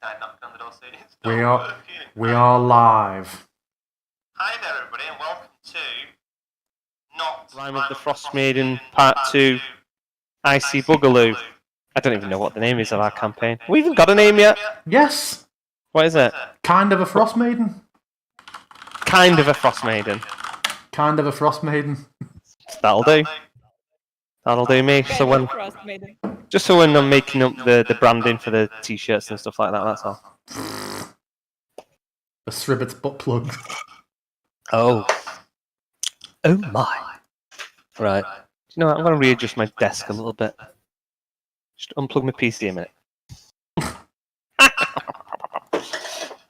tried knocking on the door saying it's We not are working. we are live. Hi there, everybody, and welcome to Rime of the Frostmaiden Part 2 Icy Boogaloo. I don't even know what the name is of our campaign. Have we even got a name yet? Yes, What is it? kind of a Frostmaiden. Kind of a Frostmaiden. Kind of a Frostmaiden. That'll do. That'll do me. So when, Frostmaiden. just so when I'm making up the branding for the t-shirts and stuff like that, that's all. A Sribbit's butt plug. Oh. Oh my. Right. Do you know what? I'm going to readjust my desk a little bit. Just unplug my PC a minute.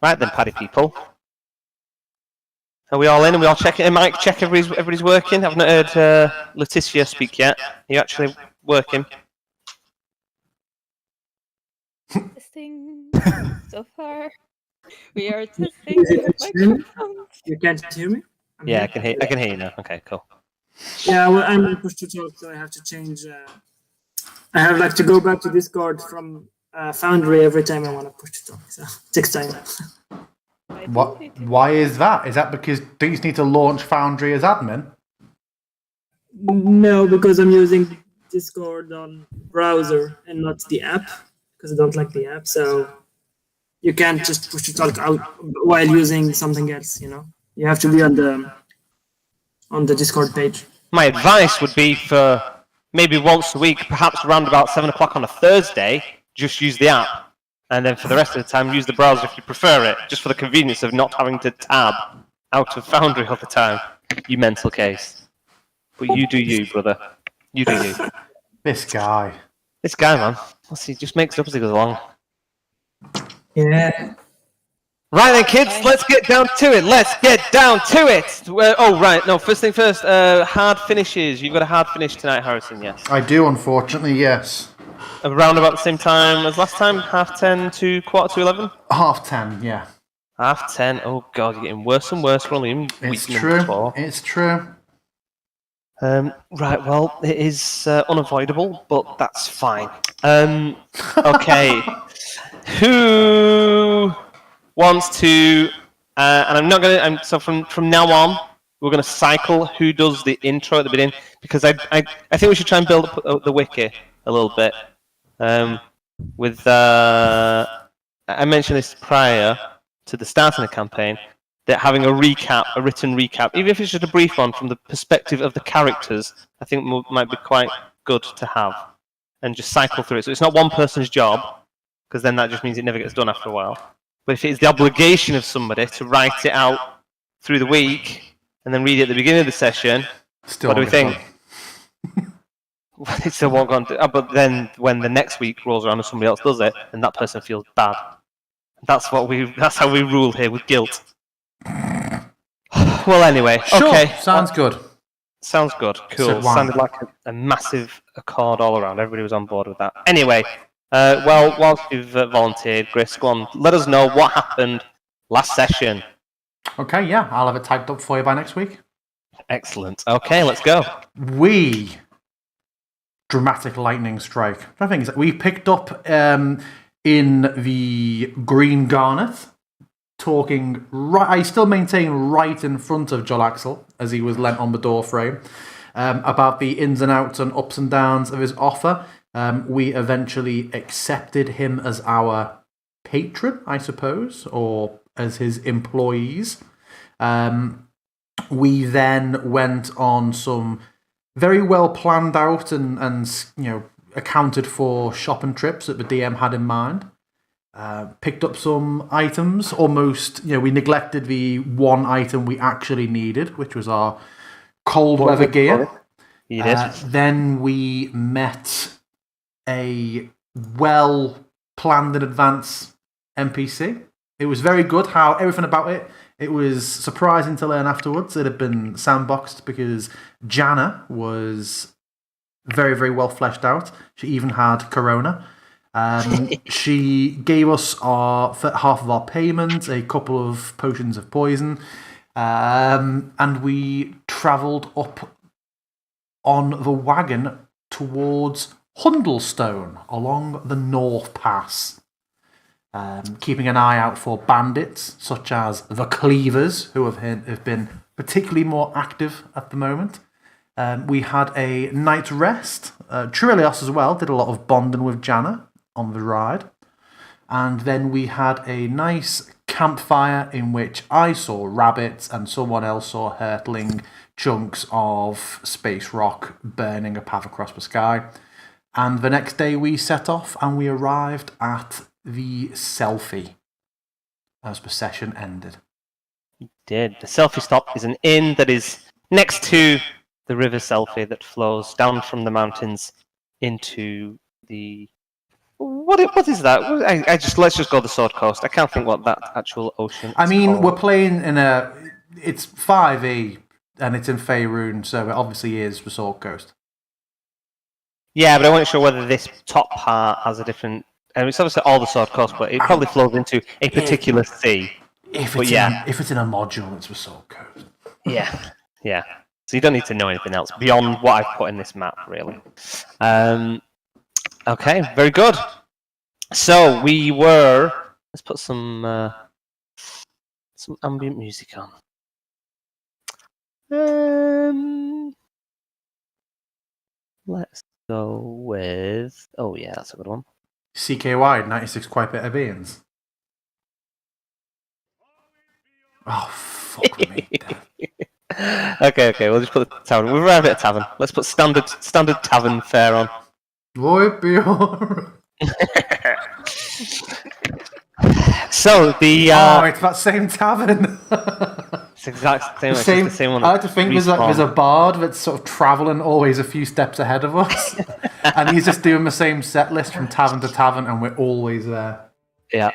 Right then, Paddy people. Are we all in? Are we all checking? Mike, check everybody's working. I've not heard Letitia speak yet. Are you actually working? Testing so far. We are testing Is it extreme? microphones. You can't hear me? Yeah, I can hear you now. Okay, cool. Yeah, well, I'm push to talk, so I have to change. I have like to go back to Discord from Foundry every time I want to push to talk. So it takes time. What? Why is that? Is that because do you just need to launch Foundry as admin? No, because I'm using Discord on browser and not the app because I don't like the app. So you can't just push to talk out while using something else. You know, you have to be on the Discord page. My advice would be for maybe once a week, perhaps around about 7 o'clock on a Thursday, just use the app. And then for the rest of the time, use the browser if you prefer it, just for the convenience of not having to tab out of Foundry all the time. You mental case. But you do you, brother. You do you. This guy. This guy, man. He just makes it up as he goes along. Yeah. Right then, kids, let's get down to it. Let's get down to it. Oh, right. No, first thing first, hard finishes. You've got a hard finish tonight, Harrison, yes? I do, unfortunately, yes. Around about the same time as last time, 10:30 to 11:15? 10:30, yeah. 10:30. Oh, God, you're getting worse and worse. We're only in It's week true. number 4. It's true. Right, well, it is unavoidable, but that's fine. Okay. Who wants to... and I'm not going to... So from now on, we're going to cycle who does the intro at the beginning, because I think we should try and build up the wiki a little bit. I mentioned this prior to the start of the campaign, that having a written recap, even if it's just a brief one from the perspective of the characters, I think might be quite good to have, and just cycle through it. So it's not one person's job, because then that just means it never gets done after a while. But if it's the obligation of somebody to write it out through the week, and then read it at the beginning of the session, Still what do we not think? fun. It still won't go on to, but then when the next week rolls around and somebody else does it, then that person feels bad. That's how we rule here, with guilt. Well, anyway, Sure, okay. sounds good. Sounds good. Cool. So why Sounded not? like a massive accord all around. Everybody was on board with that. Anyway, well, whilst you've volunteered, Chris, go on. Let us know what happened last session. Okay, yeah, I'll have it typed up for you by next week. Excellent. Okay, let's go. Dramatic lightning strike. I think is we picked up in the Green Garnet, talking right. I still maintain right in front of Joel Axel as he was lent on the door frame about the ins and outs and ups and downs of his offer. We eventually accepted him as our patron, I suppose, or as his employees. We then went on some very well planned out and accounted for shopping trips that the DM had in mind. Picked up some items. Almost, we neglected the one item we actually needed, which was our cold weather gear. You did. Then we met a well planned in advance NPC. It was very good. How everything about it. It was surprising to learn afterwards. It had been sandboxed because Jana was very, very well fleshed out. She even had Corona. She gave us half of our payment, a couple of potions of poison, and we travelled up on the wagon towards Hundlestone along the North Pass. keeping an eye out for bandits such as the Cleavers, who have been particularly more active at the moment. We had a night's rest. Trillios as well did a lot of bonding with Janna on the ride. And then we had a nice campfire in which I saw rabbits and someone else saw hurtling chunks of space rock burning a path across the sky. And the next day we set off and we arrived at the Selfie as the session ended. Did. The Selfie Stop is an inn that is next to the River Selfie that flows down from the mountains into the... What is that? Let's just go the Sword Coast. I can't think what that actual ocean is. I mean, called. we're playing in a... It's 5e and it's in Faerun, so it obviously is the Sword Coast. Yeah, but I wasn't sure whether this top part has a different... it's obviously all the Sword Coast, but it probably flows into a particular sea. If But it's in a module, it's the Sword Coast. Yeah, yeah. So you don't need to know anything else beyond what I've put in this map, really. Okay, very good. So we were... Let's put some ambient music on. Let's go with... Oh yeah, that's a good one. CKY, 96 quite better beings. Oh, fuck me. Okay, we'll just put the tavern. We've arrived at a tavern. Let's put standard tavern fare on. Would be alright. So the it's that same tavern. it's the exact same. Same. It's the same one. I like to think there's a bard that's sort of travelling always a few steps ahead of us, and he's just doing the same set list from tavern to tavern, and we're always there. Yeah.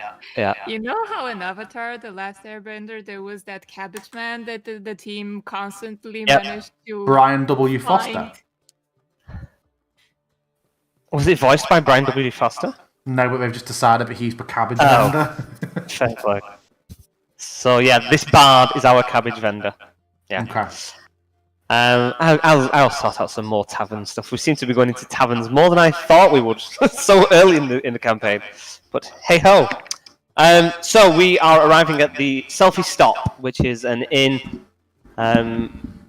You know how in Avatar, The Last Airbender, there was that cabbage man that the team constantly managed to Brian W. Foster. find? Was it voiced by Brian W. Foster? No, but they've just decided that he's the cabbage vendor. Fair play. So yeah, this bard is our cabbage vendor. Yeah. Okay. I'll sort out some more tavern stuff. We seem to be going into taverns more than I thought we would so early in the campaign. But hey ho. So we are arriving at the Selfie Stop, which is an inn.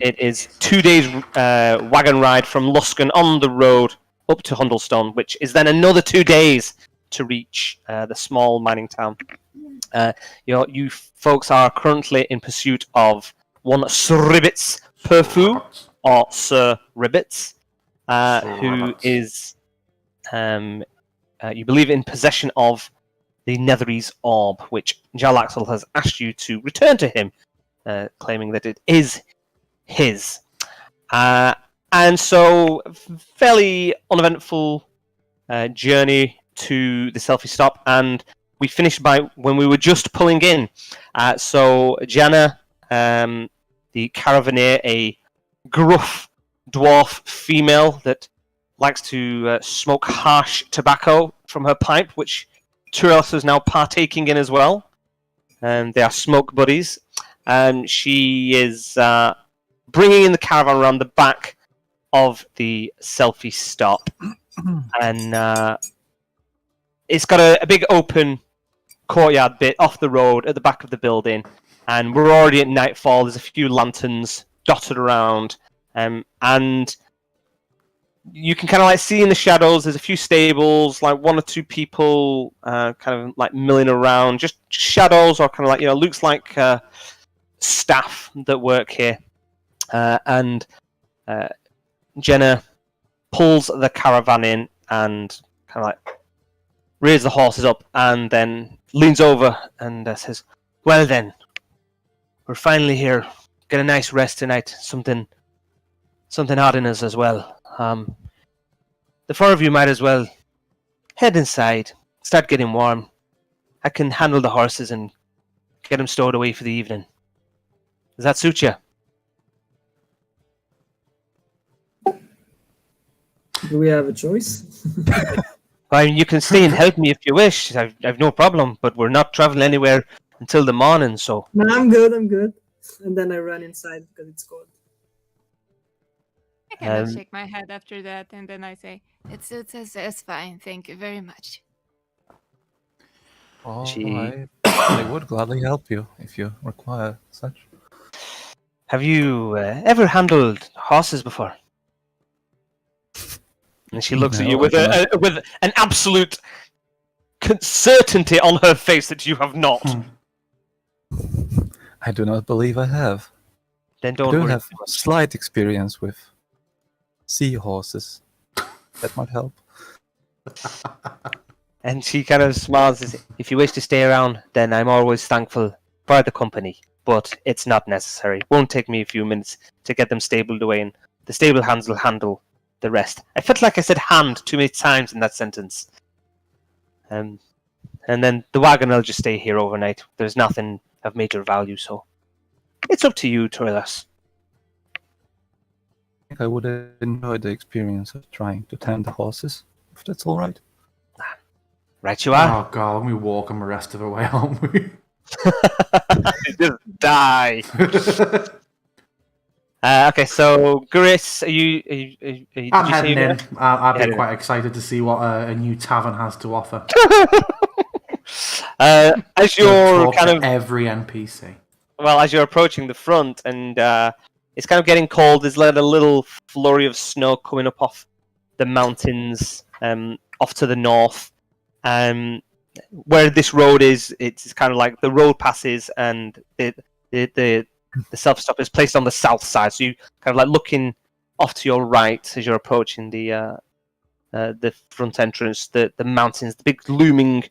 It is 2 days wagon ride from Luskan on the road up to Hundlestone, which is then another 2 days to reach the small mining town. You folks are currently in pursuit of one Sir Ribbits Perfu, or Sir Ribbits, who is, you believe, in possession of the Netherese Orb, which Jarlaxle has asked you to return to him, claiming that it is his. And so, fairly uneventful journey to the Selfie Stop, and we finished when we were just pulling in. So Janna, the caravaneer, a gruff dwarf female that likes to smoke harsh tobacco from her pipe, which Tyros is now partaking in as well. They are smoke buddies. She is bringing in the caravan around the back of the Selfie Stop. And it's got a big open courtyard bit off the road at the back of the building. And we're already at nightfall. There's a few lanterns dotted around. And you can kind of like see in the shadows, there's a few stables, like one or two people kind of like milling around. Just shadows, or kind of like, looks like staff that work here. And Jenna pulls the caravan in and kind of like rears the horses up and then leans over and says, "Well then, we're finally here. Get a nice rest tonight. Something hard in us as well. The four of you might as well head inside, start getting warm. I can handle the horses and get them stowed away for the evening. Does that suit you?" Do we have a choice? I mean, you can stay and help me if you wish. I've no problem, but we're not traveling anywhere until the morning, so... No, I'm good. And then I run inside because it's cold. I kind of shake my head after that, and then I say, it's fine, thank you very much. Oh, She- I would gladly help you if you require such. Have you ever handled horses before? And she looks at No, you I with cannot. with an absolute certainty on her face that you have not. I do not believe I have. Then I don't do worry. have slight experience with seahorses. That might help. And she kind of smiles and says, if you wish to stay around, then I'm always thankful for the company. But it's not necessary. Won't take me a few minutes to get them stabled away, and the stable hands will handle the rest. I felt like I said hand too many times in that sentence. And then the wagon will just stay here overnight. There's nothing of major value, so it's up to you, Troilus. I think I would enjoy the experience of trying to tend the horses, if that's all right. Right you are. Oh god, when we walk on the rest of the way, aren't we? Just die. Okay, so Gris, are you did I'm you say heading you're in. I'd Heading be in. quite excited to see what a new tavern has to offer. As you're Talk kind to of every NPC. as you're approaching the front, and it's kind of getting cold. There's like a little flurry of snow coming up off the mountains, off to the north. Where this road is, it's kind of like the road passes, and the self-stop is placed on the south side. So you kind of like looking off to your right as you're approaching the front entrance. The mountains, the big looming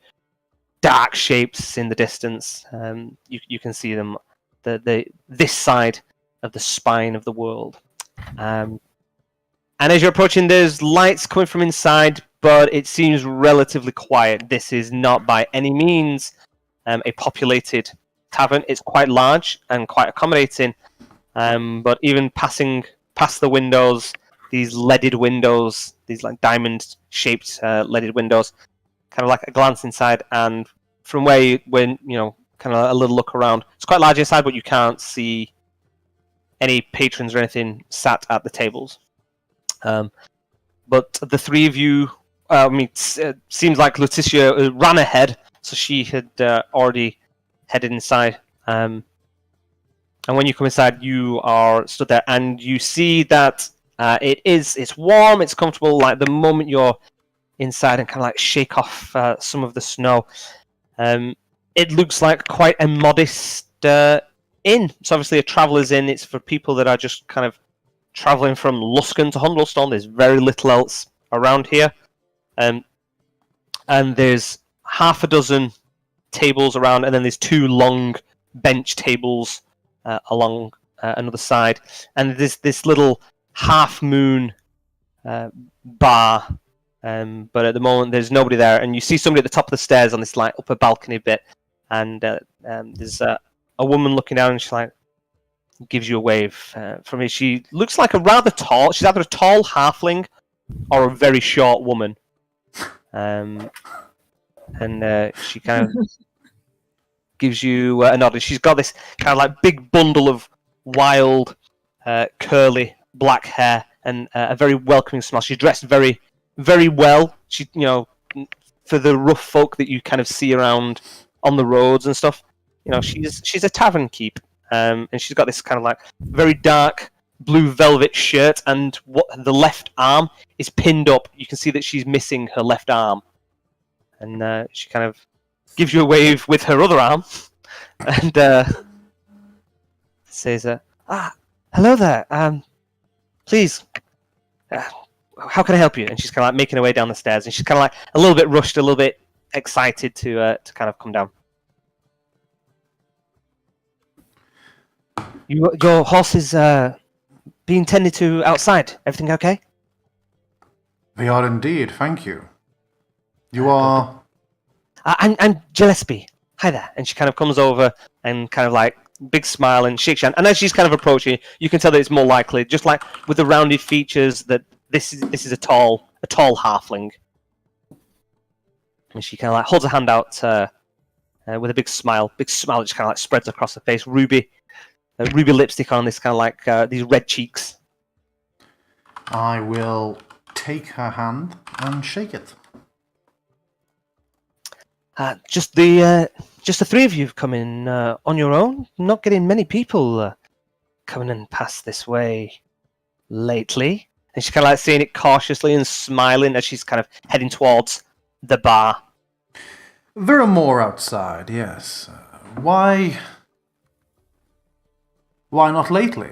dark shapes in the distance. You can see them. This side of the spine of the world. And as you're approaching, there's lights coming from inside, but it seems relatively quiet. This is not by any means a populated tavern. It's quite large and quite accommodating, but even passing past the windows, these leaded windows, these like diamond-shaped leaded windows, kind of like a glance inside, and from where when kind of a little look around, it's quite large inside, but you can't see any patrons or anything sat at the tables. But the three of you, it seems like Letitia ran ahead, so she had already headed inside. And when you come inside, you are stood there, and you see that it's warm, it's comfortable. Like the moment you're inside and kind of like shake off some of the snow, it looks like quite a modest inn. It's obviously a traveller's inn. It's for people that are just kind of travelling from Luskan to Hundlestone. There's very little else around here. And there's half a dozen tables around, and then there's two long bench tables along another side. And there's this little half-moon bar, but at the moment there's nobody there. And you see somebody at the top of the stairs on this like upper balcony bit, and there's a woman looking down, and she like gives you a wave from me. She looks like a rather tall. She's either a tall halfling or a very short woman. And she kind of gives you a nod. And she's got this kind of like big bundle of wild, curly black hair and a very welcoming smile. She's dressed very, very well. She, for the rough folk that you kind of see around on the roads and stuff, she's a tavern keep. And she's got this kind of like very dark blue velvet shirt, and the left arm is pinned up. You can see that she's missing her left arm, and she kind of gives you a wave with her other arm, and says, "Hello there. Please, how can I help you?" And she's kind of like making her way down the stairs, and she's kind of like a little bit rushed, a little bit excited to kind of come down. Your horse is being tended to outside. Everything okay? They are indeed, thank you. You are... I'm Gillespie. Hi there. And she kind of comes over and kind of like big smile and shakes your hand. And as she's kind of approaching, you can tell that it's more likely, just like with the rounded features, that this is a tall halfling. And she kind of like holds her hand out with a big smile. Big smile just kind of like spreads across her face. Ruby lipstick on, this kind of like these red cheeks. I will take her hand and shake it. Just the three of you have come in on your own. Not getting many people coming and past this way lately. And she's kind of like seeing it cautiously and smiling as she's kind of heading towards the bar. There are more outside, yes. Why not lately?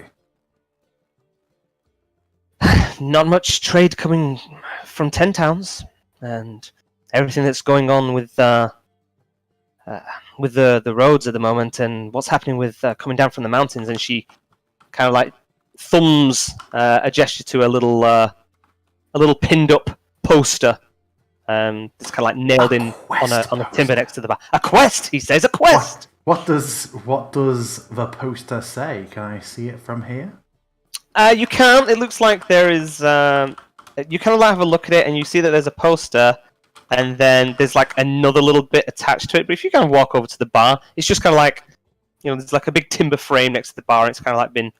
Not much trade coming from 10 towns, and everything that's going on with the roads at the moment, and what's happening with coming down from the mountains. And she kind of like thumbs a gesture to a little pinned up poster. It's kind of like nailed in on a timber next to the bar. A quest, he says, a quest. What does the poster say? Can I see it from here? You can't. It looks like there is. You kind of like have a look at it, and you see that there's a poster, and then there's like another little bit attached to it. But if you kind of walk over to the bar, it's just kind of like, there's like a big timber frame next to the bar, and it's kind of like been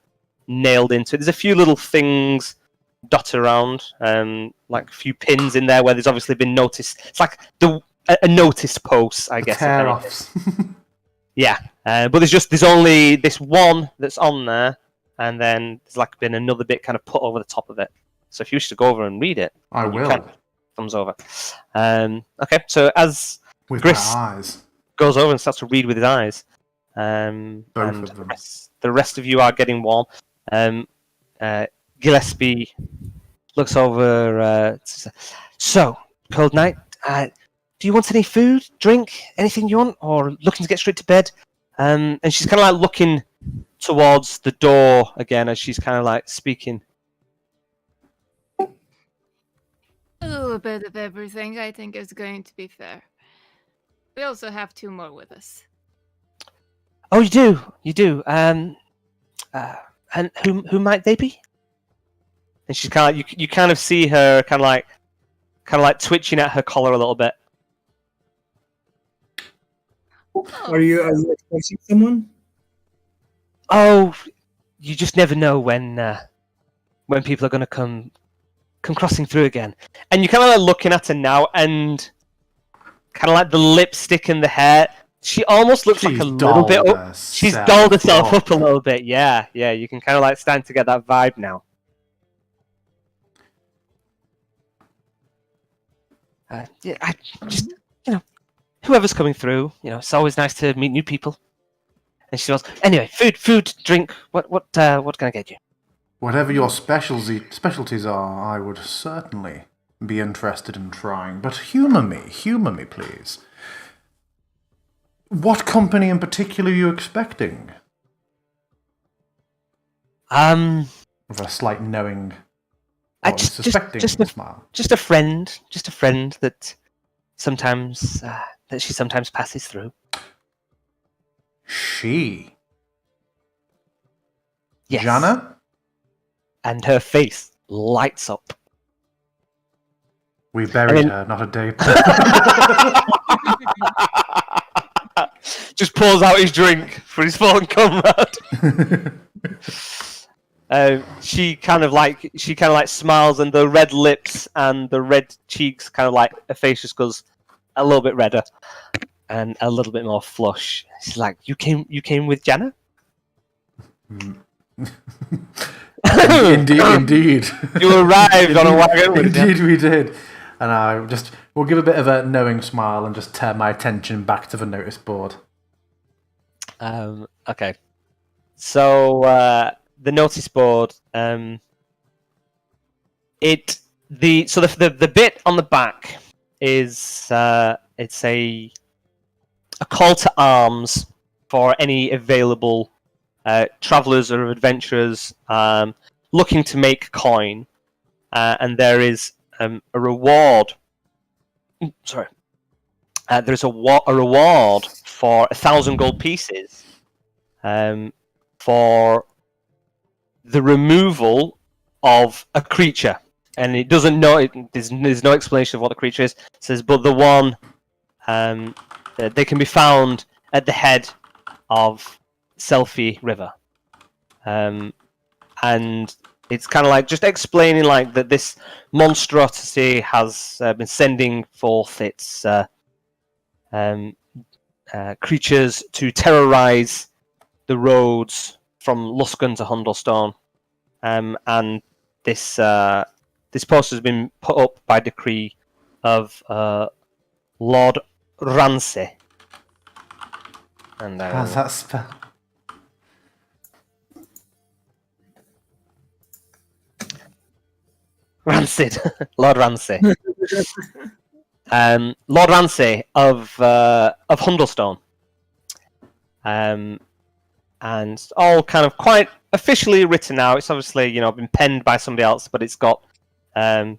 nailed into it. There's a few little things dotted around, like a few pins in there where there's obviously been notice. It's like a notice post, I guess. Tear offs. Yeah, but there's only this one that's on there, and then there's like been another bit kind of put over the top of it. So if you wish to go over and read it, I will. Thumbs over. Okay, so as With Gris my eyes. goes over and starts to read with his eyes, Both and of them. the rest of you are getting warm. Gillespie looks over. So, cold night. Do you want any food, drink, anything you want, or looking to get straight to bed? And she's kind of like looking towards the door again as she's kind of like speaking. A little bit of everything, I think, is going to be fair. We also have 2 more with us. Oh, you do. And who might they be? And she's kind of you kind of see her kind of like twitching at her collar a little bit. Are you expecting someone? Oh, you just never know when people are going to come crossing through again. And you're kind of like looking at her now, and kind of like the lipstick and the hair. She almost looks like a little bit up. She's dolled herself up a little bit. Yeah. You can kind of like stand to get that vibe now. Yeah, I just whoever's coming through, it's always nice to meet new people. And she goes, anyway, food, drink. What can I get you? Whatever your specialties are, I would certainly be interested in trying. But humor me, please. What company in particular are you expecting? With a slight knowing, suspecting smile. Just a friend that sometimes she sometimes passes through. She? Yes. Jana? And her face lights up. We buried her, not a day. Just pours out his drink for his fallen comrade. She kind of like smiles, and the red lips and the red cheeks kind of like her face just goes a little bit redder and a little bit more flush. She's like, "You came with Jana?" Indeed. You arrived on a wagon with Indeed, we did. And we'll give a bit of a knowing smile and just turn my attention back to the notice board. Okay. So the notice board, the bit on the back is it's a call to arms for any available travelers or adventurers looking to make coin, and there is a reward. Sorry, there's a reward for 1,000 gold pieces for the removal of a creature, and it doesn't know. There's no explanation of what the creature is. It says, but the one they can be found at the head of Selfie River, and it's kind of like just explaining like that this monstrosity has been sending forth its creatures to terrorize the roads from Luskan to Hundlestone. And this poster has been put up by decree of Lord Ramsay. And How's that spell? Rancid, Lord Ramsay. Lord Ramsay of Hundlestone. And all kind of quite officially written now. It's obviously been penned by somebody else, but it's got a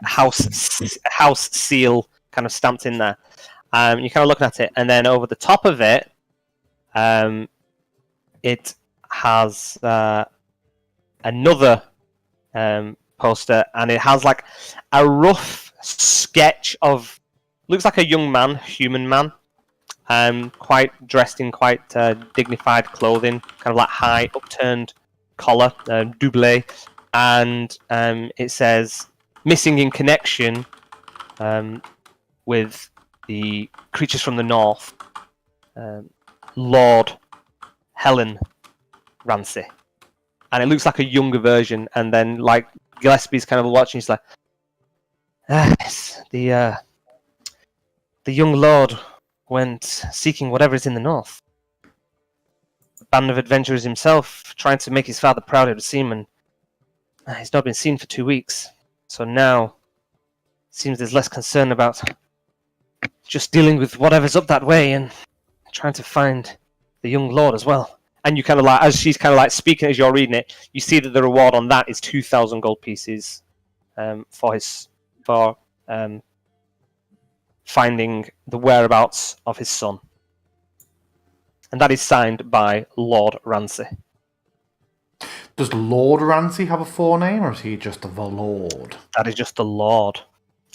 house seal kind of stamped in there. You're kind of looking at it, and then over the top of it, it has another poster, and it has like a rough sketch of looks like a young man, human man, quite dressed in quite dignified clothing, kind of like high upturned collar, doublé, and it says missing in connection with the creatures from the north, Lord Helen Ramsay. And it looks like a younger version, and then like Gillespie's kind of watching, he's like, yes, the young lord went seeking whatever is in the north. A band of adventurers himself, trying to make his father proud, it would seem, and he's not been seen for 2 weeks. So now, it seems there's less concern about just dealing with whatever's up that way and trying to find the young lord as well. And you kind of like, as she's kind of like speaking as you're reading it, you see that the reward on that is 2,000 gold pieces for finding the whereabouts of his son. And that is signed by Lord Ramsay. Does Lord Ramsay have a forename, or is he just the Lord? That is just the Lord.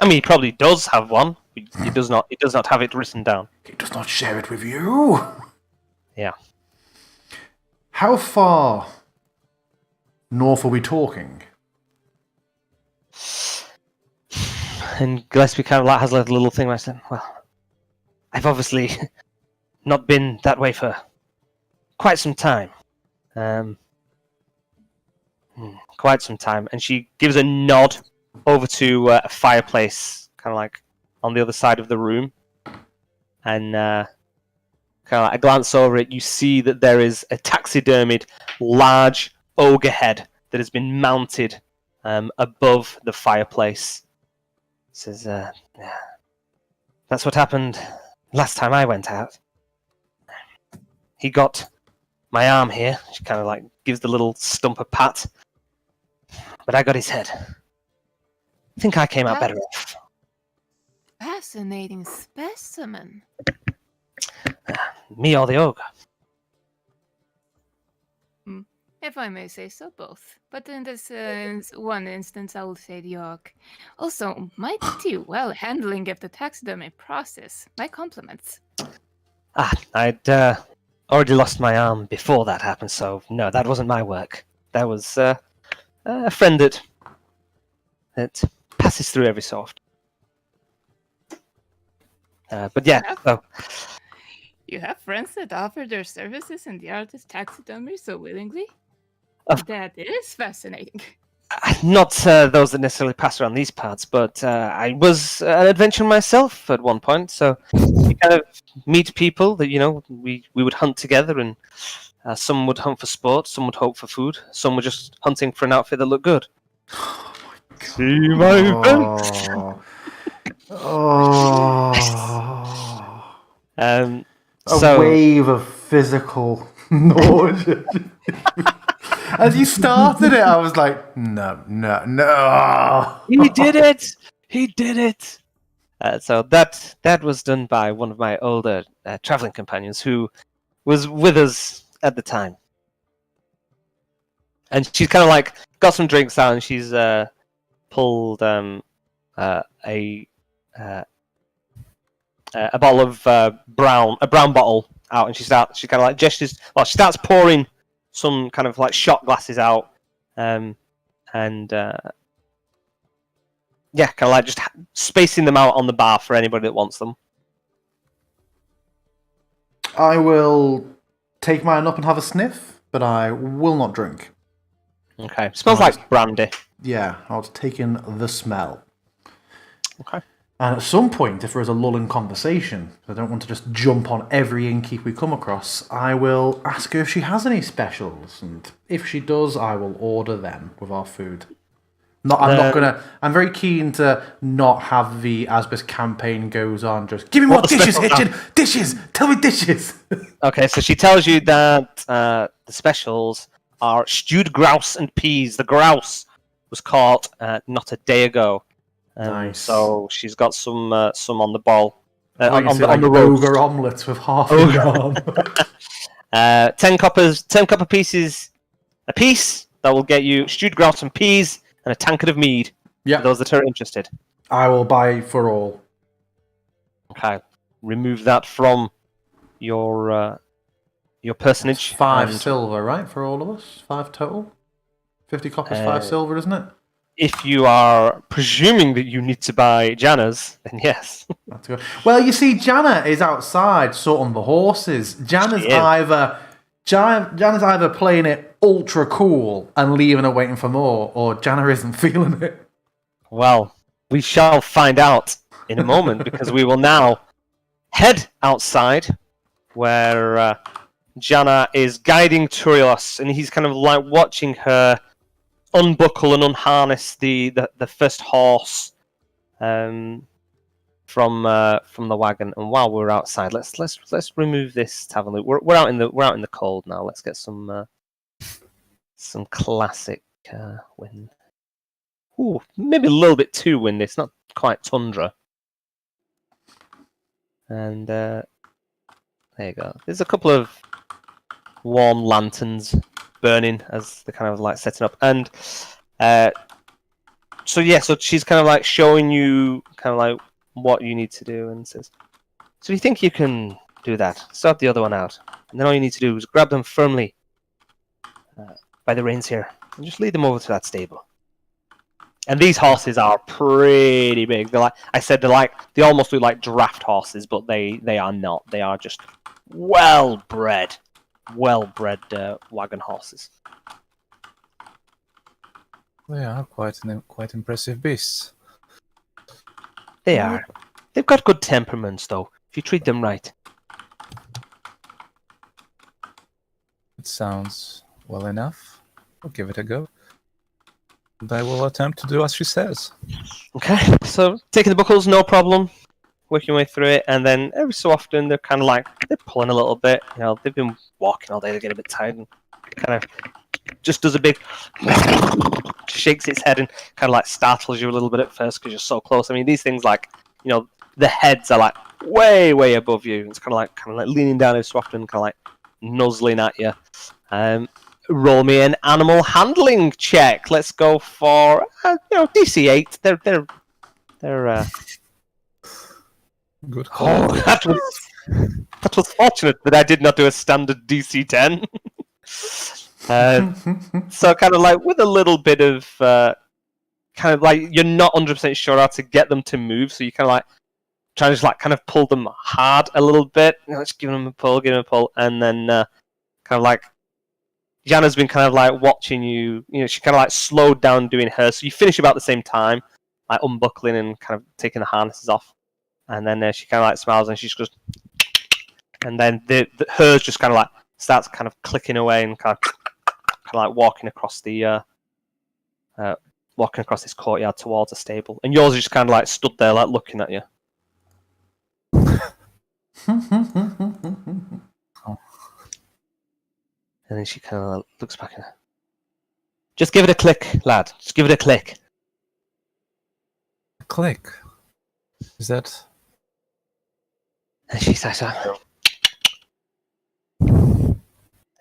I mean, he probably does have one. He does not. He does not have it written down. He does not share it with you. Yeah. How far north are we talking? And Gillespie kind of like has a little thing where I said, well, I've obviously not been that way for quite some time. Quite some time. And she gives a nod over to a fireplace, kind of like on the other side of the room. And kind of like a glance over it, you see that there is a taxidermied large ogre head that has been mounted above the fireplace. It says, yeah, that's what happened last time I went out. He got my arm here. She kind of like gives the little stump a pat. But I got his head. I think I came out better off. Fascinating specimen. Me or the ogre? If I may say so, both. But in this one instance, I will say the orc. Also, mighty well handling of the taxidermy process. My compliments. I'd already lost my arm before that happened, so no, that wasn't my work. That was a friend that passes through every so often. But yeah, so... You have friends that offer their services in the art of taxidermy so willingly? That is fascinating. Not those that necessarily pass around these parts, but I was an adventurer myself at one point, so you kind of meet people that, we would hunt together, and some would hunt for sport, some would hope for food, some were just hunting for an outfit that looked good. Oh my God. See my events! A wave of physical nausea. As you started it, I was like, no. He did it! He did it! So that was done by one of my older traveling companions who was with us at the time. And she's kind of like got some drinks out, and she's pulled a bottle of a brown bottle out, and she kind of like gestures. Well, she starts pouring some kind of like shot glasses out, and yeah, kind of like just spacing them out on the bar for anybody that wants them. I will take mine up and have a sniff, but I will not drink. Okay. Smells like brandy. Yeah, I'll take in the smell. Okay. And at some point, if there is a lull in conversation, I don't want to just jump on every innkeep we come across, I will ask her if she has any specials, and if she does, I will order them with our food. I'm very keen to not have the as this campaign goes on. Just give me more dishes, Hitchin. Dishes. Tell me dishes. Okay, so she tells you that the specials are stewed grouse and peas. The grouse was caught not a day ago. Nice. So she's got some on the boil. On the roast. ogre omelettes with half a yarn. 10 copper pieces a piece. That will get you stewed grouse and peas and a tankard of mead. Yeah. For those that are interested. I will buy for all. Okay. Remove that from your personage. 5 silver, right, for all of us? 5 total? 50 coppers, 5 silver, isn't it? If you are presuming that you need to buy Janna's, then yes. That's good. Well, you see, Janna is outside sorting the horses. Janna's either playing it ultra cool and leaving her waiting for more, or Janna isn't feeling it. Well, we shall find out in a moment, because we will now head outside where Janna is guiding Turios, and he's kind of like watching her unbuckle and unharness the first horse from the wagon. And while we're outside, let's remove this to have a look. We're out in the cold now. Let's get some classic wind. Ooh, maybe a little bit too windy. It's not quite tundra. And there you go. There's a couple of warm lanterns burning as they're kind of like setting up. And so she's kind of like showing you kind of like what you need to do, and says, so you think you can do that? Start the other one out. And then all you need to do is grab them firmly by the reins here and just lead them over to that stable. And these horses are pretty big. They're like I said, they almost look like draft horses, but they are not. They are just well-bred wagon horses. They are quite impressive beasts. They are. They've got good temperaments, though, if you treat them right. It sounds well enough. I'll give it a go. And I will attempt to do as she says. Okay, so taking the buckles, no problem. Working your way through it, and then every so often they're kind of like, they're pulling a little bit. You know, they've been walking all day, they get a bit tired, and kind of just does a big shakes its head and kind of like startles you a little bit at first because you're so close. I mean, these things, like, you know, the heads are like way above you. It's kind of like leaning down every so often, kind of like nuzzling at you. Roll me an animal handling check. Let's go for DC 8. They're good call. that was fortunate that I did not do a standard DC 10. So kind of like with a little bit of kind of like you're not 100% sure how to get them to move, so you kind of like try to just like kind of pull them hard a little bit. Just give them a pull, and then kind of like Janna's been kind of like watching you. You know, she kind of like slowed down doing hers, so you finish about the same time, like unbuckling and kind of taking the harnesses off. And then she kind of like smiles and she just goes, and then hers just kind of like starts kind of clicking away and kind of like walking across this courtyard towards a stable. And yours is just kind of like stood there like looking at you. And then she kind of like looks back at her. Just give it a click, lad. Just give it a click. A click? Is that... And she says that. And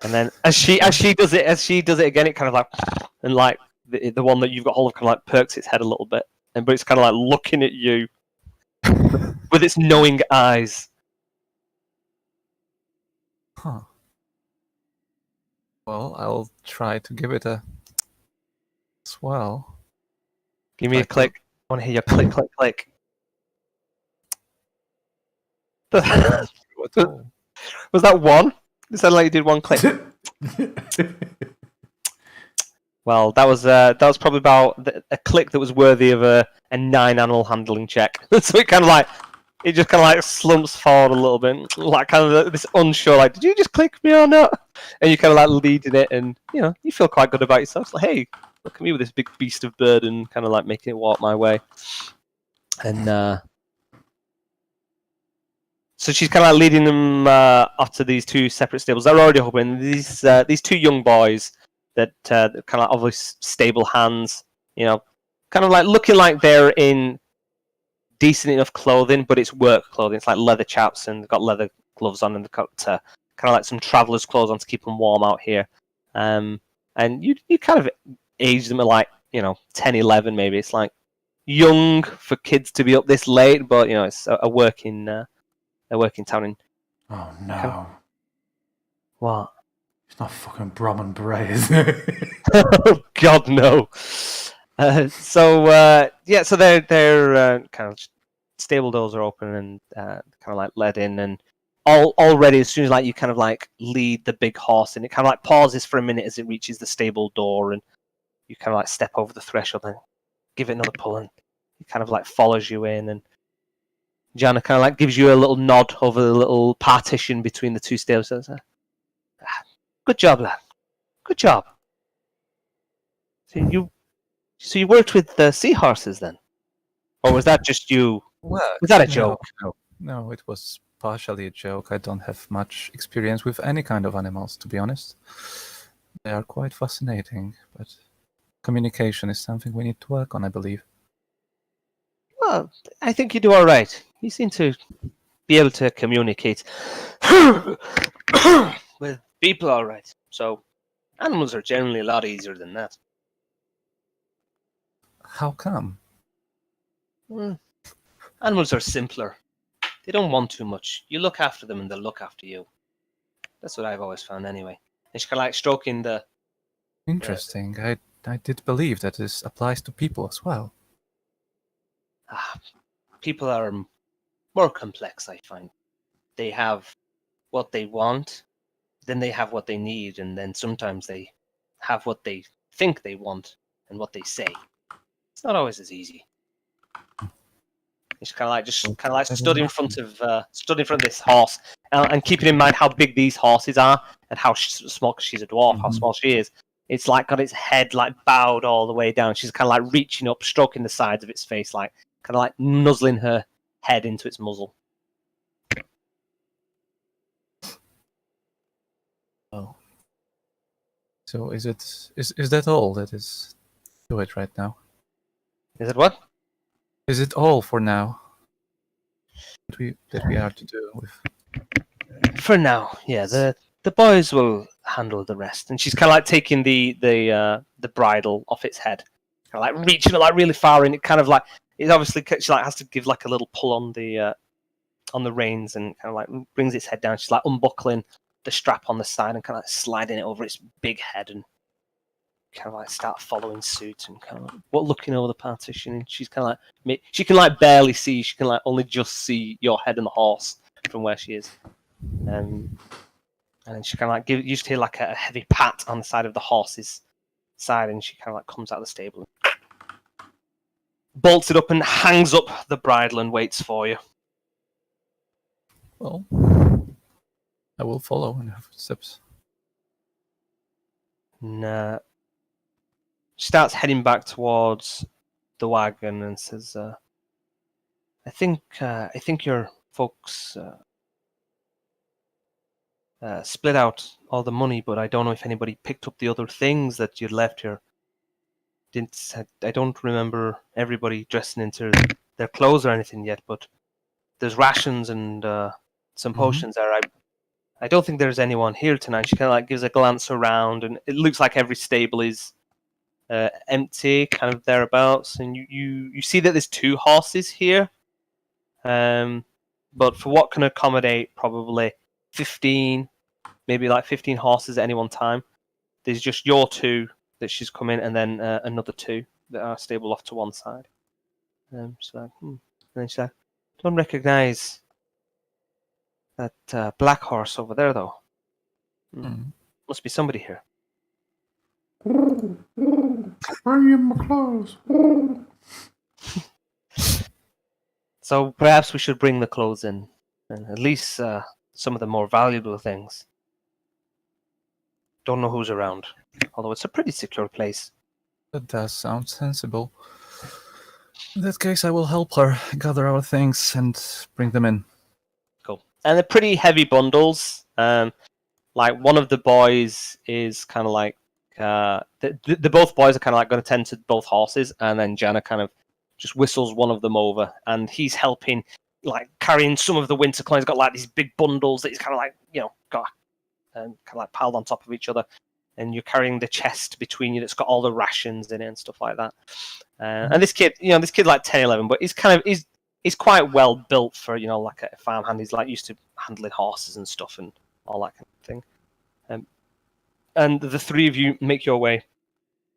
then as she does it again, it kind of like, and like the one that you've got hold of kind of like perks its head a little bit, but it's kind of like looking at you with its knowing eyes. Huh. Well, I'll try to give it a swell. Give me a click. I want to hear your click, click, click. Was that one? It sounded like you did one click. Well, that was probably about a click that was worthy of a 9 animal handling check. So it just kind of like slumps forward a little bit, like kind of this unsure, like, did you just click me or not? And you kind of like leading it, and you feel quite good about yourself. It's like, hey, look at me with this big beast of burden, kind of like making it walk my way. And so she's kind of like leading them off to these 2 separate stables. They're already open. These 2 young boys that kind of like obviously stable hands, kind of like looking like they're in decent enough clothing, but it's work clothing. It's like leather chaps, and they've got leather gloves on, and they've got kind of like some traveller's clothes on to keep them warm out here. And you kind of age them at like 10, 11 maybe. It's like young for kids to be up this late, but it's a working town. In Oh no! What? It's not fucking Brahman Bray, is it? Oh God, no. So they're kind of stable doors are open, and kind of like let in, and already as soon as like you kind of like lead the big horse, and it kind of like pauses for a minute as it reaches the stable door, and you kind of like step over the threshold and give it another pull, and it kind of like follows you in, and Jana kind of like gives you a little nod over the little partition between the 2 stables. So, good job, lad. Good job. So you worked with the seahorses then, or was that just you? Well, Was that a joke? No, it was partially a joke. I don't have much experience with any kind of animals, to be honest. They are quite fascinating, but communication is something we need to work on, I believe. Well, I think you do all right. You seem to be able to communicate with people all right. So animals are generally a lot easier than that. How come? Well, animals are simpler. They don't want too much. You look after them and they'll look after you. That's what I've always found anyway. And she's kind of like stroking the... Interesting. I did believe that this applies to people as well. People are more complex, I find. They have what they want, then they have what they need, and then sometimes they have what they think they want and what they say. It's not always as easy. It's kind of like stood in front of this horse, and keeping in mind how big these horses are and how small, because she's a dwarf, how small she is. It's like got its head like bowed all the way down. She's kind of like reaching up, stroking the sides of its face, like kind of like nuzzling her head into its muzzle. Oh. So is that all that is to it right now? Is it what? Is it all for now that we are to do with? For now, yeah. The boys will handle the rest. And she's kind of like taking the bridle off its head, kind of like reaching it like really far in. It kind of like it obviously she like has to give like a little pull on the reins, and kind of like brings its head down. She's like unbuckling the strap on the side and kind of like sliding it over its big head, and kind of like start following suit, and kind of like, looking over the partition. And she's kind of like she can like barely see. She can like only just see your head and the horse from where she is. And then she kind of like you just hear like a heavy pat on the side of the horse's side, and she kind of like comes out of the stable, and bolts it up, and hangs up the bridle and waits for you. Well, I will follow in her footsteps. And she starts heading back towards the wagon and says, I think your folks split out all the money, but I don't know if anybody picked up the other things that you'd left here. I don't remember everybody dressing into their clothes or anything yet, but there's rations and some potions there. I don't think there's anyone here tonight. She kind of like gives a glance around, and it looks like every stable is empty, kind of thereabouts. And you see that there's 2 horses here, but for what can accommodate probably 15, maybe like 15 horses at any one time, there's just your 2 that she's come in, and then another 2 that are stable off to one side. She's like, And then she's like, don't recognize That black horse over there, though. Hmm. Must be somebody here. Bring in my clothes. So perhaps we should bring the clothes in, and at least some of the more valuable things. Don't know who's around, although it's a pretty secure place. That does sound sensible. In that case, I will help her gather our things and bring them in. Cool. And they're pretty heavy bundles. Like one of the boys is kind of like the both boys are kind of like going to tend to both horses, and then Jana kind of just whistles one of them over, and he's helping, like carrying some of the winter clothes. He's got like these big bundles that he's kind of like got kind of like piled on top of each other, and you're carrying the chest between you that's got all the rations in it and stuff like that. And this kid, like 10, 11, but he's quite well built for like a farmhand. He's like used to handling horses and stuff and all that kind of thing. And the three of you make your way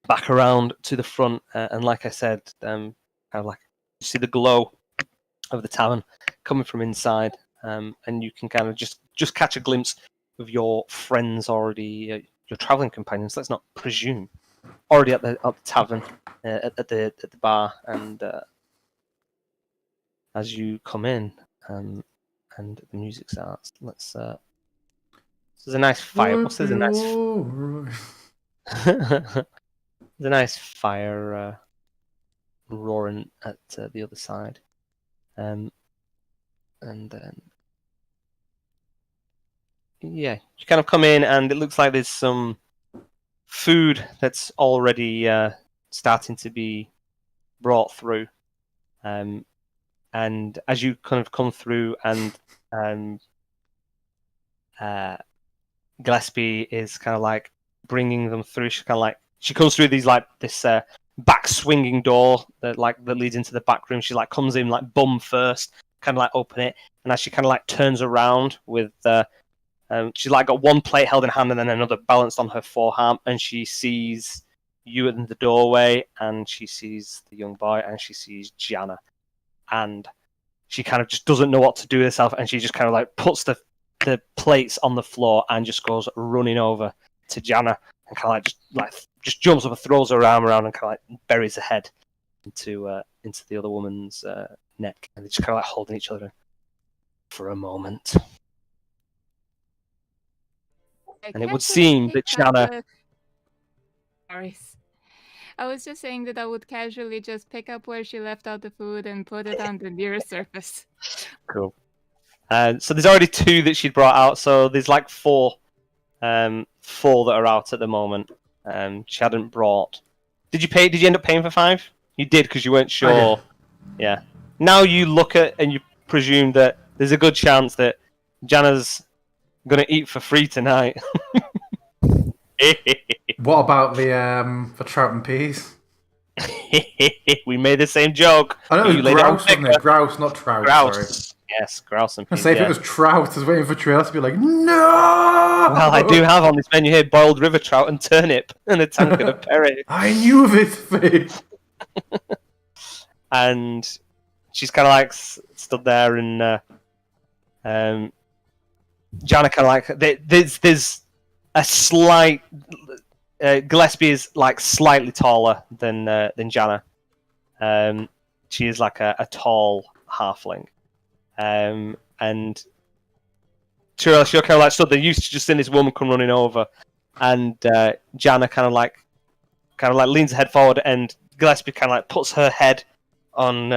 back around to the front, and like I said, kind of like you see the glow of the tavern coming from inside, and you can kind of just catch a glimpse of your friends already, your traveling companions. Let's not presume already at the tavern, at the bar, and as you come in, and the music starts. Let's. There's a nice fire. There's a nice. There's a nice fire roaring at the other side, and then you kind of come in, and it looks like there's some food that's already starting to be brought through, and as you kind of come through, and Gillespie is kind of like bringing them through. She comes through this back swinging door that leads into the back room. She like comes in like bum first, kind of like open it, and as she kind of like turns around with she's like got one plate held in hand and then another balanced on her forearm, and she sees you in the doorway, and she sees the young boy, and she sees Gianna, and she kind of just doesn't know what to do with herself, and she just kind of like puts the plates on the floor and just goes running over to Gianna and kind of just jumps up and throws her arm around and kind of like buries her head into the other woman's neck, and they're just kind of like holding each other for a moment. And it would seem that Gianna. Sorry. I was just saying that I would casually just pick up where she left out the food and put it on the nearest surface. Cool. So there's already 2 that she'd brought out, so there's like 4 that are out at the moment. She hadn't brought. Did you end up paying for 5? You did because you weren't sure. Yeah. Now you look at and you presume that there's a good chance that Jana's gonna eat for free tonight. What about the trout and peas? We made the same joke. I know it was grouse, wasn't it? Grouse, not trout. Grouse. Sorry. Yes, grouse and peas. If it was trout, I was waiting for Trail to be like, no! Well, I do have on this menu here boiled river trout and turnip and a tankard of perry. I knew of it, Faith. And she's kind of like stood there, and Jana kind of like there's a slight. Gillespie is like slightly taller than Jana. She is like a tall halfling. And Tyrell, she kind of like stood there, used to just seeing this woman come running over, and Jana kind of like leans her head forward, and Gillespie kind of like puts her head on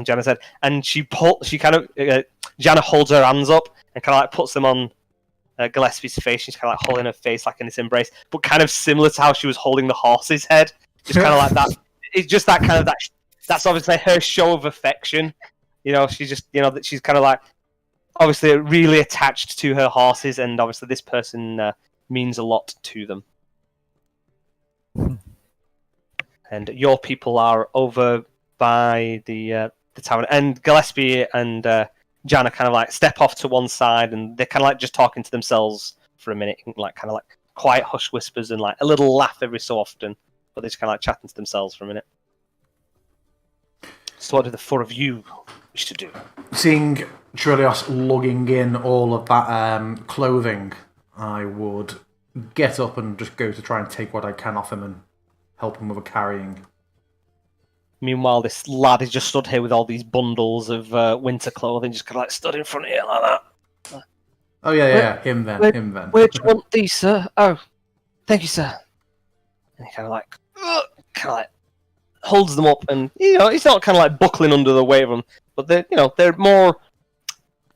Jana's head, and Jana holds her hands up and kind of like puts them on Gillespie's face. She's kind of like holding her face like in this embrace, but kind of similar to how she was holding the horse's head, just kind of like that. It's just that kind of that. That's obviously her show of affection. She's just, that she's kind of like, obviously really attached to her horses, and obviously this person means a lot to them. And your people are over by the tavern, and Gillespie and Jana kind of like step off to one side, and they're kind of like just talking to themselves for a minute, like kind of like quiet hush whispers and like a little laugh every so often, but they're just kind of like chatting to themselves for a minute. So what do the 4 of you wish to do. Seeing Trillios lugging in all of that clothing, I would get up and just go to try and take what I can off him and help him with the carrying. Meanwhile, this lad is just stood here with all these bundles of winter clothing, just kind of like stood in front of you like that. Oh yeah, him then. Where do you want these, sir? Oh, thank you, sir. And he kind of like holds them up, and he's not kind of like buckling under the weight of them, but they're more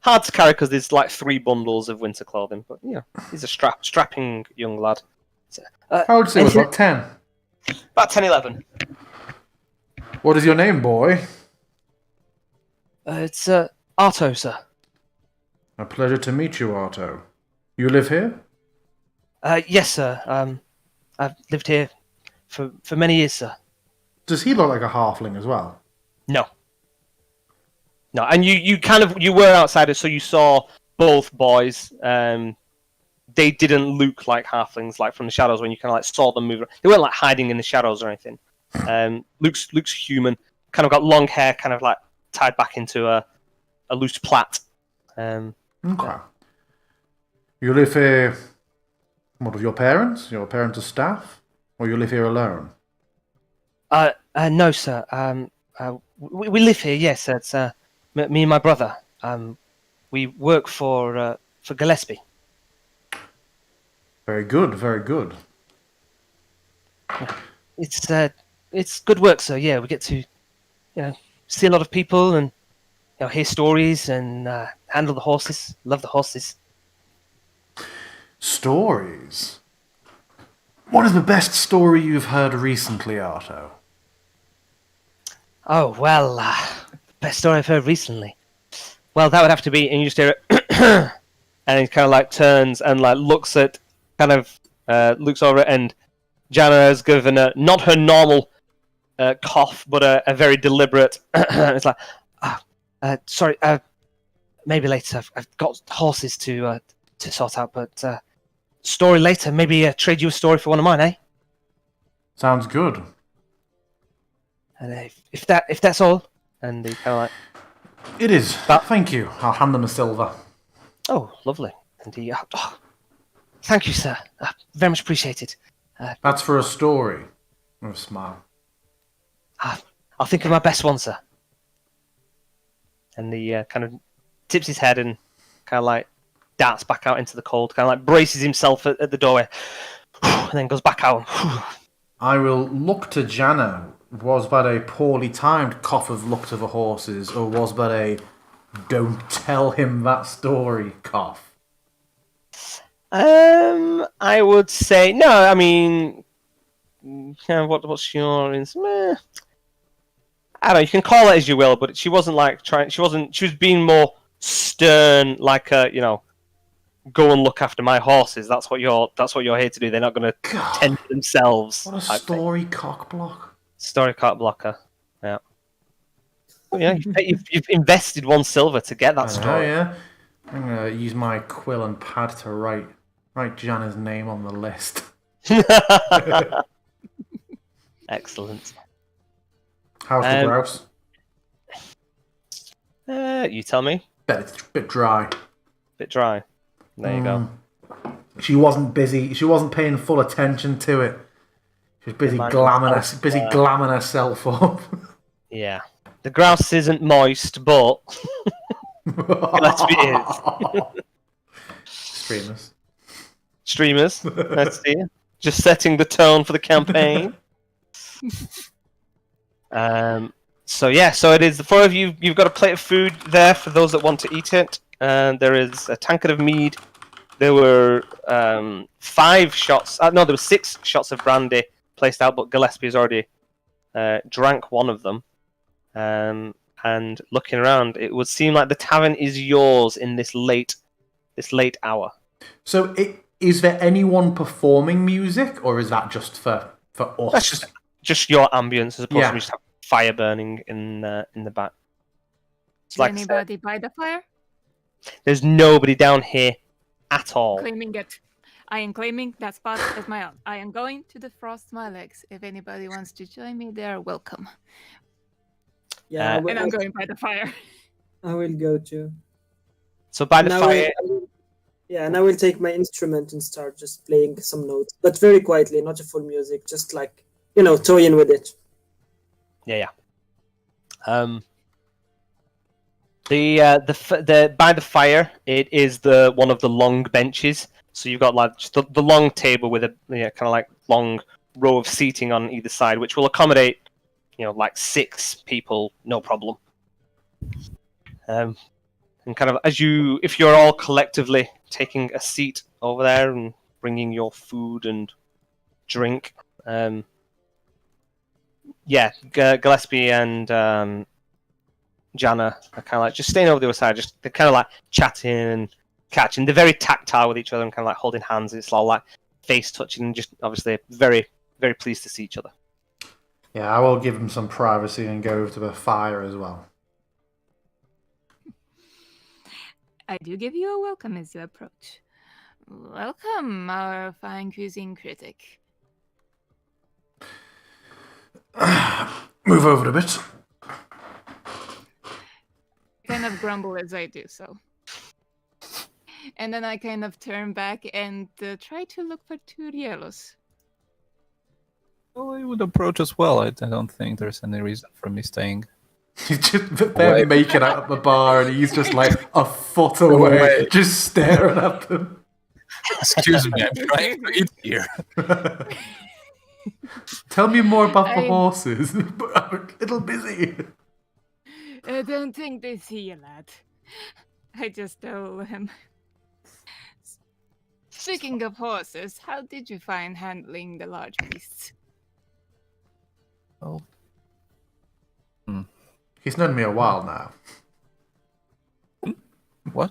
hard to carry because there's like 3 bundles of winter clothing. But he's a strapping young lad. So, How old is he? About 10. About 10, 11. What is your name, boy? It's Arto, sir. A pleasure to meet you, Arto. You live here? Yes, sir. I've lived here for many years, sir. Does he look like a halfling as well? No. No, and you were outside, so you saw both boys. They didn't look like halflings, like from the shadows when you kind of like saw them move. They weren't like hiding in the shadows or anything. Luke's human, kind of got long hair, kind of like tied back into a loose plait. Okay. You live here, what, with your parents? Your parents are staff? Or you live here alone? No, sir. We live here, yes. It's me and my brother. We work for Gillespie. Very good, very good. It's good work, sir. Yeah, we get to, see a lot of people and hear stories and handle the horses. Love the horses. Stories? What is the best story you've heard recently, Arto? Oh, well, best story I've heard recently. Well, that would have to be, and you just hear it, and he kind of like turns and like looks over it, and Jana has given not her normal cough, but a very deliberate. It's like, sorry, maybe later. I've got horses to sort out, but story later. Maybe trade you a story for one of mine, eh? Sounds good. And if that's all, and he kind of like, it is. Thank you. I'll hand them a silver. oh, lovely. And he, thank you, sir. Very much appreciated. That's for a story. With a smile. I'll think of my best one, sir. And he kind of tips his head and kind of like darts back out into the cold, kind of like braces himself at the doorway, and then goes back out. I will look to Jana. Was that a poorly timed cough of luck to the horses, or was that a don't tell him that story cough? I would say no. I mean, what's your? I don't know. You can call it as you will, but she wasn't like trying. She was being more stern, like go and look after my horses. That's what you're here to do. They're not going to tend to themselves. What a story cock block. Story cock blocker. Yeah. Yeah, you've invested 1 silver to get that story. Oh yeah. I'm gonna use my quill and pad to write Jana's name on the list. Excellent. How's the grouse? You tell me. Bet it's a bit dry. Bit dry. There you go. She wasn't busy. She wasn't paying full attention to it. She was busy glamming herself up. Yeah. The grouse isn't moist, but let's be it. Streamers. Let's see. Just setting the tone for the campaign. So it is the 4 of you. You've got a plate of food there for those that want to eat it. There is a tankard of mead. There were 5 shots. No, there were 6 shots of brandy placed out, but Gillespie has already drank one of them. And looking around, it would seem like the tavern is yours in this late hour. So, is there anyone performing music, or is that just for us? That's just your ambience, as opposed to just have fire burning in the back. Is anybody by the fire? There's nobody down here at all. Claiming it. I am claiming that spot as my own. I am going to defrost my legs. If anybody wants to join me, they are welcome. Yeah, and I'm going by the fire. I will go to. So by the Now fire, yeah, and I will take my instrument and start just playing some notes, but very quietly, not a full music, just like toying with it. yeah. The by the fire, it is the one of the long benches. So you've got like just the long table with a kind of like long row of seating on either side, which will accommodate like 6 people, no problem. And kind of if you're all collectively taking a seat over there and bringing your food and drink, Gillespie and Jana are kind of like just staying over the other side. They're kind of like chatting and catching. They're very tactile with each other and kind of like holding hands. It's all like face touching and just obviously very, very pleased to see each other. Yeah, I will give him some privacy and go over to the fire as well. I do give you a welcome as you approach. Welcome, our fine cuisine critic. Move over a bit. Kind of grumble as I do so. And then I kind of turn back and try to look for Turielos. Oh, he would approach as well. I don't think there's any reason for me staying. He's just they're making out at the bar, and he's just like a foot away, just staring at them. Excuse me, I'm trying to eat here. Tell me more about the horses. I'm a little busy. I don't think they see you, lad. I just tell him. Speaking of horses, how did you find handling the large beasts? Oh. He's known me a while now. What?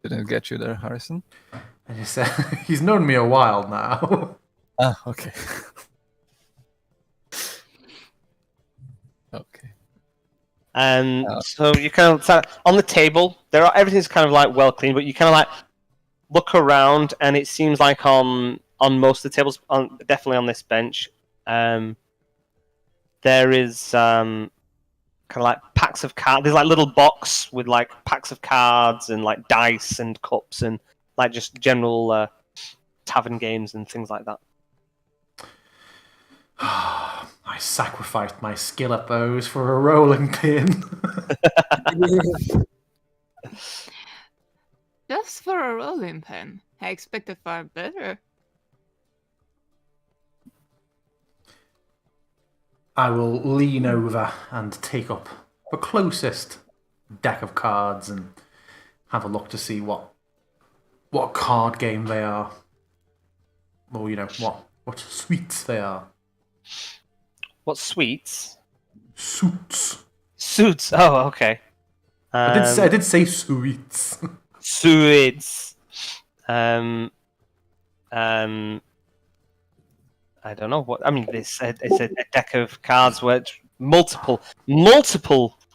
Didn't get you there, Harrison? And he said, he's known me a while now. Ah, okay. Okay. And so you kind of on the table. Everything's kind of like well clean, but you kind of like look around, and it seems like on most of the tables, definitely on this bench, there is kind of like packs of cards. There's like little box with like packs of cards and like dice and cups and like just general tavern games and things like that. I sacrificed my skill at those for a rolling pin. Just for a rolling pin. I expected far better. I will lean over and take up the closest deck of cards and have a look to see what card game they are. Or, what suites they are. What suites? Suits. Suits. Oh, okay. I did say suites. Suites. I don't know what. I mean, it's a deck of cards where it's multiple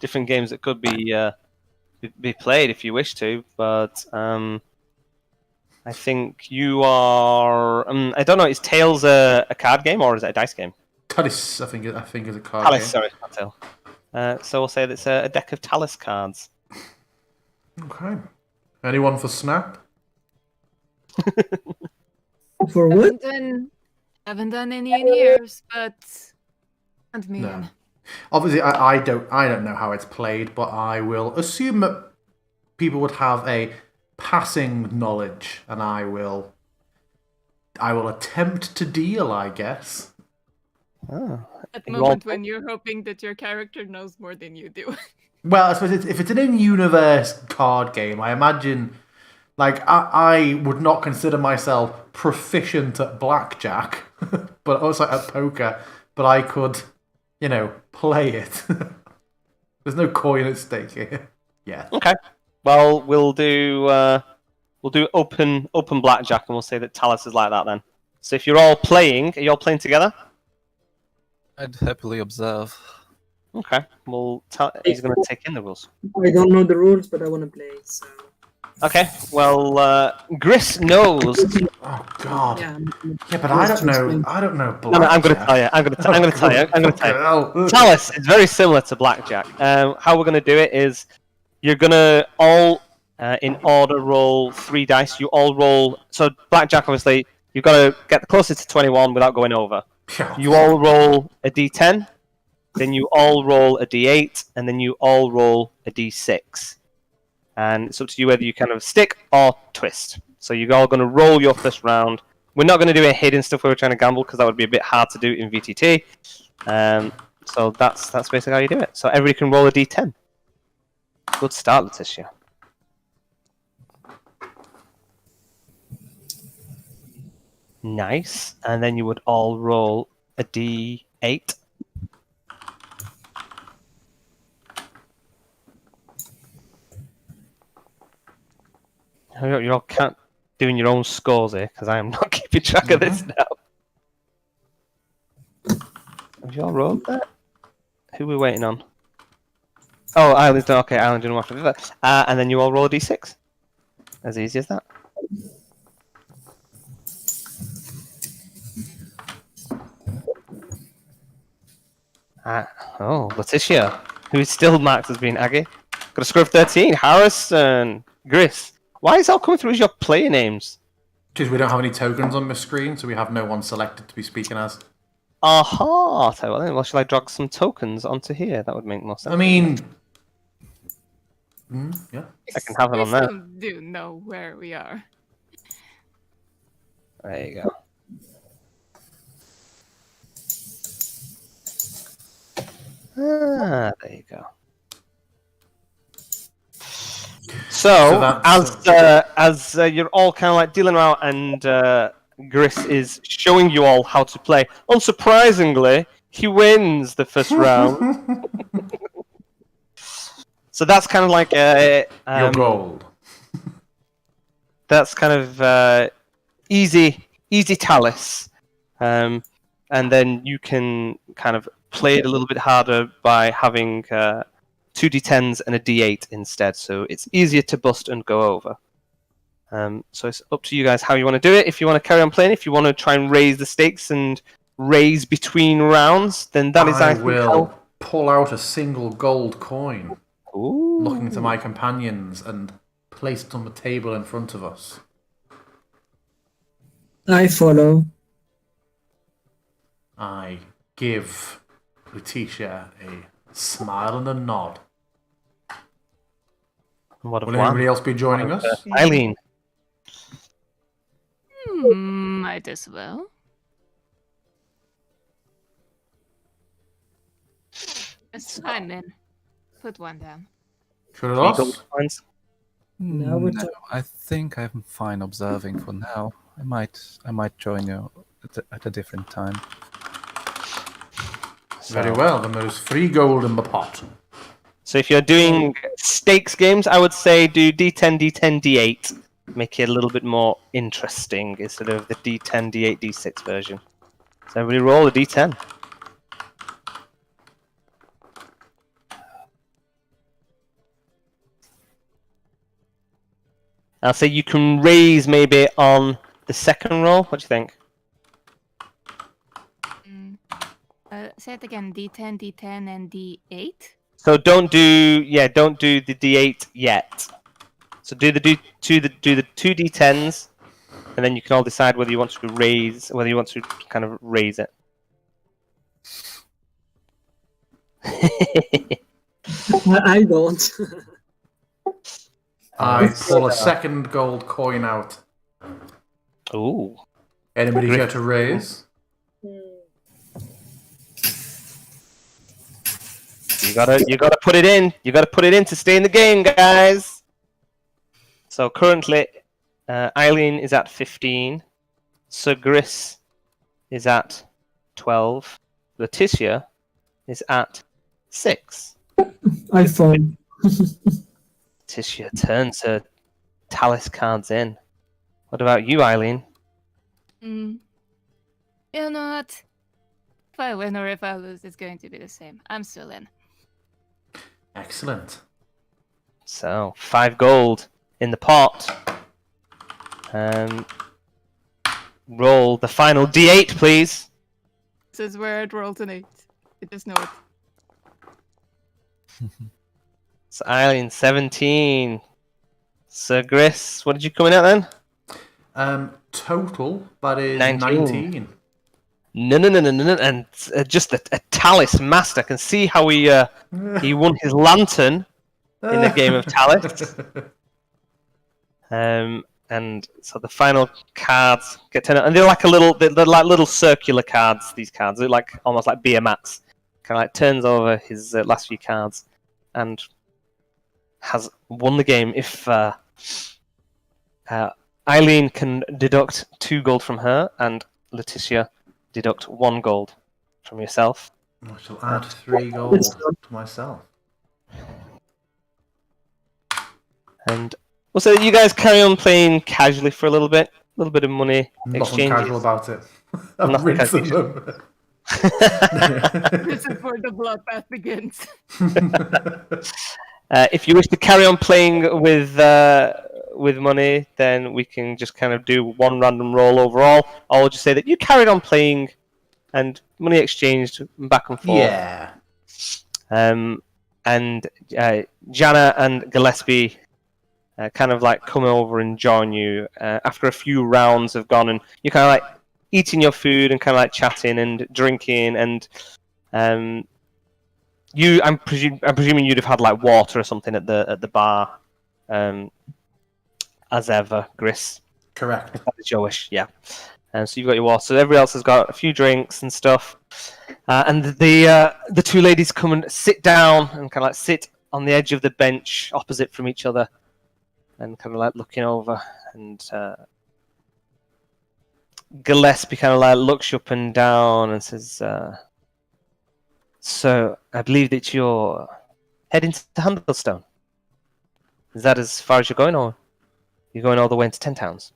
different games that could be played if you wish to. But I think you are. I don't know. Is Tails a card game or is it a dice game? Talis, I think is a card Talis, game. sorry, not Tail. So we'll say that it's a deck of Talis cards. Okay. Anyone for Snap? For what? Haven't done any in years, but and me. No. Obviously, I don't know how it's played, but I will assume that people would have a passing knowledge, and I will attempt to deal, I guess. Oh. At the moment when you're hoping that your character knows more than you do. Well, I suppose if it's an in-universe card game, I imagine, like, I would not consider myself proficient at blackjack, but also at poker, but I could, play it. There's no coin at stake here. Yeah. Okay. Well, we'll do open blackjack, and we'll say that Talis is like that then. So if you're all playing, are you all playing together? I'd happily observe. Okay. Well, he's going to take in the rules. I don't know the rules, but I want to play. So Okay, well, Gris knows. Oh God. Yeah. Yeah, but I don't know. I don't know No, I'm going to blackjack. tell you. I'm going to tell you. I'm going to tell you. you. Talus is very similar to blackjack. How we're going to do it is you're going to all, in order, roll 3 dice. You all roll. So blackjack, obviously, you've got to get the closest to 21 without going over. You all roll a d10, then you all roll a d8, and then you all roll a d6. And it's up to you whether you kind of stick or twist. So you're all going to roll your first round. We're not going to do any hidden stuff where we're trying to gamble because that would be a bit hard to do in VTT. So that's basically how you do it. So everybody can roll a d10. Good start, Letitia. Nice. And then you would all roll a d8. You're all doing your own scores here because I am not keeping track of this now. Have you all rolled that? Who are we waiting on? Oh, Island's done. Okay, Island didn't have to do that. And then you all roll a d6. As easy as that. Letitia, who is still marked as being Aggie. Got a score of 13. Harrison, Gris. Why is that coming through as your player names? Because we don't have any tokens on the screen, so we have no one selected to be speaking as. Aha! Tell you what then, well, shall I drag some tokens onto here? That would make more sense. I mean, yeah. I can have them on We there. still do know where we are. There you go. There you go. So as you're all kind of like dealing around, and Gris is showing you all how to play. Unsurprisingly, he wins the first round. So that's kind of like your gold. That's kind of easy Talus, and then you can kind of play it a little bit harder by having 2 d10s and a d8 instead, so it's easier to bust and go over. So it's up to you guys how you want to do it. If you want to carry on playing, if you want to try and raise the stakes and raise between rounds, then that is I will pull out a single gold coin, Ooh. looking to my companions, and place it on the table in front of us. I follow. I give Letitia a smile and a nod. Will anybody else be joining us? Eileen. Might as well. Yes, I'm in. Put one down. Should I ask? Now we're No, I think I'm fine observing for now. I might join you at a different time. Very well, then there's 3 gold in the pot. So if you're doing stakes games, I would say do D10, D10, D8. Make it a little bit more interesting instead of the D10, D8, D6 version. So everybody roll a D10. I'll say you can raise maybe on the second roll. What do you think? Say it again. D10, D10, and D8. So don't do the D8 yet. So do the 2 D10s, and then you can all decide whether you want to kind of raise it. I don't. I pull a second gold coin out. Ooh. Anybody care to raise? You gotta put it in. You gotta put it in to stay in the game, guys. So currently, Eileen is at 15. Sir Gris is at 12. Letitia is at 6. I phone. Letitia turns her Talus cards in. What about you, Eileen? You know what? If I win or if I lose, it's going to be the same. I'm still in. Excellent. So 5 gold in the pot. Roll the final D8, please. This is where it rolls an 8. I just know it. So Eileen, 17. Sir Gris, what did you come in at then? Total, that is 19. 19. No. And just a Talus master. I can see how he won his lantern in the game of Talus. And so the final cards get turned out, and they're like they're like little circular cards. These cards, they're like almost like beer mats. Kind of like turns over his last few cards, and has won the game. If Eileen can deduct 2 gold from her, and Letitia deduct 1 gold from yourself. I shall add 3 gold to myself. And also, you guys carry on playing casually for a little bit of money Nothing exchanges. casual about it. I've Nothing rinsed casual. them. This is where the bloodbath begins. If you wish to carry on playing with money, then we can just kind of do one random roll overall. Or we'll just say that you carried on playing and money exchanged back and forth. Yeah. And Jana and Gillespie kind of like come over and join you after a few rounds have gone, and you're kind of like eating your food and kind of like chatting and drinking, and I'm presuming you'd have had like water or something at the bar, as ever, Gris. Correct. If that is your wish, yeah. So you've got your water. So everybody else has got a few drinks and stuff, and the 2 ladies come and sit down and kind of like sit on the edge of the bench opposite from each other, and kind of like looking over, and Gillespie kind of like looks you up and down and says, "So I believe that you're heading to Handlestone. Is that as far as you're going, or you're going all the way into 10 towns?"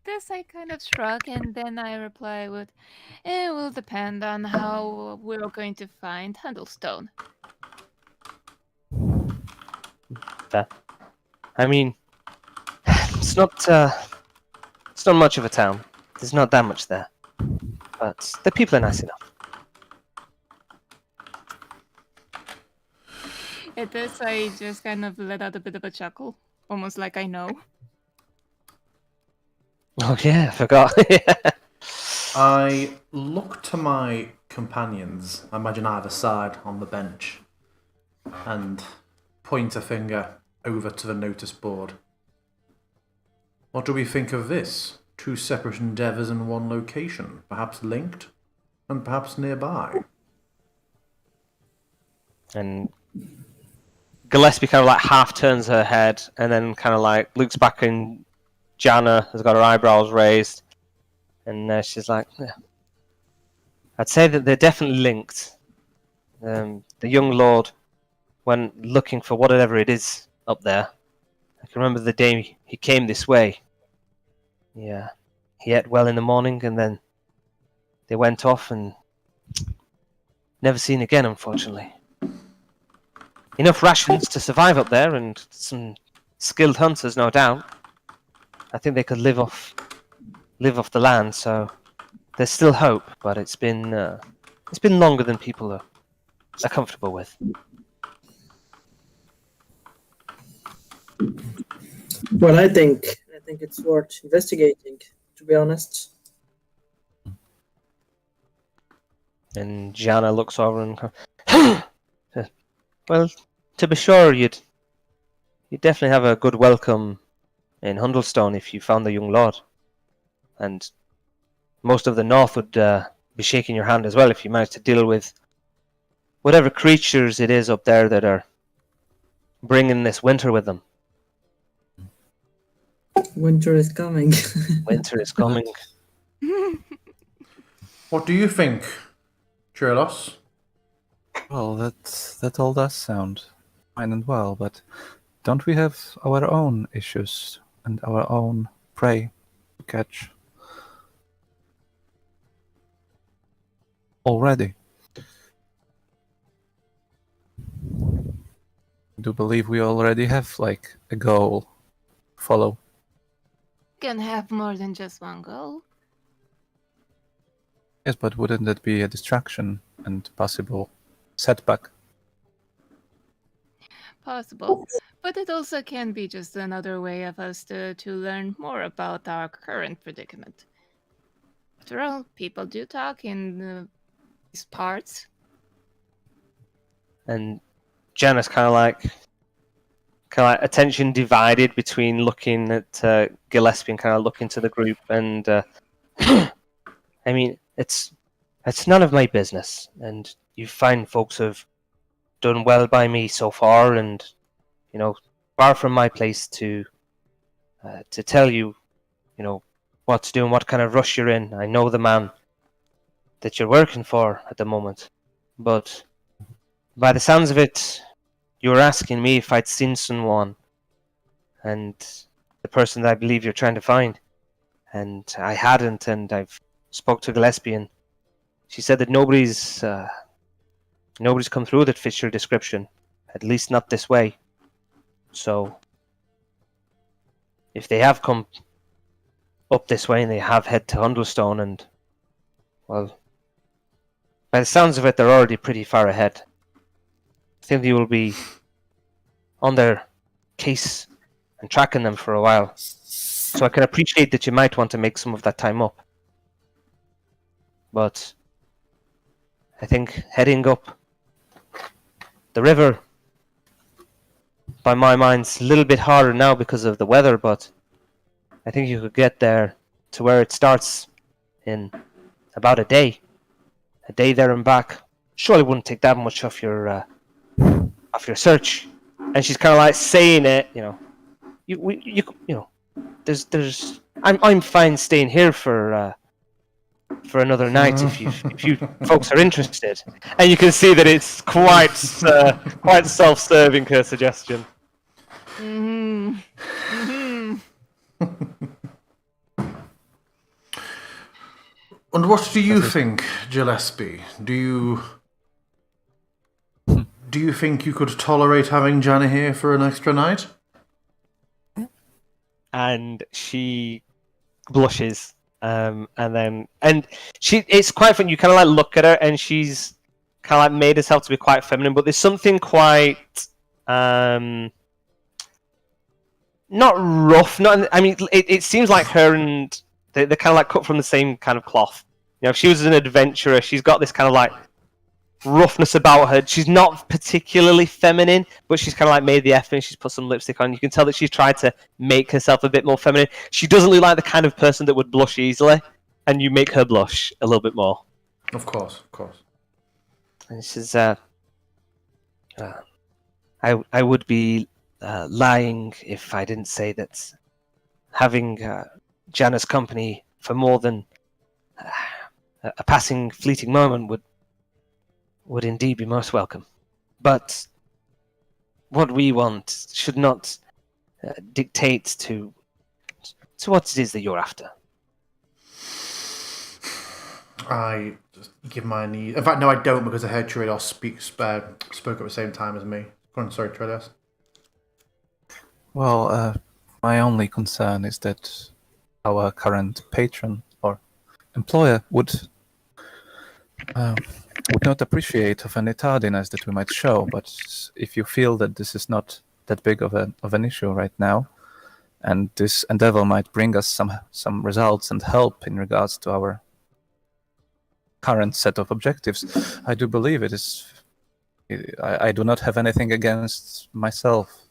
This I kind of shrug, and then I reply with, "It will depend on how we're going to find Handlestone." Fair. I mean, it's not much of a town. There's not that much there, but the people are nice enough. At this, I just kind of let out a bit of a chuckle, almost like I know. Oh yeah, I forgot. I look to my companions, I imagine either side on the bench, and point a finger over to the notice board. What do we think of this? 2 separate endeavours in one location, perhaps linked, and perhaps nearby. And Gillespie kind of like half turns her head, and then kind of like looks back, and Jana has got her eyebrows raised, and she's like, "Yeah. I'd say that they're definitely linked. The young lord, when looking for whatever it is up there, I can remember the day he came this way. Yeah, he ate well in the morning, and then they went off and never seen again, unfortunately. Enough rations to survive up there, and some skilled hunters, no doubt. I think they could live off the land, so there's still hope, but it's been longer than people are comfortable with." Well, I think it's worth investigating, to be honest. And Jana looks over and well, to be sure, you'd definitely have a good welcome in Hundlestone if you found the young lord, and most of the north would be shaking your hand as well if you managed to deal with whatever creatures it is up there that are bringing this winter with them. Winter is coming. Winter is coming. What do you think, Chirlos? Well, that all does sound fine and well, but don't we have our own issues and our own prey to catch already? do believe we already have like a goal to follow. Can have more than just one goal. Yes, but wouldn't that be a distraction and possible setback? Possible. But it also can be just another way of us to learn more about our current predicament. After all, people do talk in these parts. And Janice kind of like attention divided between looking at Gillespie and kind of looking to the group. And I mean, it's none of my business. And you fine folks have done well by me so far, and you know, far from my place to tell you, you know, what to do and what kind of rush you're in. I know the man that you're working for at the moment, but by the sounds of it, you were asking me if I'd seen someone, and the person that I believe you're trying to find, and I hadn't, and I've spoke to Gillespie, and she said that nobody's come through that fits your description, at least not this way. So, if they have come up this way and they have head to Hundlestone, and well, by the sounds of it, they're already pretty far ahead. I think you will be on their case and tracking them for a while. So I can appreciate that you might want to make some of that time up. But I think heading up the river, by my mind, is a little bit harder now because of the weather, but I think you could get there to where it starts in about a day. A day there and back. Surely wouldn't take that much off your search. And she's kind of like saying it, you know. You know, there's. I'm fine staying here for another night if you folks are interested. And you can see that it's quite self-serving, her suggestion. Mm-hmm. Mm-hmm. And what do you think, Gillespie? Do you think you could tolerate having Jana here for an extra night? And she blushes, and it's quite fun. You kind of like look at her, and she's kind of like made herself to be quite feminine, but there's something quite not rough. It seems like her and they're kind of like cut from the same kind of cloth. You know, if she was an adventurer, she's got this kind of like roughness about her. She's not particularly feminine, but she's kind of like made the effort and she's put some lipstick on. You can tell that she's tried to make herself a bit more feminine. She doesn't look like the kind of person that would blush easily, and you make her blush a little bit more. Of course. And she says, I would be lying if I didn't say that having Jana's company for more than a passing fleeting moment would indeed be most welcome. But what we want should not dictate to what it is that you're after. I just give my knee. In fact, no, I don't, because I heard Traidos spoke at the same time as me. Go on, sorry, Traidos. Well, my only concern is that our current patron or employer would not appreciate of any tardiness that we might show. But if you feel that this is not that big of an issue right now, and this endeavor might bring us some results and help in regards to our current set of objectives, I do believe it is. I do not have anything against myself.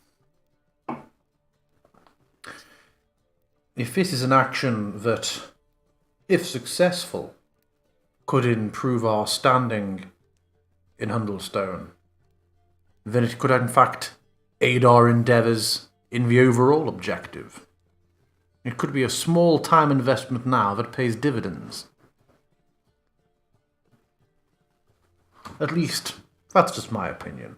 If this is an action that, if successful, could improve our standing in Hundlestone, then it could in fact aid our endeavours in the overall objective. It could be a small time investment now that pays dividends. At least, that's just my opinion.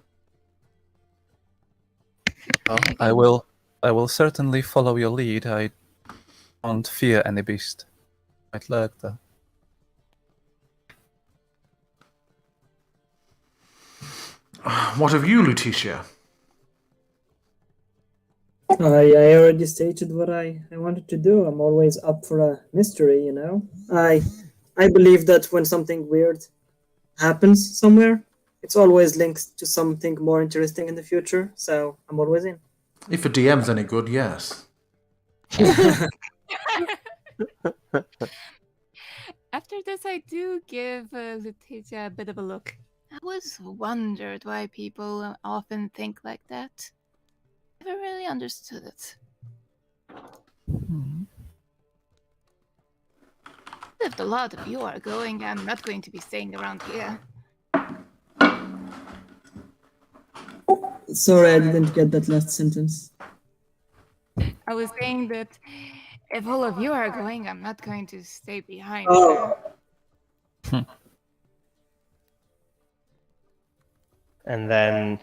Well, I will certainly follow your lead. I don't fear any beast. Might lurk there. What of you, Lutetia? I already stated what I wanted to do. I'm always up for a mystery, you know. I believe that when something weird happens somewhere, it's always linked to something more interesting in the future. So I'm always in. If a DM's any good, yes. After this, I do give Letitia a bit of a look. I always wondered why people often think like that. Never really understood it. If a lot of you are going, I'm not going to be staying around here. Sorry, I didn't get that last sentence. I was saying that if all of you are going, I'm not going to stay behind. Oh. And then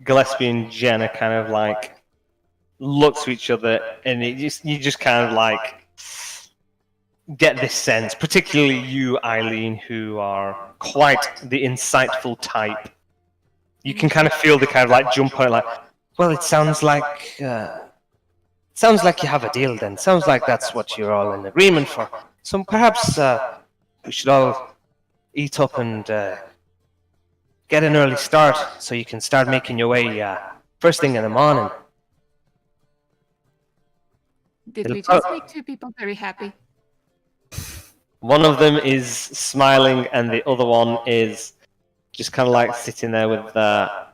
Gillespie and Jenna kind of like look to each other, and you just kind of like get this sense, particularly you, Eileen, who are quite the insightful type. You can kind of feel the kind of like jump out, like, well, it sounds like you have a deal. Then sounds like that's what you're all in agreement for. So perhaps we should all eat up and get an early start, so you can start making your way first thing in the morning. Did we just make two people very happy? One of them is smiling, and the other one is just kind of like sitting there with a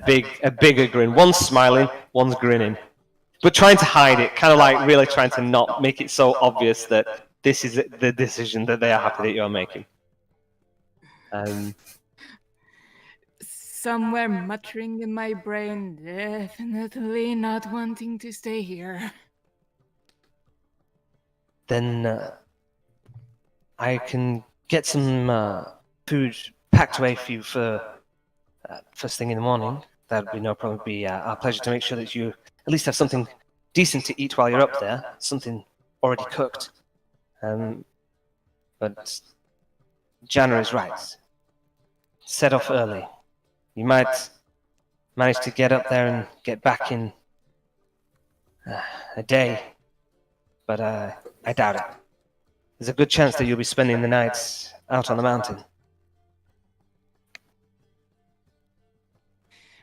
bigger grin. One's smiling, one's grinning, but trying to hide it, kind of like really trying to not make it so obvious that this is the decision that they are happy that you're making. Somewhere muttering in my brain, definitely not wanting to stay here. Then I can get some food packed away for you for first thing in the morning. That would be no problem. It'd be our pleasure to make sure that you at least have something decent to eat while you're up there, something already cooked. But Jana is right. Set off early. You might manage to get up there and get back in a day, but I doubt it. There's a good chance that you'll be spending the night out on the mountain.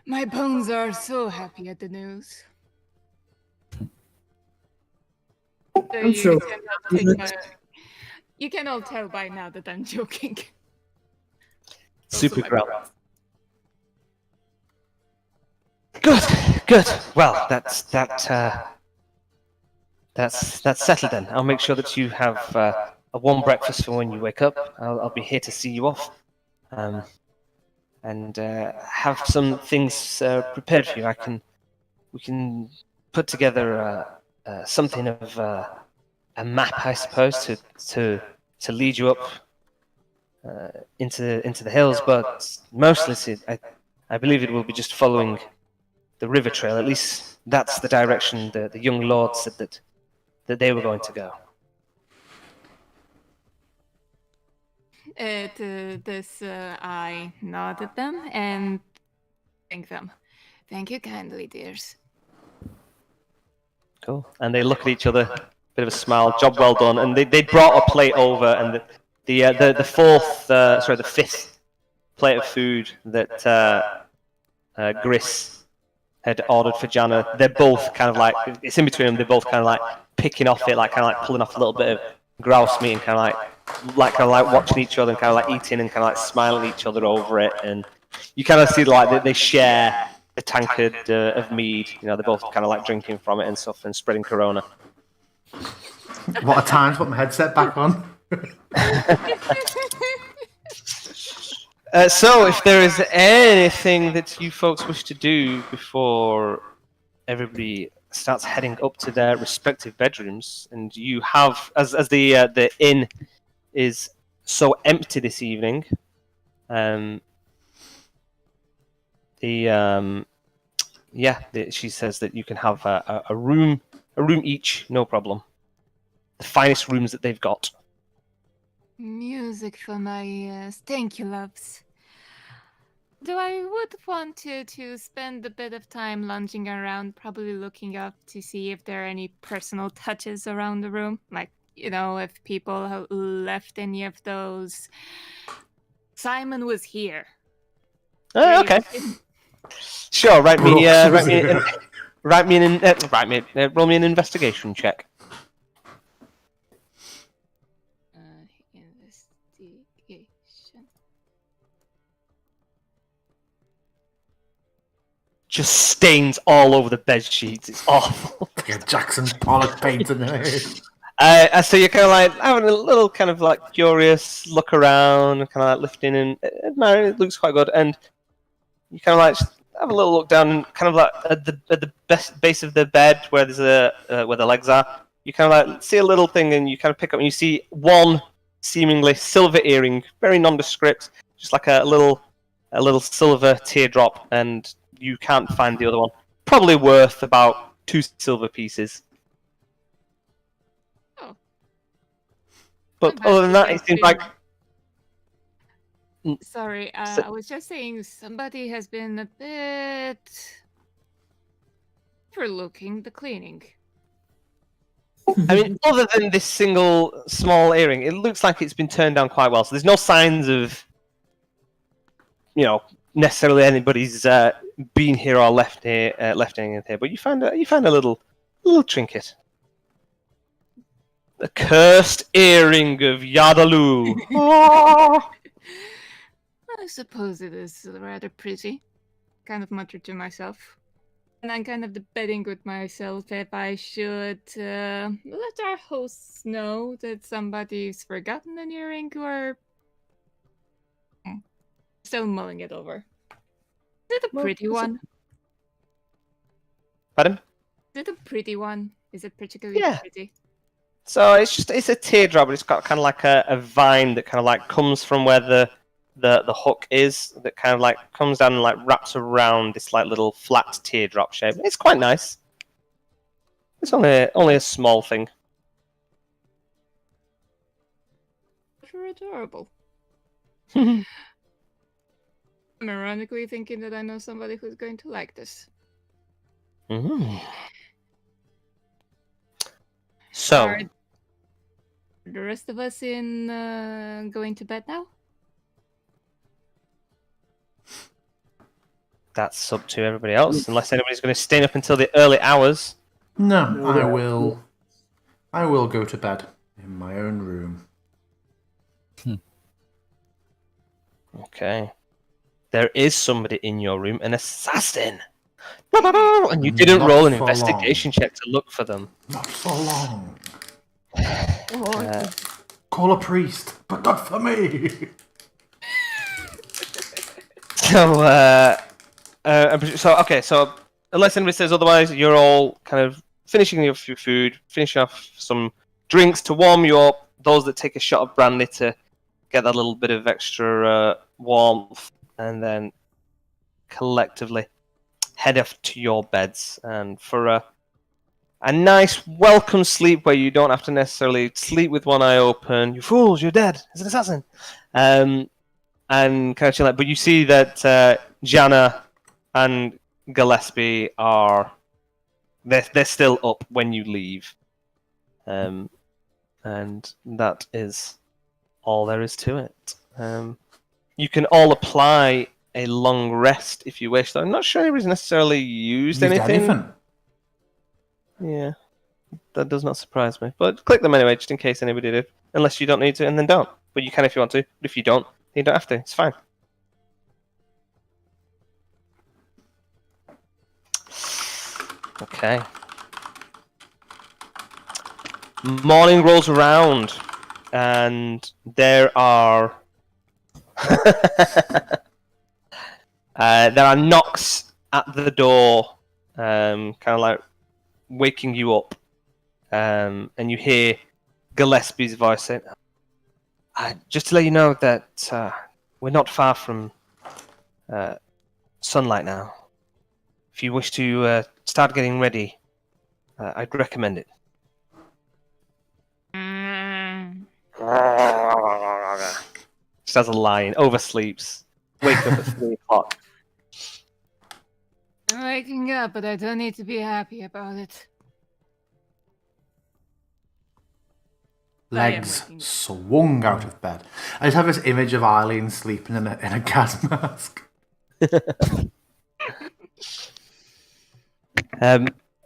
My bones are so happy at the news. I'm sure. You can all tell by now that I'm joking. Super growl. Good. Well, that's settled then. I'll make sure that you have a warm breakfast for when you wake up. I'll be here to see you off, and have some things prepared for you. We can put together something of a map, I suppose, to lead you up into the hills. But mostly, I believe it will be just following the river trail. At least that's the direction the young lord said that they were going to go. I nod at them and thank them. Thank you kindly, dears. Cool. And they look at each other, bit of a smile, job well done. And they brought a plate over, and the fifth plate of food that Gris had ordered for Jana. They're both kind of like, it's in between them. They're both kind of like picking off it, like kind of like pulling off a little bit of grouse meat, and kind of like watching each other and kind of like eating and kind of like smiling at each other over it. And you kind of see like they share the tankard of mead. You know, they're both kind of like drinking from it and stuff and spreading Corona. What a time to put my headset back on. So, if there is anything that you folks wish to do before everybody starts heading up to their respective bedrooms, and you have, as the inn is so empty this evening, she says that you can have a room each, no problem. The finest rooms that they've got. Music for my ears. Thank you, loves. Do I would want to spend a bit of time lunging around, probably looking up to see if there are any personal touches around the room, like if people have left any of those. Simon was here. Oh, okay. Sure. Write me. Brooks was Roll me an investigation check. Investigation. Just stains all over the bed sheets. It's awful. Yeah, Jackson Pollock painting it. So you're kind of like having a little kind of like curious look around, kind of like lifting and admiring. It looks quite good, and you kind of like have a little look down, kind of like at the base of the bed where there's where the legs are. You kind of like see a little thing, and you kind of pick up, and you see one seemingly silver earring, very nondescript, just like a little silver teardrop, and you can't find the other one. Probably worth about 2 silver pieces. Oh. But Not other than bad that, to it seems get like. Sorry, I was just saying somebody has been a bit overlooking the cleaning. I mean, other than this single small earring, it looks like it's been turned down quite well. So there's no signs of, necessarily anybody's been here or left anything here. But you find a little trinket, the cursed earring of Yadaloo. I suppose it is rather pretty. Kind of muttered to myself. And I'm kind of debating with myself if I should let our hosts know that somebody's forgotten an earring or still mulling it over. Is it a pretty one? Pardon? Is it a pretty one? Is it particularly Yeah. pretty? So it's a teardrop, but it's got kind of like a vine that kind of like comes from where the hook is, that kind of like comes down and like wraps around this like little flat teardrop shape. It's quite nice. It's only a small thing. You're adorable. I'm ironically thinking that I know somebody who's going to like this. So, Are the rest of us in going to bed now? that's up to everybody else, unless anybody's going to stay up until the early hours. No, No, I yeah. will. I will go to bed in my own room. Okay. There is somebody in your room, an assassin. And you didn't Not roll an for investigation check to look for them. Not for long. Uh, Call a priest, but not for me. So unless anybody says otherwise, you're all kind of finishing your food, finishing off some drinks to warm you up. Those that take a shot of brandy to get that little bit of extra warmth, and then collectively head off to your beds, and for a nice welcome sleep where you don't have to necessarily sleep with one eye open. You fools, you're dead. It's an assassin. And kind of chill out. But you see that Jana and Gillespie they're still up when you leave. And that is all there is to it. You can all apply a long rest if you wish. Though I'm not sure anybody's necessarily used anything. Yeah, that does not surprise me. But click them anyway, just in case anybody did. Unless you don't need to, and then don't. But you can if you want to. But if you don't, then you don't have to. It's fine. Okay. Morning rolls around, and there are there are knocks at the door, kind of like waking you up, and you hear Gillespie's voice saying, just to let you know that we're not far from sunlight now. If you wish to start getting ready, I'd recommend it. Just has a line, oversleeps. wake up at 3 o'clock. I'm waking up, but I don't need to be happy about it. I am Legs waking up. swung out of bed. I just have this image of Eileen sleeping in a gas mask.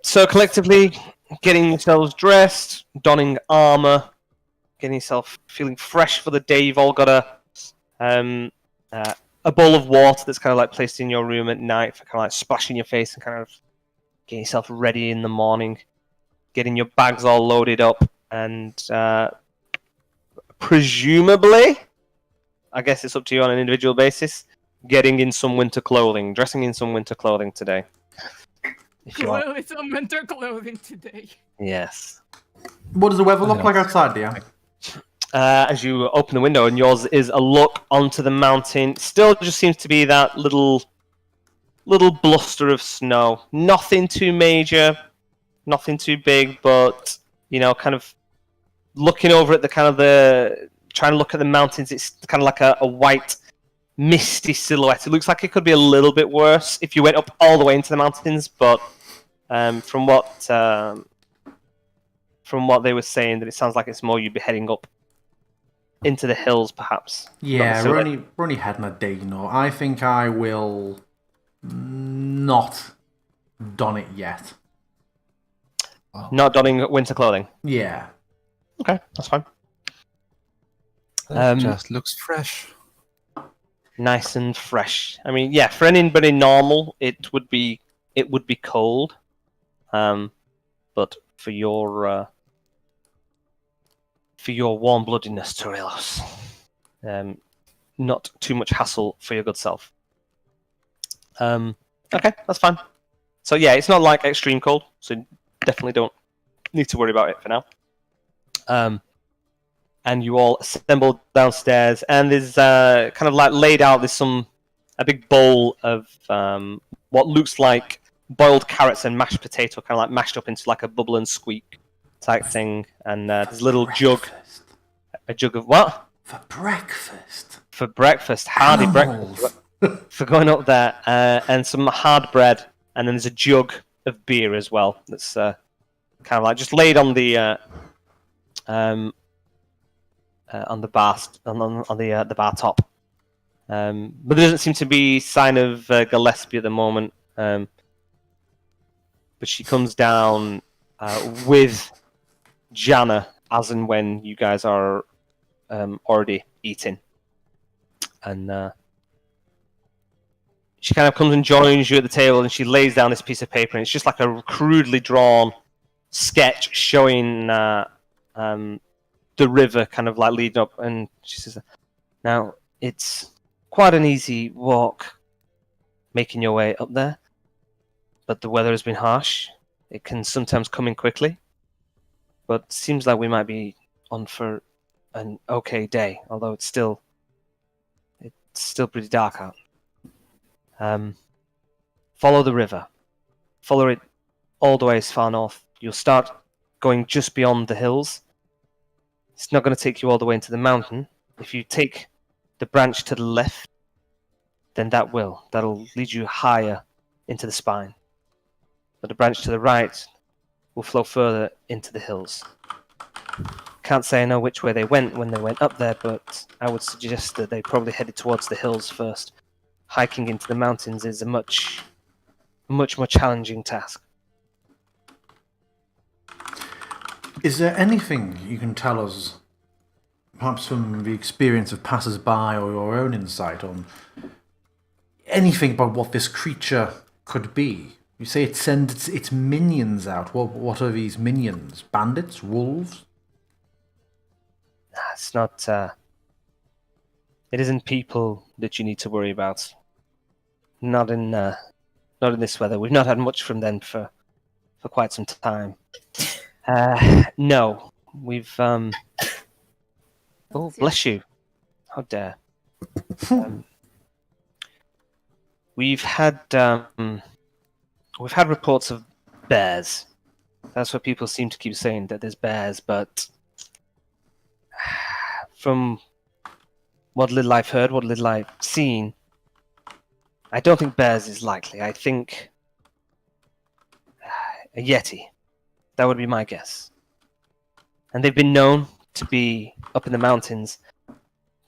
So collectively, getting yourselves dressed, donning armor, getting yourself feeling fresh for the day. You've all got a bowl of water that's kind of like placed in your room at night for kind of like splashing your face and kind of getting yourself ready in the morning. Getting your bags all loaded up and presumably, I guess it's up to you on an individual basis, getting in some winter clothing, dressing in some winter clothing today. If you want. Well, it's on winter clothing today. Yes. What does the weather look like outside, dear? As you open the window, and yours is a look onto the mountain. Still just seems to be that little bluster of snow. Nothing too major, nothing too big, but, you know, kind of looking over at trying to look at the mountains, it's kind of like a white, misty silhouette. It looks like it could be a little bit worse if you went up all the way into the mountains, but from what they were saying, that it sounds like it's more you'd be heading up into the hills, perhaps. Yeah, we're only heading a day, you know. I think I will not don it yet. Not donning winter clothing. Yeah. Okay, that's fine. That just looks fresh. Nice and fresh. I mean, yeah, for anybody normal, it would be cold. But for your warm-bloodedness, Torelos, not too much hassle for your good self. Okay, that's fine. So yeah, it's not like extreme cold, so definitely don't need to worry about it for now. And you all assemble downstairs, and there's kind of like laid out. There's a big bowl of what looks like boiled carrots and mashed potato, kind of like mashed up into like a bubble and squeak type thing. And there's a little jug, a jug of what? For breakfast. For breakfast, hearty breakfast. For going up there, and some hard bread, and then there's a jug of beer as well. That's kind of like just laid on the bar the bar top. But there doesn't seem to be sign of Gillespie at the moment. But she comes down with Jana as and when you guys are already eating, and she kind of comes and joins you at the table, and she lays down this piece of paper, and it's just like a crudely drawn sketch showing the river kind of like leading up, and she says, now, it's quite an easy walk making your way up there, but the weather has been harsh. It can sometimes come in quickly, but it seems like we might be on for an okay day, although it's still pretty dark out. Follow the river. Follow it all the way as far north. You'll start going just beyond the hills. It's not going to take you all the way into the mountain. If you take the branch to the left, then that'll lead you higher into the spine. But the branch to the right will flow further into the hills. Can't say I know which way they went when they went up there, but I would suggest that they probably headed towards the hills first. Hiking into the mountains is a much more challenging task. Is there anything you can tell us, perhaps from the experience of passers-by or your own insight, on anything about what this creature could be? You say it sends its minions out. What are these minions? Bandits? Wolves? It's not... It isn't people that you need to worry about. Not in this weather. We've not had much from them for quite some time. No, we've. Oh, bless you! How dare! We've had reports of bears. That's what people seem to keep saying, that there's bears, but from what little I've heard, what little I've seen, I don't think bears is likely. I think a yeti. That would be my guess. And they've been known to be up in the mountains,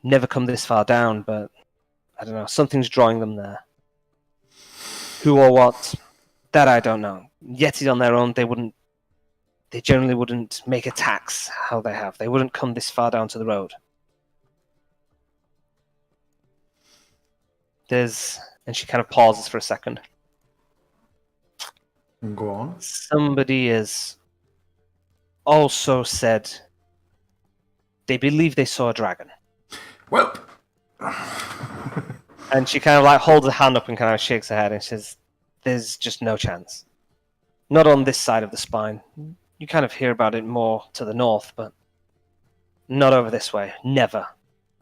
never come this far down, but I don't know, something's drawing them there. Who or what, that I don't know. Yetis on their own, they generally wouldn't make attacks how they have. They wouldn't come this far down to the road. And she kind of pauses for a second. Go on. Somebody has also said they believe they saw a dragon. Well, And she kind of like holds her hand up and kind of shakes her head and says, "There's just no chance. Not on this side of the spine. You kind of hear about it more to the north, but not over this way. Never,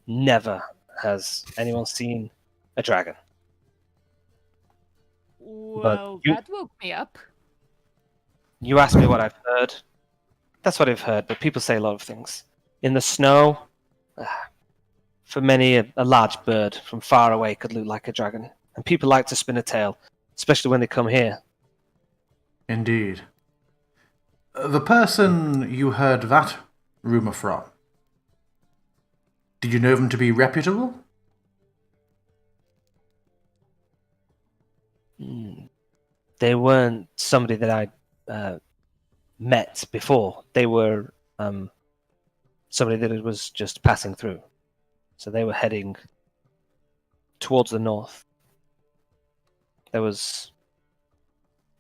never has anyone seen a dragon." Well, you- that woke me up. You asked me what I've heard. That's what I've heard, but people say a lot of things. In the snow, for many, a large bird from far away could look like a dragon. And people like to spin a tail, especially when they come here. indeed. The person you heard that rumour from, did you know them to be reputable? They weren't somebody that I met before. They were somebody that was just passing through. So they were heading towards the north. There was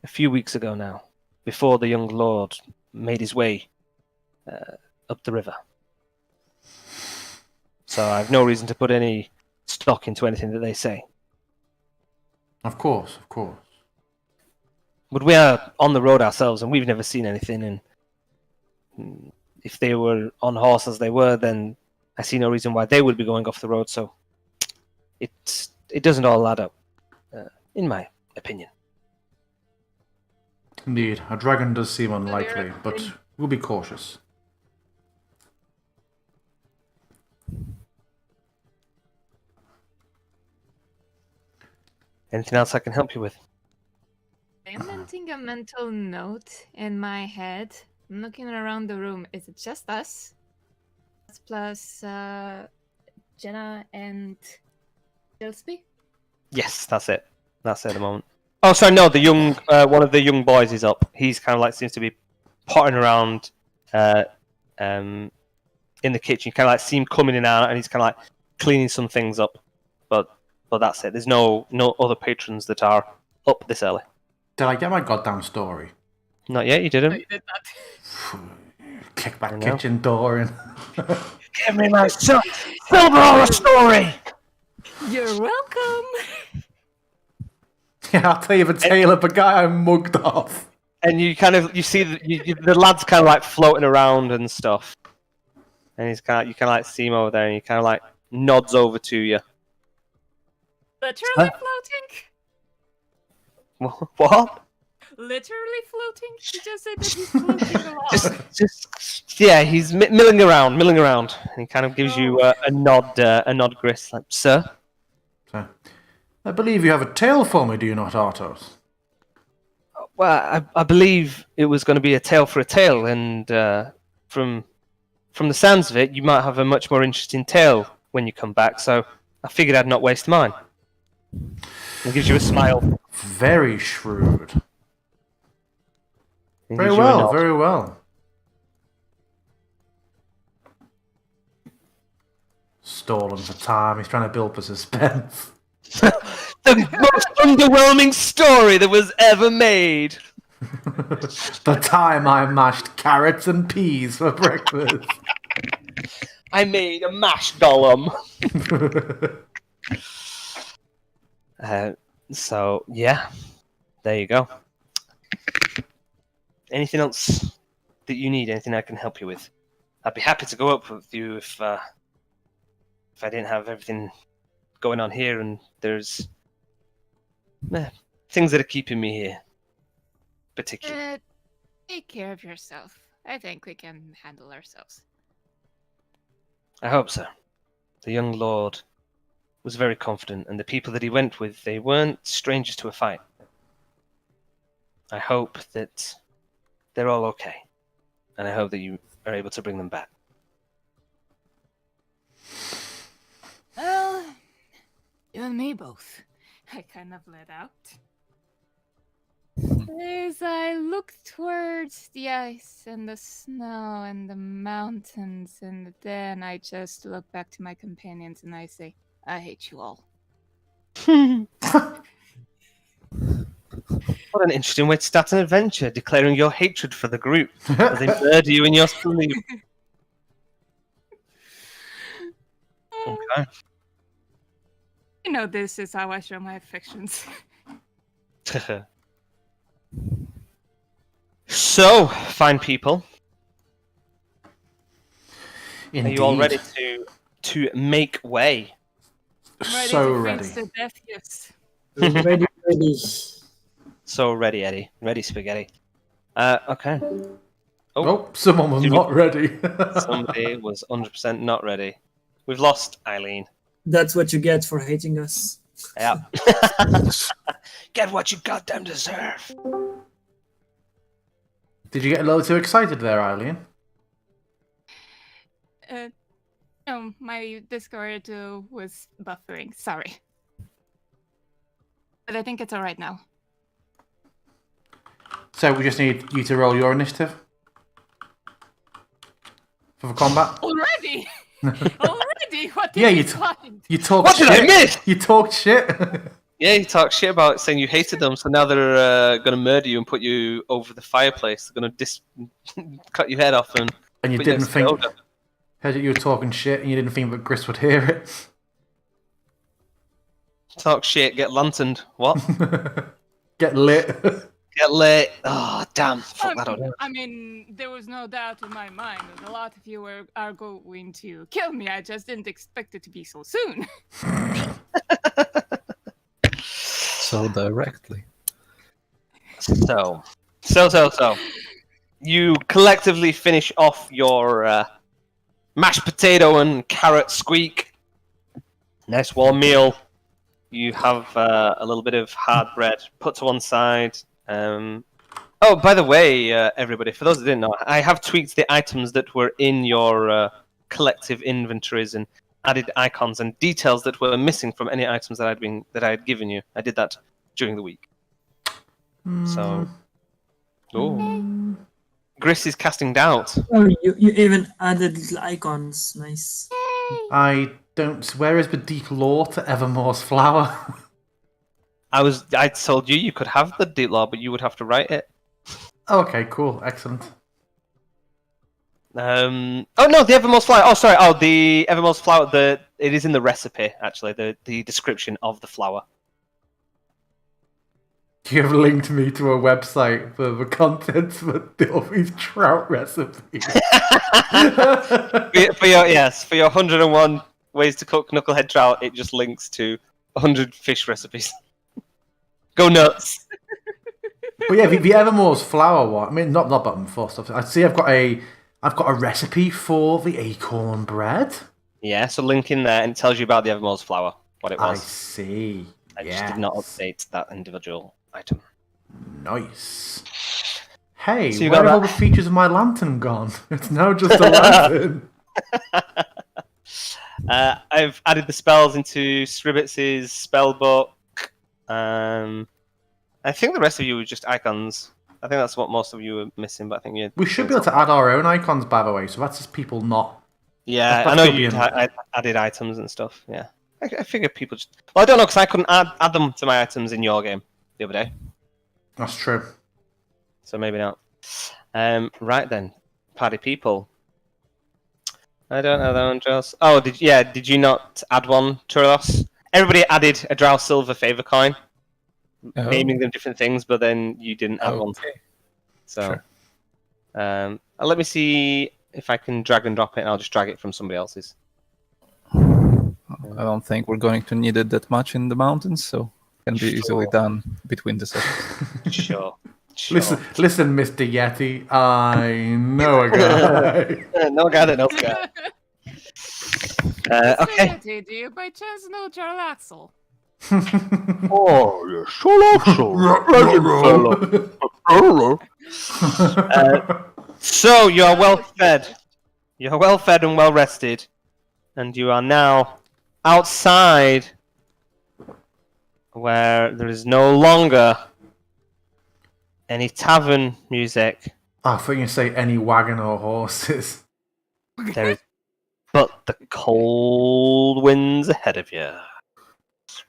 a few weeks ago now, before the young lord made his way up the river. So I've no reason to put any stock into anything that they say. Of course, of course. But we are on the road ourselves, and we've never seen anything. And if they were on horse as they were, then I see no reason why they would be going off the road. So it doesn't all add up, in my opinion. Indeed, a dragon does seem unlikely, but we'll be cautious. Anything else I can help you with? I'm minting a mental note in my head. I'm looking around the room. Is it just us? Plus Jenna and Gillespie? Yes, that's it. That's it at the moment. Oh, sorry, no. The young one of the young boys is up. He's kind of like seems to be potting around in the kitchen. You kind of like see him coming in and out, and he's kind of like cleaning some things up. But that's it. There's no other patrons that are up this early. Did I get my goddamn story? Not yet. You didn't. You did not. Kick that I know. kitchen door in. Give me my silver or a story. You're welcome. Yeah, I'll tell you the tale of the guy I mugged off. And you see the lad's kind of like floating around and stuff, and you kind of like see him over there, and he kind of like nods over to you. Literally Huh? floating? What? Literally floating? She just said that he's floating along. Just yeah, he's milling around, and he kind of gives you a nod, Gris, like, sir. So, I believe you have a tale for me, do you not, Artos? Well, I believe it was going to be a tale for a tale, and from the sounds of it, you might have a much more interesting tale when you come back. So I figured I'd not waste mine. He gives you a smile. Very shrewd. He Very gives you a well, nod. very well. Stalling for time. He's trying to build for suspense. The most underwhelming story that was ever made. The time I mashed carrots and peas for breakfast. I made a mashed golem. So yeah, there you go. Anything else that you need? Anything I can help you with? I'd be happy to go up with you if I didn't have everything going on here, and there's things that are keeping me here. Particularly. Take care of yourself. I think we can handle ourselves. I hope so. The young lord was very confident, and the people that he went with, they weren't strangers to a fight. I hope that they're all okay, and I hope that you are able to bring them back. Well, you and me both. I kind of let out. As I look towards the ice and the snow and the mountains, and then I just look back to my companions and I say, I hate you all. What an interesting way to start an adventure, declaring your hatred for the group as they murder you in your sleep. Okay. You know, this is how I show my affections. So, fine people, Indeed. are you all ready to make way? Ready So to ready. freeze to death, yes. Ready, ready. So ready, Eddie. Ready, spaghetti. Okay. Oh, someone was Did we- not ready. Somebody was 100% not ready. We've lost Eileen. That's what you get for hating us. Yeah. Get what you goddamn deserve. Did you get a little too excited there, Eileen? No, my Discord was buffering. Sorry. But I think it's alright now. So we just need you to roll your initiative for the combat. Already? Already? What did Yeah, you you find? You talked What shit. did I miss? You talked shit. Yeah, you talk shit about saying you hated them, so now they're going to murder you and put you over the fireplace. They're going to cut your head off and And you put didn't next to the think ogre. heard that you were talking shit, and you didn't think that Gris would hear it. Talk shit, get lanterned. What? Get lit. Get lit. Oh, damn. Fuck that up. I mean, there was no doubt in my mind that a lot of you are going to kill me. I just didn't expect it to be so soon. So directly. So. You collectively finish off your mashed potato and carrot squeak. Nice warm meal. You have a little bit of hard bread put to one side. Oh, by the way, everybody, for those that didn't know, I have tweaked the items that were in your collective inventories and added icons and details that were missing from any items that I had given you. I did that during the week. So, oh, Gris is casting doubt. Oh, you even added little icons. Nice. I don't. Where is the deep lore to Evermore's flower? I told you could have the deep lore, but you would have to write it. Okay, cool, excellent. Oh no, the Evermore's flower. Oh, sorry. Oh, the Evermore's flower. It is in the recipe actually. The description of the flower. You have linked me to a website for the contents for Dilby's trout recipe. For your 101 ways to cook knucklehead trout, it just links to 100 fish recipes. Go nuts. But yeah, the Evermore's flower one. I mean, not button first. I see. I've got a recipe for the acorn bread. Yeah, so link in there and it tells you about the Evermore's flower, what it I was. see. I just did not update that individual item. Nice. Hey, So you where got have all that? the features of my lantern gone? It's now just a lantern. I've added the spells into Sribitz's spell book. I think the rest of you were just icons. I think that's what most of you were missing, but I think you. We should be able to add our own icons, by the way. So that's just people not. Yeah, that's I know still you being- added items and stuff. Yeah, I figured people just. Well, I don't know because I couldn't add them to my items in your game the other day, That's true. so maybe not. Right then, party people. I don't know that one, Joss. Oh, did you not add one, Turlos? Everybody added a Drow Silver favor coin, naming them different things, but then you didn't add one. Okay. So, Sure. let me see if I can drag and drop it, and I'll just drag it from somebody else's. I don't think we're going to need it that much in the mountains, so it can be easily Sure. done between the sessions. Sure. Listen, Mr. Yeti. I know a guy. No guy that knows guy. Okay. Vanity, do you by chance know Jarl Axel? Oh, you're So you are well fed. You are well fed and well rested, and you are now outside, where there is no longer any tavern music. I thought you say any wagon or horses. There is but the cold winds ahead of you.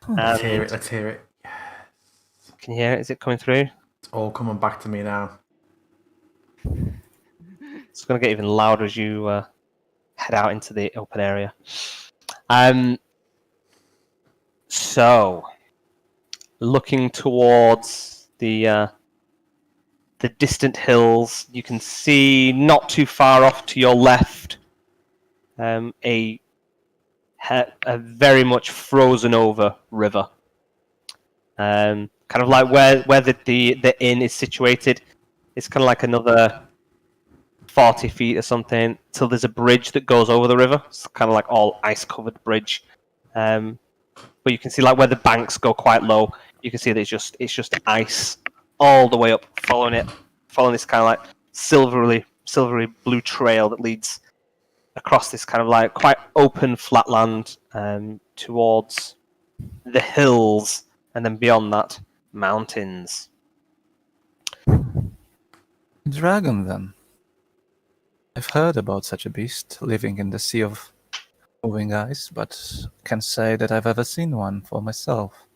Let's hear it. Let's hear it. Can you hear it? Is it coming through? It's all coming back to me now. It's going to get even louder as you head out into the open area. So, looking towards the distant hills, you can see not too far off to your left a very much frozen over river. Kind of like where the inn is situated. It's kind of like another 40 feet or something till there's a bridge that goes over the river. It's kind of like all ice-covered bridge. But you can see like where the banks go quite low. You can see that it's just ice all the way up, following this kind of like silvery blue trail that leads across this kind of like quite open flatland towards the hills, and then beyond that, mountains. Dragon, then. I've heard about such a beast living in the sea of moving ice, but can't say that I've ever seen one for myself.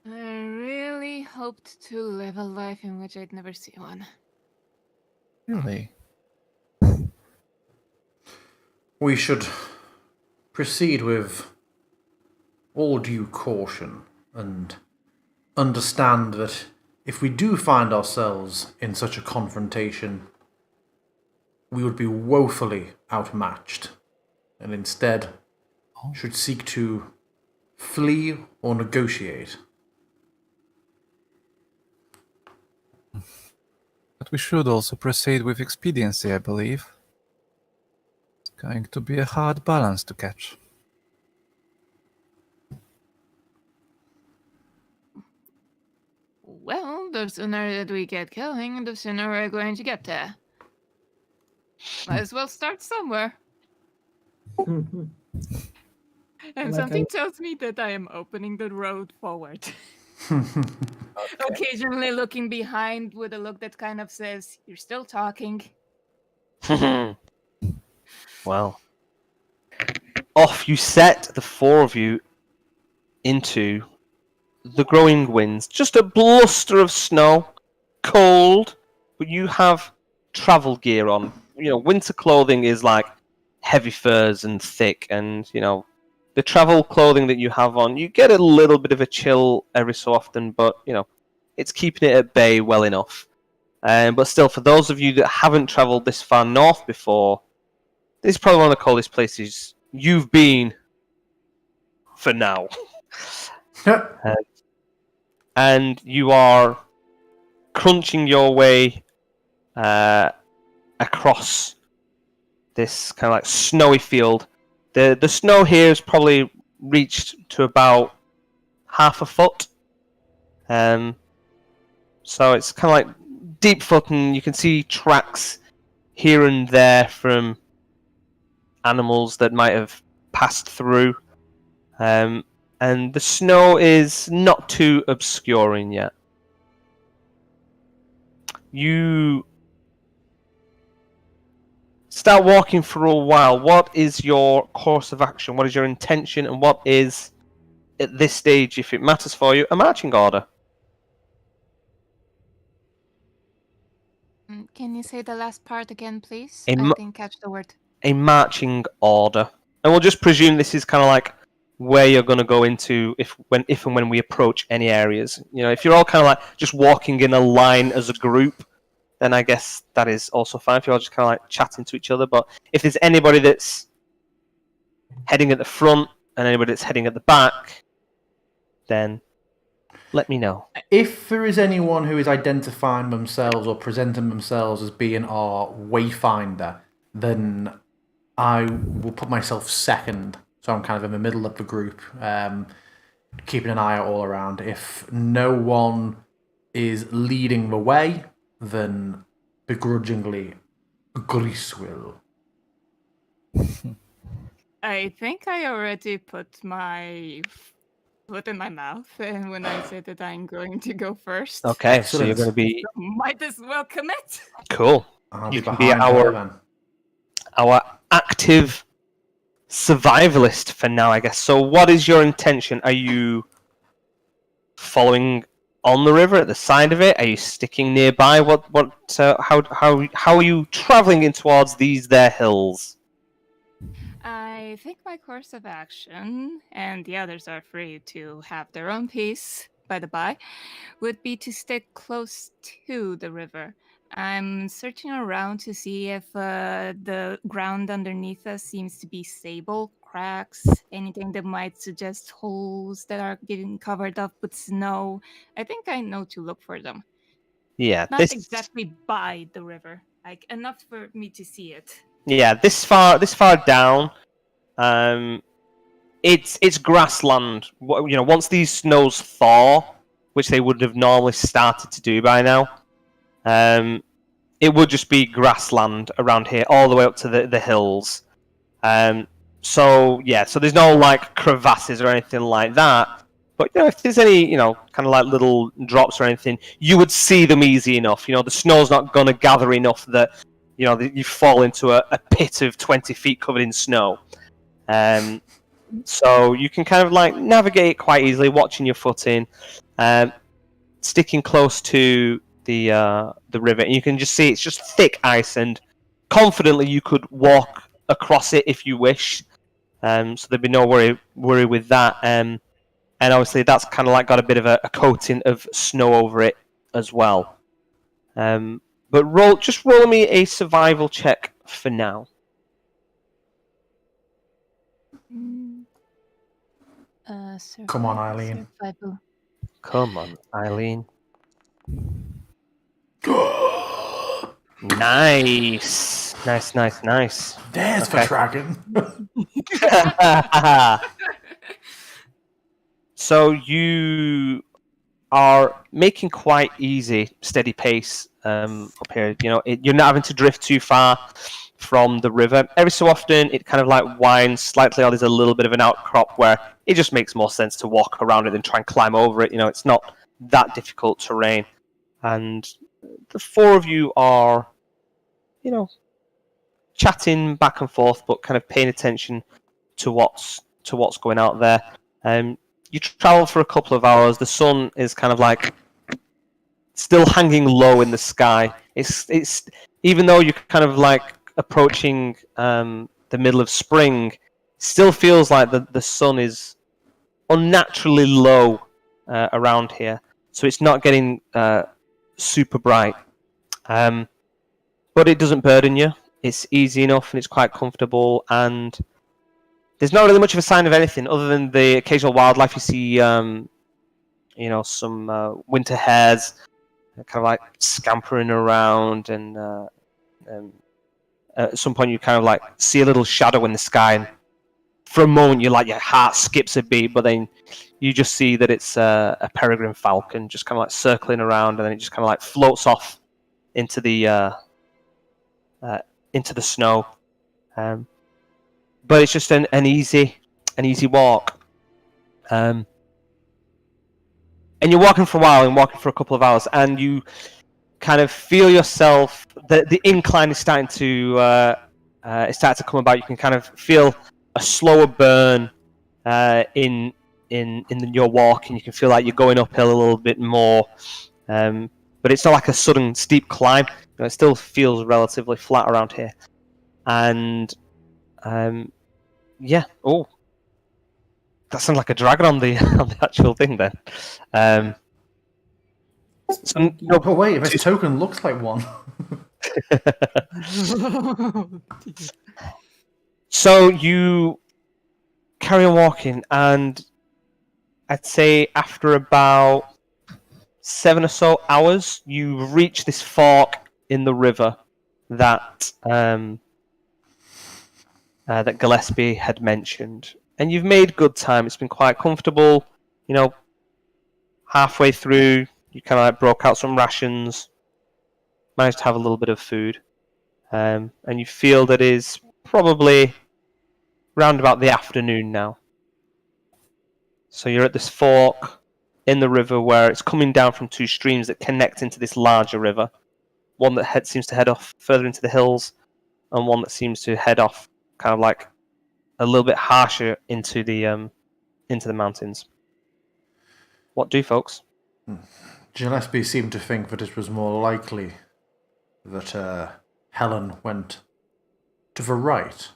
I really hoped to live a life in which I'd never see one. Really? We should proceed with all due caution and understand that if we do find ourselves in such a confrontation, we would be woefully outmatched, and instead should seek to flee or negotiate. But we should also proceed with expediency, I believe. It's going to be a hard balance to catch. Well, the sooner that we get going, the sooner we're going to get there. Might as well start somewhere. And Like something tells me that I am opening the road forward. Occasionally looking behind with a look that kind of says, "You're still talking." Well, off you set, the four of you, into the growing winds. Just a bluster of snow, cold, but you have travel gear on. You know, winter clothing is like heavy furs and thick, and you know, the travel clothing that you have on, you get a little bit of a chill every so often, but you know, it's keeping it at bay well enough. But still, for those of you that haven't travelled this far north before, this is probably one of the coldest places you've been for now. And you are crunching your way across this kind of like snowy field. The snow here has probably reached to about half a foot. So it's kind of like deep foot, and you can see tracks here and there from animals that might have passed through. And the snow is not too obscuring yet. You start walking for a while. What is your course of action? What is your intention? And what is, at this stage, if it matters for you, a marching order? Can you say the last part again, please? A I ma- didn't catch the word. A marching order. And we'll just presume this is kind of like where you're going to go into if and when we approach any areas. You know, if you're all kind of like just walking in a line as a group, then I guess that is also fine if you're all just kind of like chatting to each other. But if there's anybody that's heading at the front and anybody that's heading at the back, then let me know. If there is anyone who is identifying themselves or presenting themselves as being our wayfinder, then I will put myself second, so I'm kind of in the middle of the group, keeping an eye out all around. If no one is leading the way, then begrudgingly, Gris will. I think I already put my foot in my mouth, and when I said that I'm going to go first, Okay, so you're Excellent. going to be might as well commit. cool. I'll You be can be behind her then. our active survivalist for now, I guess. So, what is your intention? Are you following on the river at the side of it? Are you sticking nearby? How are you traveling in towards these there hills? I think my course of action, and the others are free to have their own piece, by the by, would be to stick close to the river. I'm searching around to see if the ground underneath us seems to be stable, cracks, anything that might suggest holes that are getting covered up with snow. I think I know to look for them. Yeah, Not this exactly by the river, like enough for me to see it. yeah this far down. It's grassland. Once these snows thaw, which they would have normally started to do by now, it would just be grassland around here, all the way up to the hills. So there's no like crevasses or anything like that. But if there's any, kind of like little drops or anything, you would see them easy enough. The snow's not going to gather enough that that you fall into a pit of 20 feet covered in snow. So you can kind of like navigate it quite easily, watching your footing, sticking close to the river, and you can just see it's just thick ice, and confidently you could walk across it if you wish. So there'd be no worry with that. And obviously that's kind of like got a bit of a coating of snow over it as well. But roll me a survival check for now. Come on, Eileen. Survival. Come on, Eileen. Nice. There's for dragon. So you are making quite easy, steady pace up here. You're not having to drift too far from the river. Every so often, it kind of like winds slightly, or there's a little bit of an outcrop where it just makes more sense to walk around it than try and climb over it. It's not that difficult terrain. And the four of you are, chatting back and forth, but kind of paying attention to what's going out there. You travel for a couple of hours. The sun is kind of like still hanging low in the sky. It's even though you're kind of like approaching the middle of spring, still feels like the sun is unnaturally low around here. So it's not getting super bright. But it doesn't burden you. It's easy enough and it's quite comfortable, and there's not really much of a sign of anything other than the occasional wildlife. You see, some winter hares kind of like scampering around, and at some point you kind of like see a little shadow in the sky, and for a moment your heart skips a beat, but then you just see that it's a peregrine falcon just kind of like circling around, and then it just kind of like floats off into the snow. But it's just an easy walk. And you're walking for a while, and walking for a couple of hours, and you kind of feel yourself. The incline is starting to come about. You can kind of feel a slower burn in your walk, and you can feel like you're going uphill a little bit more. But it's not like a sudden steep climb. It still feels relatively flat around here. And oh, that sounds like a dragon on the actual thing then. Oh wait, this token looks like one. So you carry on walking, and I'd say after about 7 or so hours, you reach this fork in the river that that Gillespie had mentioned. And you've made good time. It's been quite comfortable. You know, halfway through, you kind of like broke out some rations, managed to have a little bit of food. And you feel that is probably round about the afternoon now. So you're at this fork in the river where it's coming down from two streams that connect into this larger river. One that seems to head off further into the hills, and one that seems to head off kind of like a little bit harsher into the mountains. What do, folks? Gillespie seemed to think that it was more likely that Helen went to the right.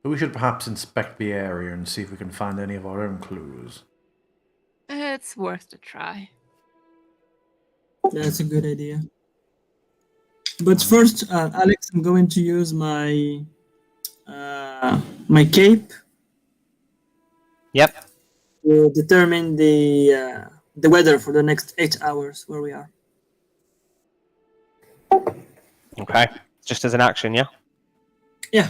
But we should perhaps inspect the area and see if we can find any of our own clues. It's worth a try. That's a good idea. But first, Alex, I'm going to use my my cape Yep. to determine the weather for the next 8 hours where we are. Okay. Just as an action, yeah? Yeah.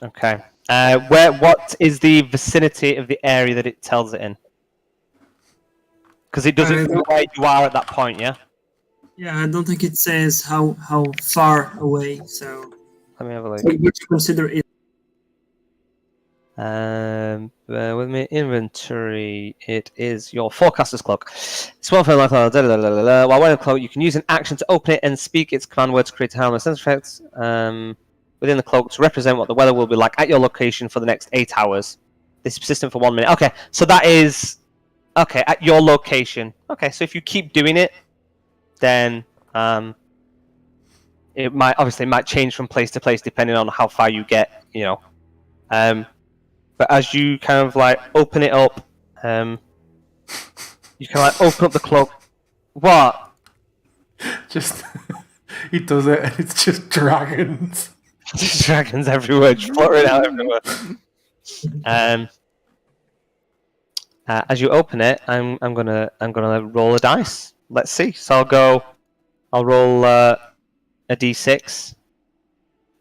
Okay. What is the vicinity of the area that it tells it in? Because it doesn't know where you are at that point, yeah? Yeah, I don't think it says how far away, so Let me have a look. what you consider it. Bear with me. Inventory. It is your forecaster's cloak. It's one for life. While wearing the cloak, you can use an action to open it and speak its command words to create a harmless sense effects within the cloak to represent what the weather will be like at your location for the next 8 hours. This is persistent for 1 minute. Okay, so that is at your location. Okay, so if you keep doing it, then it might change from place to place depending on how far you get. You know. But as you kind of like open it up, you can like open up the cloak. What? Just he does it, and it's just dragons. Just dragons everywhere, just fluttering out everywhere. As you open it, I'm gonna roll a dice. Let's see. So I'll roll a d6.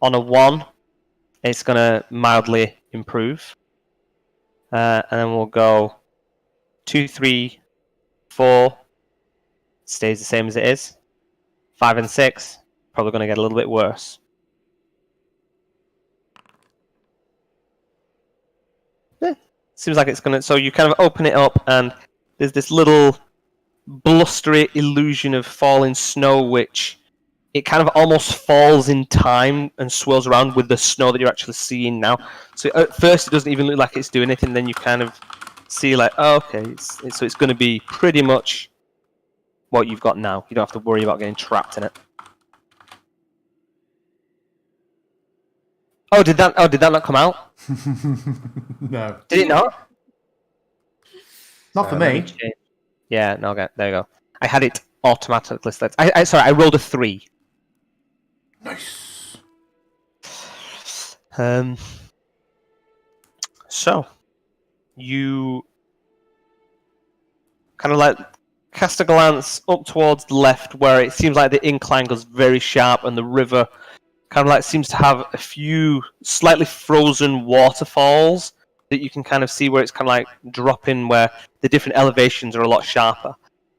On a 1, it's gonna mildly improve. And then we'll go 2, 3, 4. Stays the same as it is. 5 and 6, probably going to get a little bit worse. Yeah, seems like it's going to... So you kind of open it up, and there's this little blustery illusion of falling snow, which it kind of almost falls in time and swirls around with the snow that you're actually seeing now. So at first it doesn't even look like it's doing anything, then you kind of see like, oh, okay, so it's going to be pretty much what you've got now. You don't have to worry about getting trapped in it. Oh, did that not come out? No. Did it not? Not for me. Yeah, no, okay, there you go. I had it automatically selected. I rolled a 3. Nice. So you kind of like cast a glance up towards the left, where it seems like the incline goes very sharp, and the river kind of like seems to have a few slightly frozen waterfalls that you can kind of see where it's kind of like dropping, where the different elevations are a lot sharper.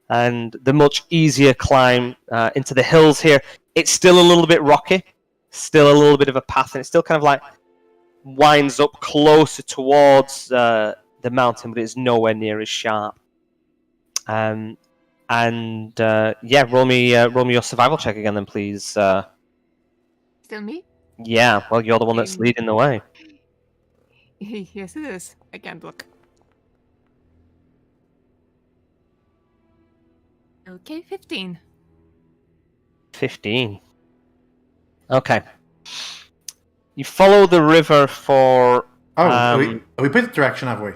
And the much easier climb into the hills here, it's still a little bit rocky, still a little bit of a path, and it still kind of like winds up closer towards the mountain, but it's nowhere near as sharp. Yeah, roll me your survival check again, then, please. Still me? Yeah, well, you're the one that's leading the way. Yes, it is. I can't look. Okay, 15. 15. Okay. You follow the river for... Have we picked the direction, have we?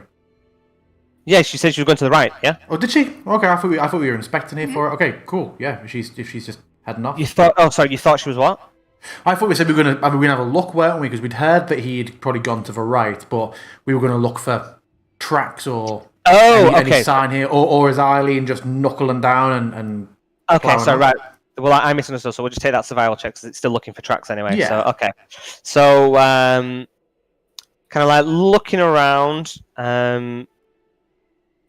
Yeah, she said she was going to the right, yeah? Oh, did she? Okay, I thought we were inspecting here for it. Okay, cool. Yeah, if she's just heading off. You thought... Oh, sorry, you thought she was what? I thought we said we were going to have a look, weren't we? Because we'd heard that he'd probably gone to the right, but we were going to look for tracks or any sign here, or is Eileen just knuckling down and okay, so up? right. Well, I misunderstood, so we'll just take that survival check because it's still looking for tracks anyway. Yeah. So, okay. So, kind of like looking around.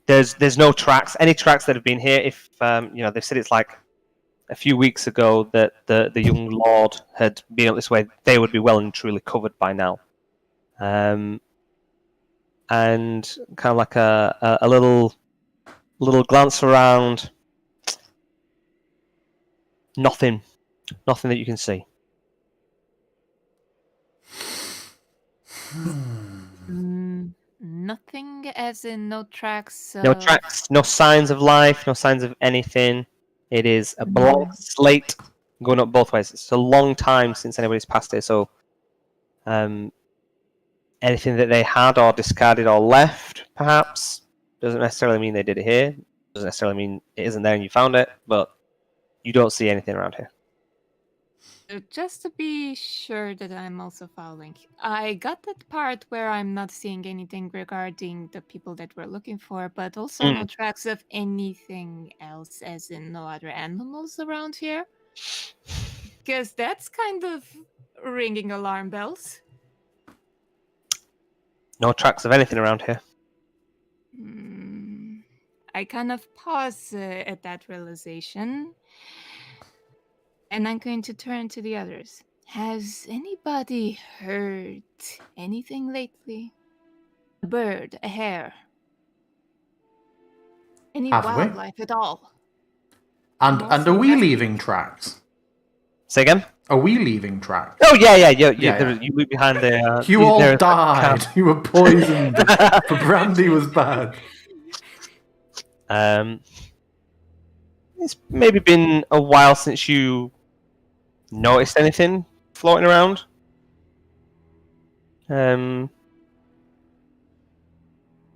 There's no tracks. Any tracks that have been here, if they said it's like a few weeks ago that the young lord had been up this way, they would be well and truly covered by now. And kind of like a little glance around. Nothing that you can see. Nothing, as in no tracks. No tracks, no signs of life, no signs of anything. It is a blank slate going up both ways. It's a long time since anybody's passed it, so anything that they had or discarded or left, perhaps, doesn't necessarily mean they did it here. Doesn't necessarily mean it isn't there and you found it, but you don't see anything around here. Just to be sure that I'm also following, I got that part where I'm not seeing anything regarding the people that we're looking for, but also no tracks of anything else, as in no other animals around here. Because that's kind of ringing alarm bells. No tracks of anything around here. I kind of pause at that realization. And I'm going to turn to the others. Has anybody heard anything lately? A bird, a hare? Any Have we? wildlife at all? And are we leaving tracks? Say again? Are we leaving tracks? Oh, yeah. You look behind the... You all died. You were poisoned. The brandy was bad. It's maybe been a while since you noticed anything floating around.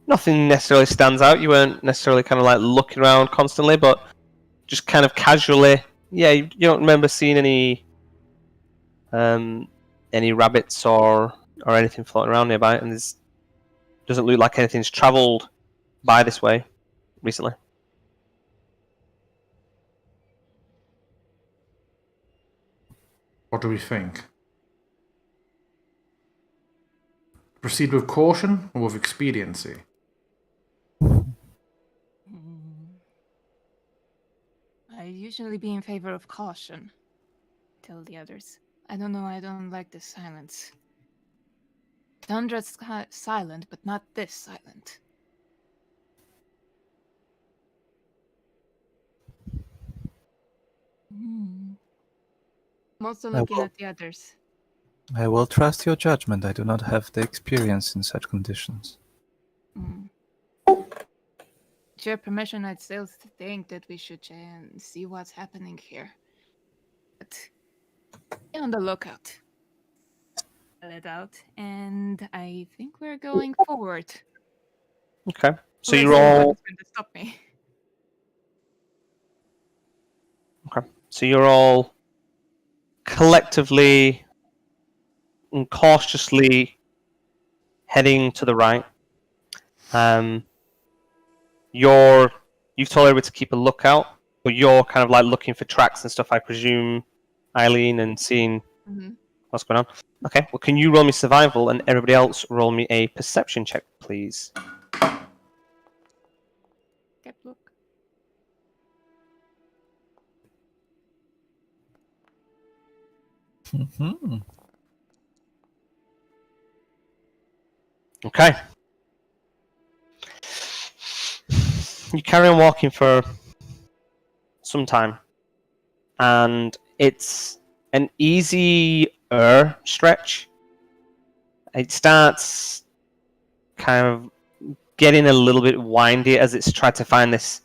Nothing necessarily stands out. You weren't necessarily kind of like looking around constantly, but just kind of casually. Yeah, you don't remember seeing any rabbits or anything floating around nearby, and it doesn't look like anything's travelled by this way recently. What do we think? Proceed with caution or with expediency? I usually be in favor of caution. Tell the others. I don't know, I don't like this silence. Tundra's silent, but not this silent. I'm also looking at the others. I will trust your judgment. I do not have the experience in such conditions. With your permission, I'd still think that we should see what's happening here. But be on the lookout. Let out, and I think we're going forward. Okay. So Unless you're all... anyone's going to stop me. Okay. So you're all collectively and cautiously heading to the right. You've told everybody to keep a lookout, but you're kind of like looking for tracks and stuff, I presume, Eileen, and seeing what's going on. Okay, well, can you roll me survival, and everybody else roll me a perception check, please? Get look. Okay. You carry on walking for some time, and it's an easier stretch. It starts kind of getting a little bit windy as it's tried to find this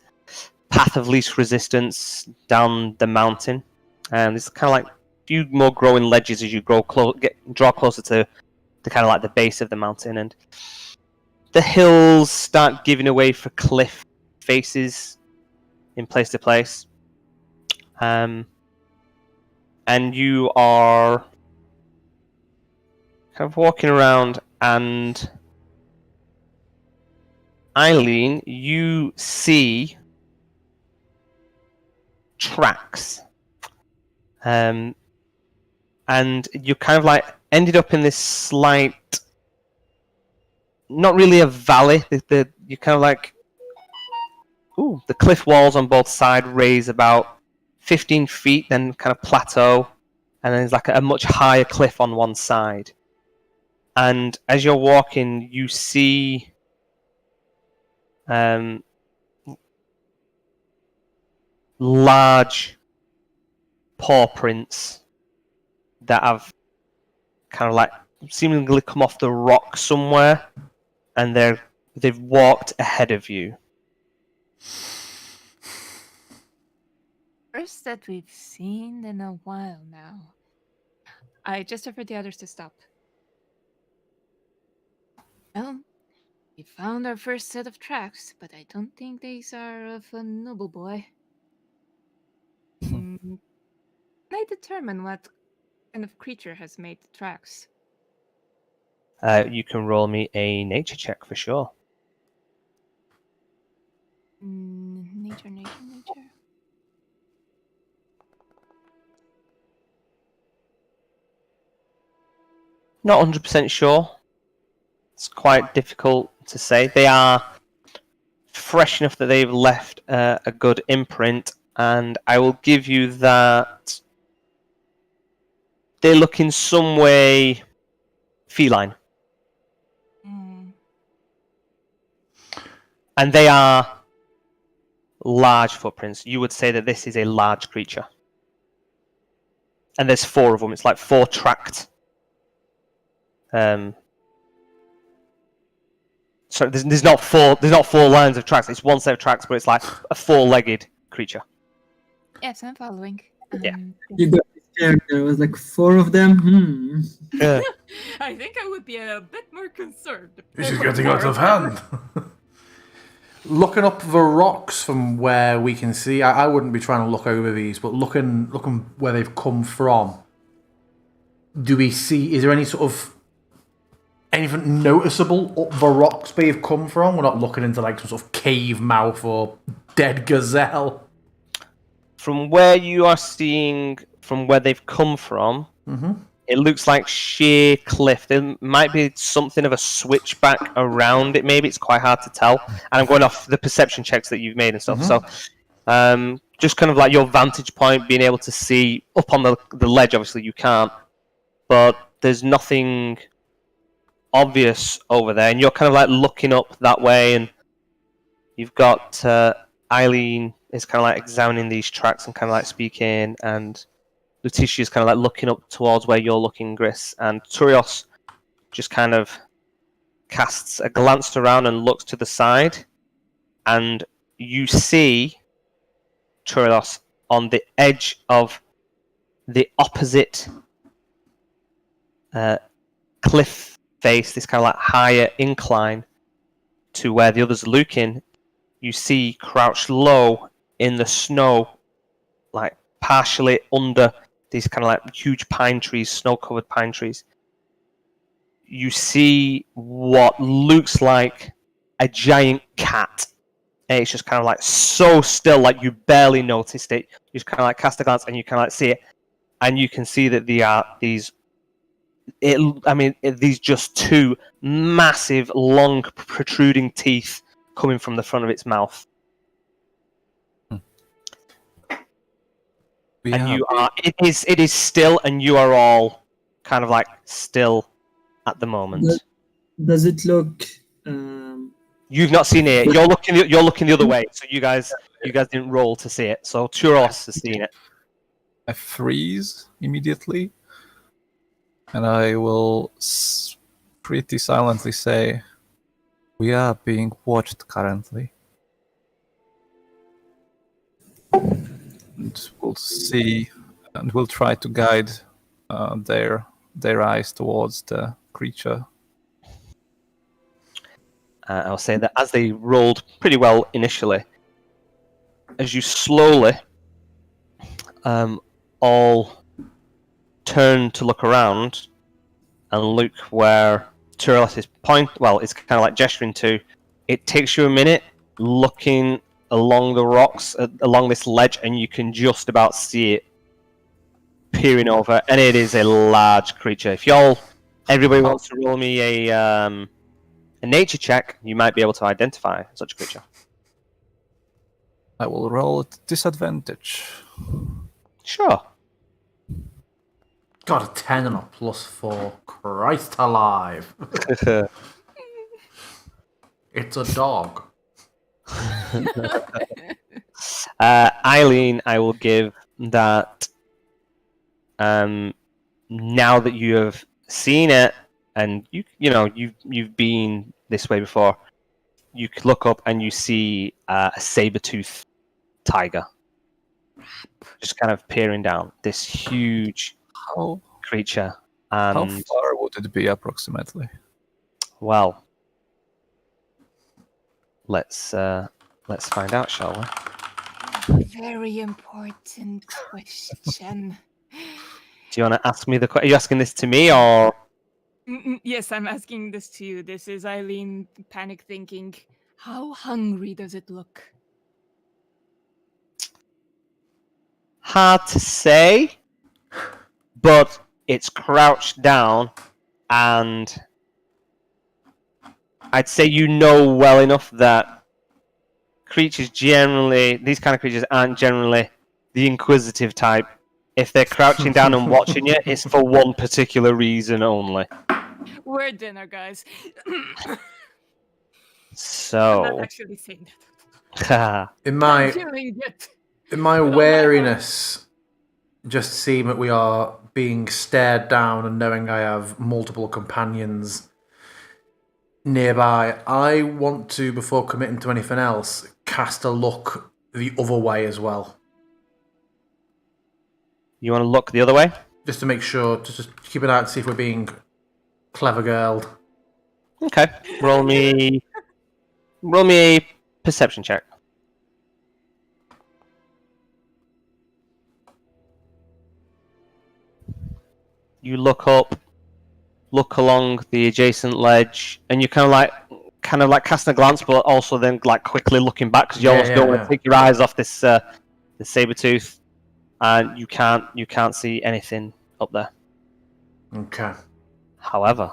path of least resistance down the mountain, and it's kind of like a few more growing ledges as you draw closer to kind of like the base of the mountain, and the hills start giving away for cliff faces in place to place. And you are kind of walking around, and Eileen, you see tracks. And you kind of like ended up in this slight not really a valley. You kind of like, the cliff walls on both sides raise about 15 feet, then kind of plateau, and then there's like a much higher cliff on one side. And as you're walking, you see large paw prints that have kind of like seemingly come off the rock somewhere, and they've walked ahead of you. First that we've seen in a while now. I just offered the others to stop. Well, we found our first set of tracks, but I don't think these are of a noble boy. Can I determine what kind of creature has made the tracks? You can roll me a nature check for sure. Nature. Not 100% sure. It's quite difficult to say. They are fresh enough that they've left a good imprint, and I will give you that they look in some way feline. And they are large footprints. You would say that this is a large creature. And there's 4 of them. It's like 4 tracked. So there's not 4 lines of tracks. It's one set of tracks, but it's like a 4-legged creature. Yes, I'm following. Yeah. You got scared. There was like 4 of them. Yeah. I think I would be a bit more concerned. This is getting out of hand. Looking up the rocks from where we can see, I wouldn't be trying to look over these, but looking where they've come from, do we see, is there any sort of, anything noticeable up the rocks they've come from? We're not looking into like some sort of cave mouth or dead gazelle. From where you are seeing, from where they've come from, it looks like sheer cliff. There might be something of a switchback around it. Maybe it's quite hard to tell. And I'm going off the perception checks that you've made and stuff. So, just kind of like your vantage point, being able to see up on the ledge. Obviously, you can't, but there's nothing obvious over there. And you're kind of like looking up that way, and you've got Eileen is kind of like examining these tracks and kind of like speaking, and Letitia's kind of like looking up towards where you're looking, Gris, and Turios just kind of casts a glance around and looks to the side, and you see Turios on the edge of the opposite cliff face, this kind of like higher incline to where the others are looking. You see crouched low in the snow, like partially under these kind of like huge pine trees, snow-covered pine trees. You see what looks like a giant cat. And it's just kind of like so still, like you barely noticed it. You just kind of like cast a glance and you kind of like see it. And you can see that these just 2 massive, long, protruding teeth coming from the front of its mouth. It is still, and you are all kind of like still at the moment. Does it look? You've not seen it. You're looking the other way. So you guys didn't roll to see it. So Turos has seen it. I freeze immediately, and I will pretty silently say, "We are being watched currently." And we'll see, and we'll try to guide their eyes towards the creature. I'll say that as they rolled pretty well initially, as you slowly all turn to look around and look where Turios is it's kind of like gesturing to, it takes you a minute looking along the rocks, along this ledge, and you can just about see it peering over, and it is a large creature. If everybody wants to roll me a a nature check, you might be able to identify such a creature. I will roll at disadvantage. Sure. Got a 10 and a +4. Christ alive. It's a dog. Eileen, I will give that. Now that you have seen it, and you've been this way before, you could look up and you see a saber-toothed tiger, just kind of peering down. This huge creature. How And far would it be approximately? well, let's find out, shall we? Very important question. Do you want to ask me the question? Are you asking this to me or? Yes, I'm asking this to you. This is Eileen panic thinking. How hungry does it look? Hard to say, but it's crouched down, and I'd say well enough that these kind of creatures aren't generally the inquisitive type. If they're crouching down and watching you, it's for one particular reason only. We're dinner, guys. I'm So, not actually saying that. In I'm my feeling it. in my wariness, just seeing that we are being stared down and knowing I have multiple companions nearby, I want to, before committing to anything else, cast a look the other way as well. you want to look the other way? Just to make sure, just keep an eye out to see if we're being clever girled. Okay. Roll me a perception check. You look up, look along the adjacent ledge, and you kind of like casting a glance, but also then like quickly looking back because you almost don't want to take your eyes off this the saber-tooth, and you can't see anything up there. Okay. However,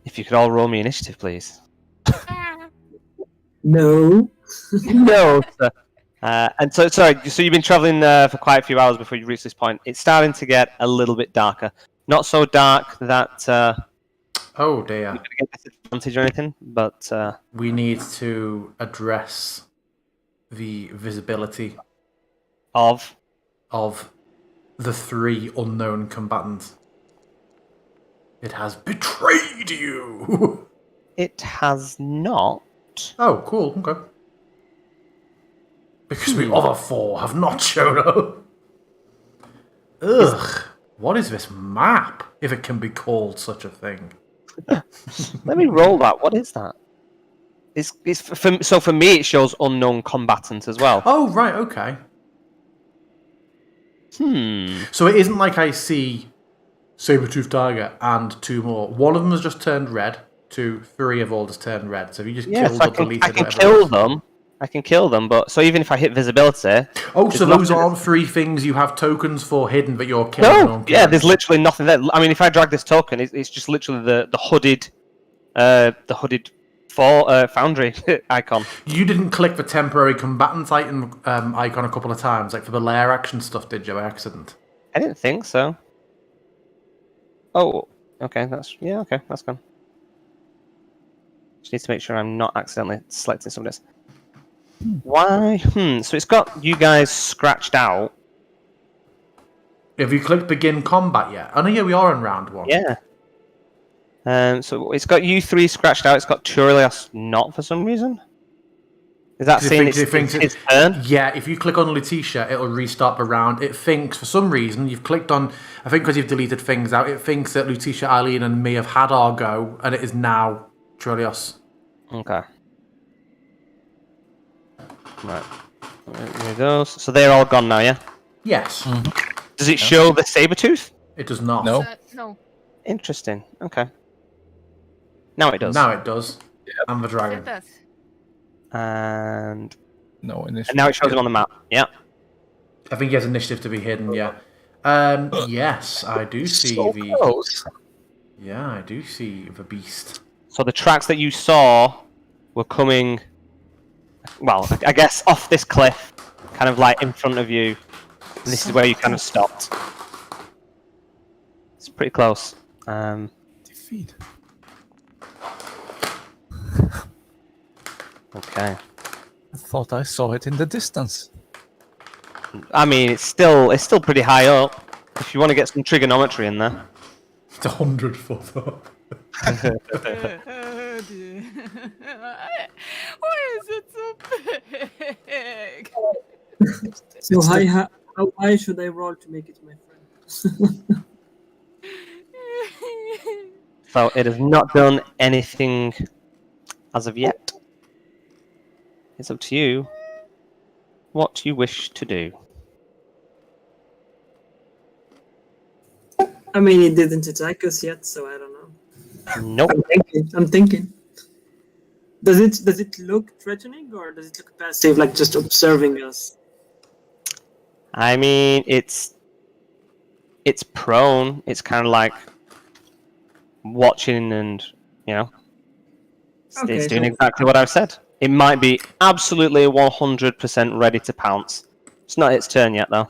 if you could all roll me initiative, please. No. No, sir. And so you've been traveling for quite a few hours before you reach this point. It's starting to get a little bit darker. Not so dark that Oh dear. you're going to get disadvantage or anything, but We need to address the visibility of the 3 unknown combatants. It has betrayed you! it has not. Oh, cool, okay. Because the other 4 have not shown up. Ugh, what is this map, if it can be called such a thing? Let me roll that. What is that? So for me, it shows unknown combatant as well. Oh, right, okay. So it isn't like I see saber-toothed tiger and 2 more. One of them has just turned red. 2, 3 have all just turned red. So if you just killed or deleted I can whatever kill else. them. I can kill them, but so even if I hit visibility, Oh, so there's those nothing- aren't 3 things you have tokens for hidden, but you're killing No, yeah, there's literally nothing there. I mean, if I drag this token, it's just literally the hooded foundry icon. You didn't click the temporary combatant item icon a couple of times, like for the lair action stuff, did you, by accident? I didn't think so. Oh, okay, that's gone. Just need to make sure I'm not accidentally selecting somebody else. Why? So it's got you guys scratched out. Have you clicked begin combat yet? Oh no, yeah, we are in round 1. Yeah. So it's got you 3 scratched out. It's got Turilios not for some reason. Is that saying it's his turn? Yeah, if you click on Letitia, it'll restart the round. It thinks, for some reason, you've clicked on... I think because you've deleted things out, it thinks that Letitia, Eileen, and me have had our go, and it is now Turilios. Okay. Right. There it goes. So they're all gone now, yeah? Yes. Does it show the saber-tooth? It does not. No. No. Interesting. Okay. Now it does. Now it does. Yep. And the It dragon. does. And No initiative. now it shows him on the map. Yeah. I think he has initiative to be hidden, yeah. Yes, I do see So the... close. Yeah, I do see the beast. So the tracks that you saw were coming, well, I guess off this cliff, kind of like in front of you. And this is where you kind of stopped. It's pretty close. Defeat. Okay. I thought I saw it in the distance. I mean, it's still pretty high up. If you want to get some trigonometry in there. It's 100 foot up. Oh dear. Why is it so big? So how high should I roll to make it my friend? So it has not done anything as of yet. It's up to you what you wish to do. I mean, it didn't attack us yet, so I don't know. Nope. I'm thinking. Does it look threatening or does it look passive, like just observing us? I mean, it's prone. It's kind of like watching, and it's Okay, doing so- exactly what I've said. It might be absolutely 100% ready to pounce. It's not its turn yet, though.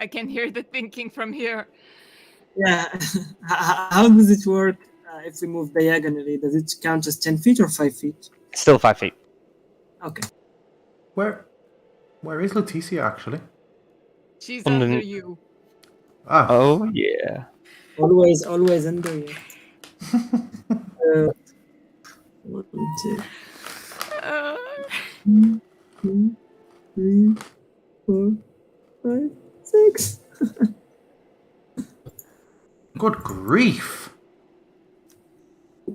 I can hear the thinking from here. Yeah. How does it work if we move diagonally? Does it count as 10 feet or 5 feet? Still 5 feet. Okay. Where is Leticia actually? She's On the- under you. Ah, Oh yeah. Always under you. 1, 2, Uh, 2, 3, 4, 5, 6. good grief!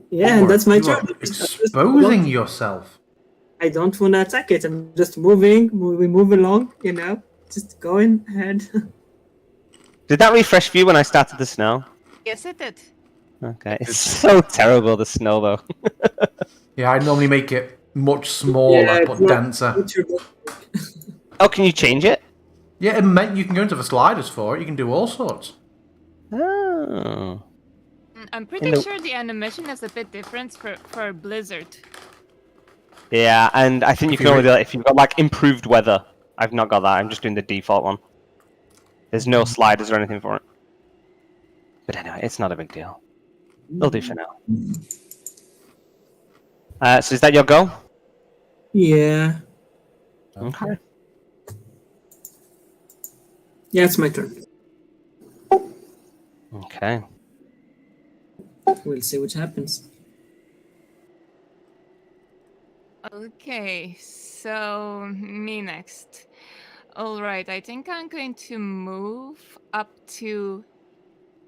Yeah, and that's my You turn. are exposing yourself. I don't want to attack it. I'm just moving. We move along, just going ahead. Did that refresh for you when I started the snow? yes, it did. Okay. It's so terrible, the snow, though. Yeah, I normally make it much smaller Yeah, but it's not- denser. what's your- Oh, can you change it? Yeah, it meant you can go into the sliders for it. You can do all sorts. Oh. I'm pretty the- sure the animation is a bit different for Blizzard. Yeah, and I think you If can you only re- do that if you've got like improved weather. I've not got that. I'm just doing the default one. There's no sliders or anything for it. But anyway, it's not a big deal. It'll do for now. So is that your go? Yeah. Okay. Yeah, it's my turn. Okay. We'll see what happens. Okay, so me next. All right, I think I'm going to move up to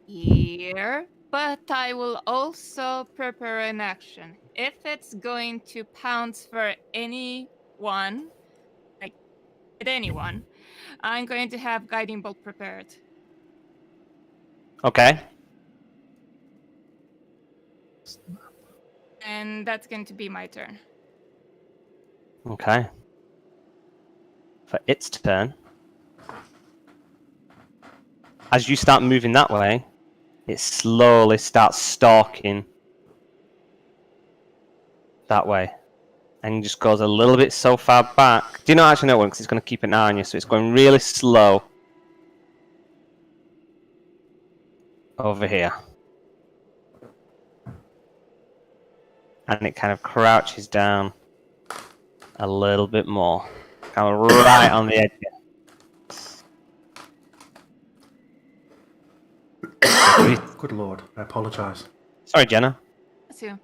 here, but I will also prepare an action. If it's going to pounce for anyone, like at anyone, I'm going to have Guiding Bolt prepared. Okay. And that's going to be my turn. Okay. For its turn. As you start moving that way, it slowly starts stalking that way. And just goes a little bit so far back. Do you not actually know when? Because it's going to keep an eye on you, so it's going really slow. Over here. And it kind of crouches down a little bit more. Kind of right on the edge. Good lord, I apologise. Sorry, Jenna. That's you.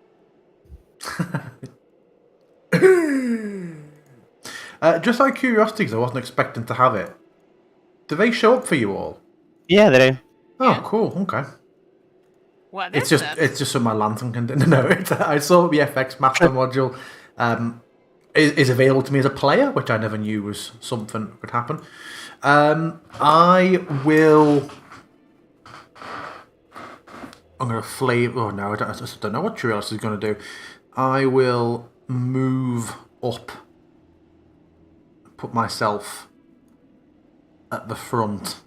Just out of curiosity, because I wasn't expecting to have it. Do they show up for you all? Yeah, they do. Oh, Yeah. cool. Okay. What It's is just that? it's just so my lantern can no. I saw the FX Master module is available to me as a player, which I never knew was something that could happen. I will. I'm gonna flame. Oh no, I just don't know what Trios is gonna do. I will move up, put myself at the front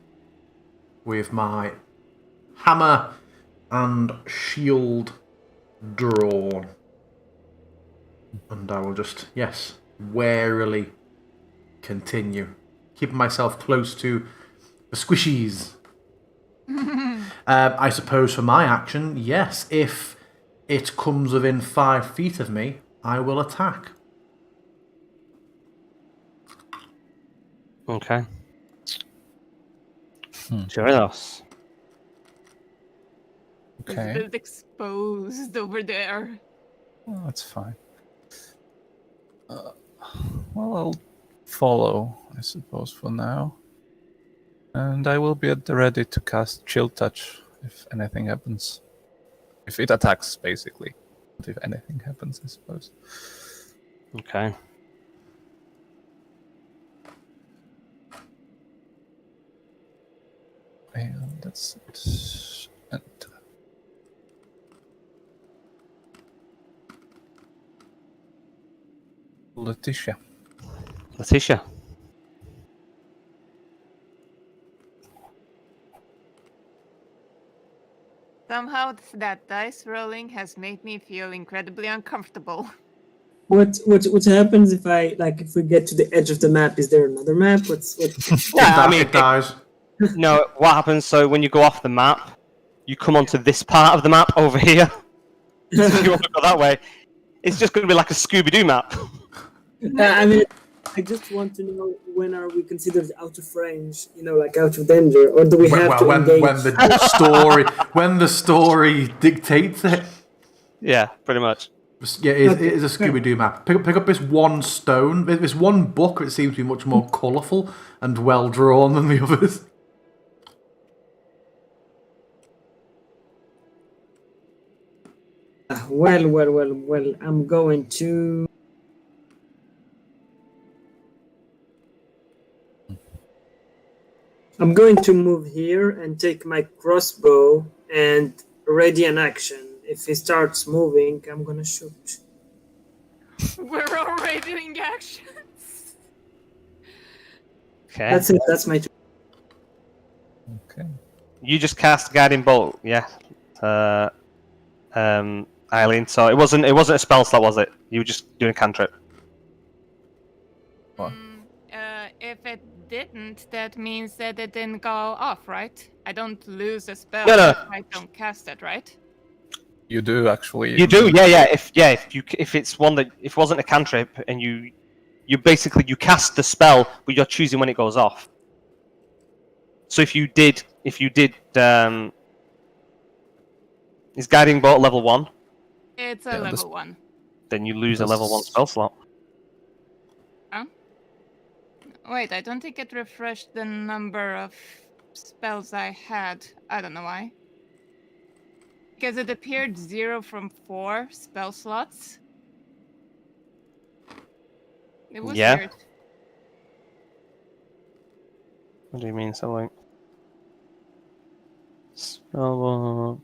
with my hammer and shield drawn. And I will just, yes, warily continue, keeping myself close to the squishies. I suppose for my action, yes, if it comes within 5 feet of me, I will attack. Okay. Gyarados. It's a Okay. bit exposed over there. Well, that's fine. Well, I'll follow, I suppose, for now. And I will be at the ready to cast Chill Touch if anything happens. If it attacks, basically. But if anything happens, I suppose. Okay. And that's it. And Letitia. Letitia. Somehow that dice rolling has made me feel incredibly uncomfortable. What happens if we get to the edge of the map? Is there another map? Yeah, I mean, it dies. no, what happens, so when you go off the map, you come onto this part of the map over here. So if you want to go that way, it's just going to be like a Scooby-Doo map. I mean, I just want to know, when are we considered out of range? Like out of danger, or do we have to engage? When the story dictates it. Yeah, pretty much. Yeah, it is a Scooby-Doo map. Pick up this one stone, this one book that seems to be much more colourful and well-drawn than the others. Well, I'm going to... move here and take my crossbow and ready an action. If he starts moving, I'm gonna shoot. We're already doing actions. Okay. That's it. That's my turn. Okay. You just cast Guiding Bolt, yeah. Eileen. So it wasn't a spell slot, was it? You were just doing a cantrip. What? If it didn't, that means that it didn't go off, right? I don't lose a spell No. if I don't cast it, right? You do actually. You do, yeah. If it's one that if it wasn't a cantrip and you basically you cast the spell, but you're choosing when it goes off. So if you did, is Guiding Bolt level 1? It's a level 1. Then you lose a level 1 spell slot. Huh? Wait, I don't think it refreshed the number of spells I had. I don't know why. Because it appeared 0 from 4 spell slots. It was weird. What do you mean? So like spell.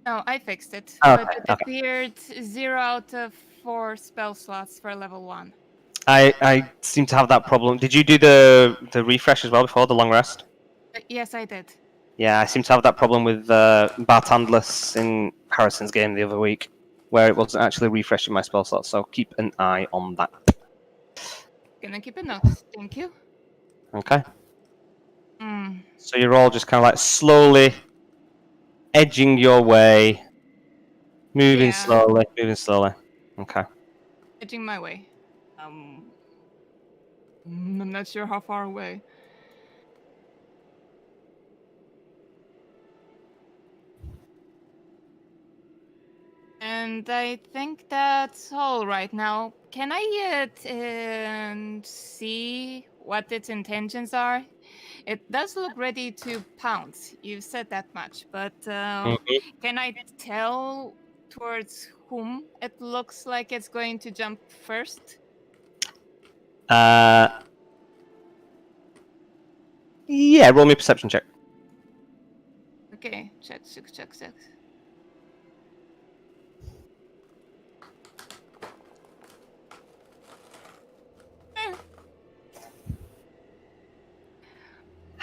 No, I fixed it. Okay, But it appeared 0 out of 4 spell slots for level 1. I seem to have that problem. Did you do the refresh as well before the long rest? Yes, I did. Yeah, I seem to have that problem with Bartandless in Harrison's game the other week, where it wasn't actually refreshing my spell slots. So keep an eye on that. Gonna keep a note. Thank you. Okay. So you're all just kind of like slowly edging your way, moving slowly. Okay. Edging my way. I'm not sure how far away. And I think that's all right now. Can I see what its intentions are? It does look ready to pounce. You've said that much, but can I tell towards whom it looks like it's going to jump first? Yeah, roll me a perception check. Okay, check.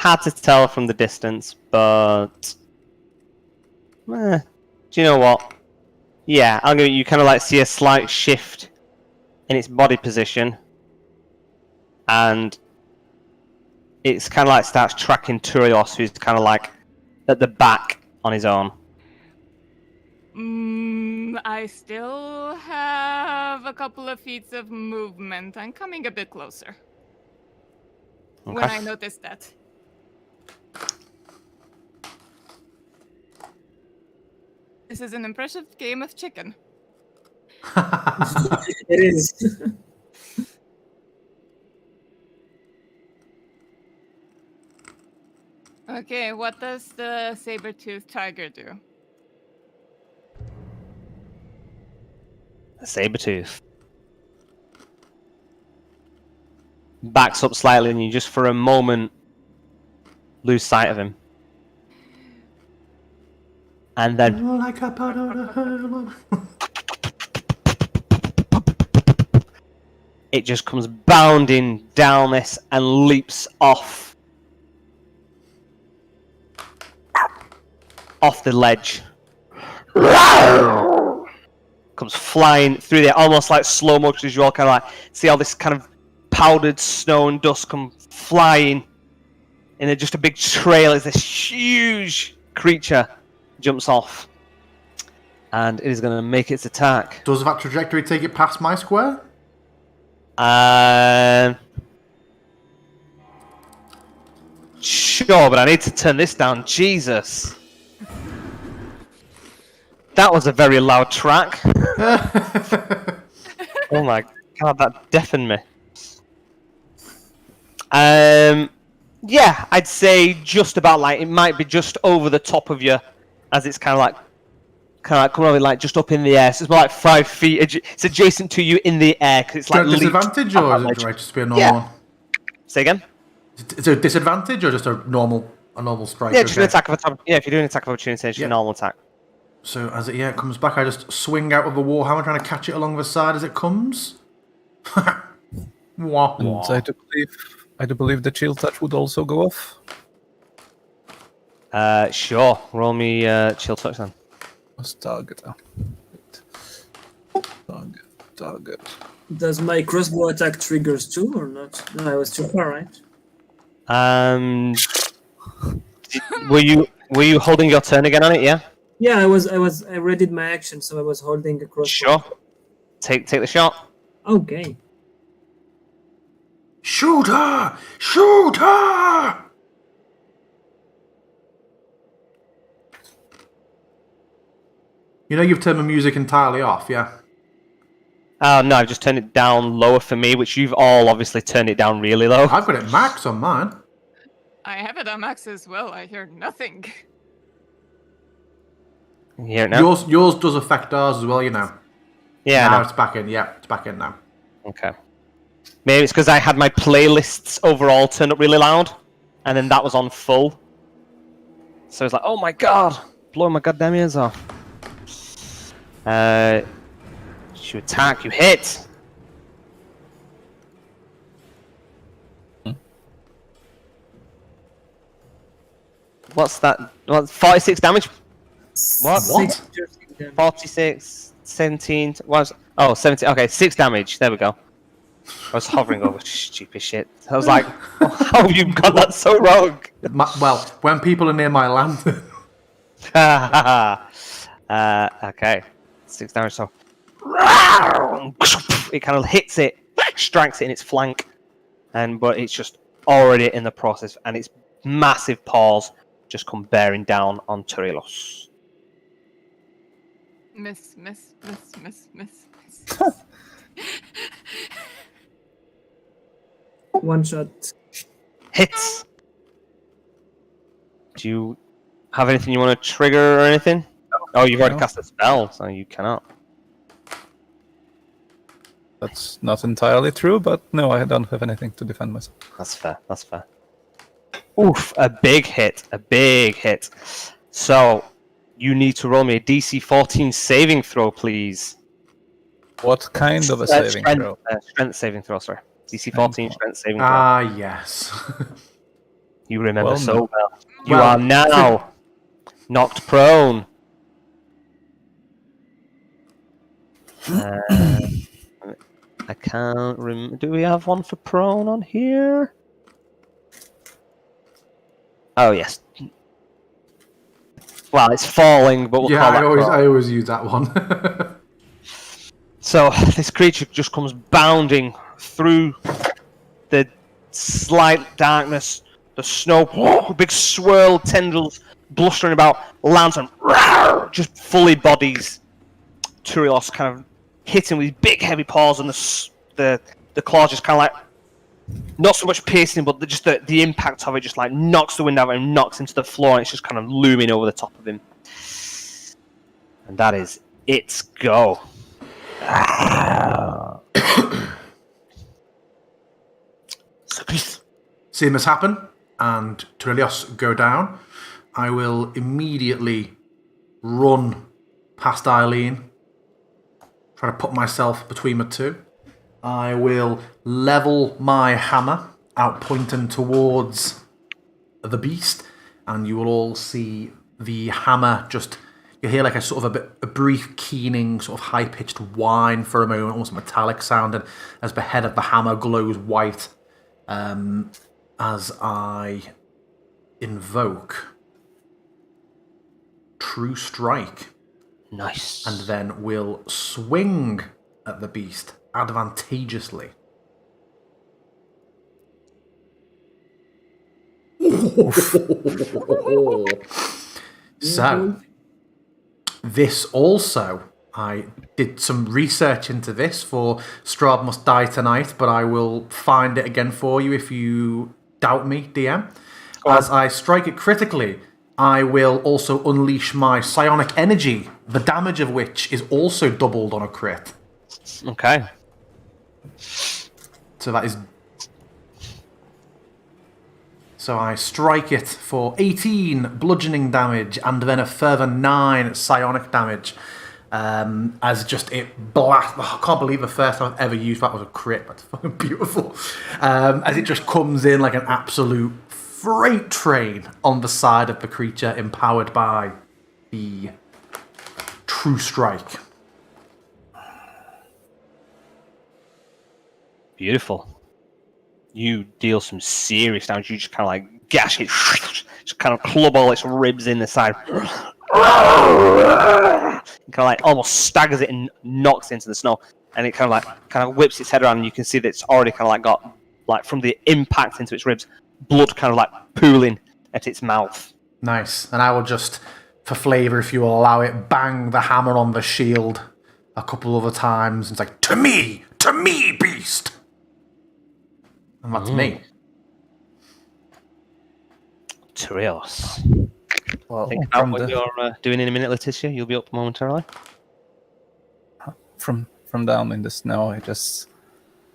hard to tell from the distance, but do you know what? Yeah, I'm going. You kind of like see a slight shift in its body position, and it's kind of like starts tracking Turios, who's kind of like at the back on his own. I still have a couple of feet of movement. I'm coming a bit closer. Okay. When I notice that. This is an impressive game of chicken. It is. Okay, what does the saber-toothed tiger do? A Sabertooth backs up slightly, and you just for a moment lose sight of him, and then Like a part of the hell. it just comes bounding down this and leaps off the ledge. Comes flying through there, almost like slow motion, as you all kind of like see all this kind of powdered snow and dust come flying, and then just a big trail as this huge creature jumps off, and it is going to make its attack. Does that trajectory take it past my square? Sure, but I need to turn this down. Jesus. That was a very loud track. Oh my god, that deafened me. Yeah, I'd say just about like, it might be just over the top of you, as it's kind of like coming over like just up in the air. So it's more like 5 feet. It's adjacent to you in the air because it's like disadvantage, or is it right just be a normal one? Say again. Is it a disadvantage or just a normal strike? Yeah, just an attack of attack. Yeah, if you're doing an attack of opportunity, it's just a normal attack. So as it comes back, I just swing out with a warhammer, trying to catch it along the side as it comes. Wah, And wah. I do believe the chill touch would also go off. Sure. Roll me chill touch then. What's target? Target. Does my crossbow attack triggers too or not? No, I was too far, right? Were you holding your turn again on it? Yeah. Yeah, I already did my action, so I was holding a crossbow. Sure. Take the shot. Okay. Shoot her! Shoot her! You know you've turned the music entirely off, yeah? Oh no, I've just turned it down lower for me, which you've all obviously turned it down really low. I've got it max on mine. I have it on max as well. I hear nothing. You hear it now? Yours does affect ours as well, you know. Yeah, Now no. it's back in. Yeah, it's back in now. Okay. Maybe it's because I had my playlists overall turned up really loud, and then that was on full. So it's like, oh my god, blowing my goddamn ears off. You attack, you hit. What's that? What? 46 damage? What? 46, 17. What? Oh, 17. Okay, 6 damage. There we go. I was hovering over stupid shit. I was like, how have you got that so wrong? Well, when people are near my land. Okay. 6 damage, so. It kind of hits it, strikes it in its flank, but it's just already in the process, and its massive paws just come bearing down on Turilos. Miss. One shot. Hits! Do you have anything you want to trigger or anything? Oh, you've already cast a spell, so you cannot. That's not entirely true, but no, I don't have anything to defend myself. That's fair. Oof, a big hit. So, you need to roll me a DC 14 saving throw, please. What kind of a saving throw? Strength saving throw, sorry. DC 14 strength saving throw. Ah, yes. You remember Well, so no. well. You Well, are now knocked prone. I can't remember. Do we have one for prone on here? Oh, yes. Well, it's falling, but we'll Yeah, call that prone. I always use that one. So this creature just comes bounding through the slight darkness, the snow, big swirled tendrils blustering about, lands and just fully bodies Turios, kind of hitting with big heavy paws, and the claws just kind of like not so much piercing, but just the impact of it just like knocks the wind out of him, knocks into the floor, and it's just kind of looming over the top of him. And that is its go. Seeing this happen and Turelios go down, I will immediately run past Eileen, try to put myself between the two. I will level my hammer out pointing towards the beast, and you will all see the hammer just... You hear like a sort of a brief keening, sort of high-pitched whine for a moment, almost metallic sounding, as the head of the hammer glows white. As I invoke True Strike. Nice. And then will swing at the beast advantageously. So, this also, I did some research into this for Strahd Must Die Tonight, but I will find it again for you if you doubt me, DM. As I strike it critically, I will also unleash my psionic energy, the damage of which is also doubled on a crit. Okay. So that is... So I strike it for 18 bludgeoning damage and then a further 9 psionic damage. As just it blast... Oh, I can't believe the first time I've ever used that was a crit. That's fucking beautiful. As it just comes in like an absolute freight train on the side of the creature, empowered by the True Strike. Beautiful. You deal some serious damage. You just kind of like gash it, just kind of club all its ribs in the side. Kind of like almost staggers it and knocks it into the snow, and it kind of whips its head around, and you can see that it's already kind of like got like from the impact into its ribs, blood kind of like pooling at its mouth. Nice. And I will just, for flavour, if you will allow it, bang the hammer on the shield a couple other times. It's like, to me, beast. And that's me. Trios. Well, Think about what you're doing in a minute, Letitia. You'll be up momentarily. from down in the snow, I just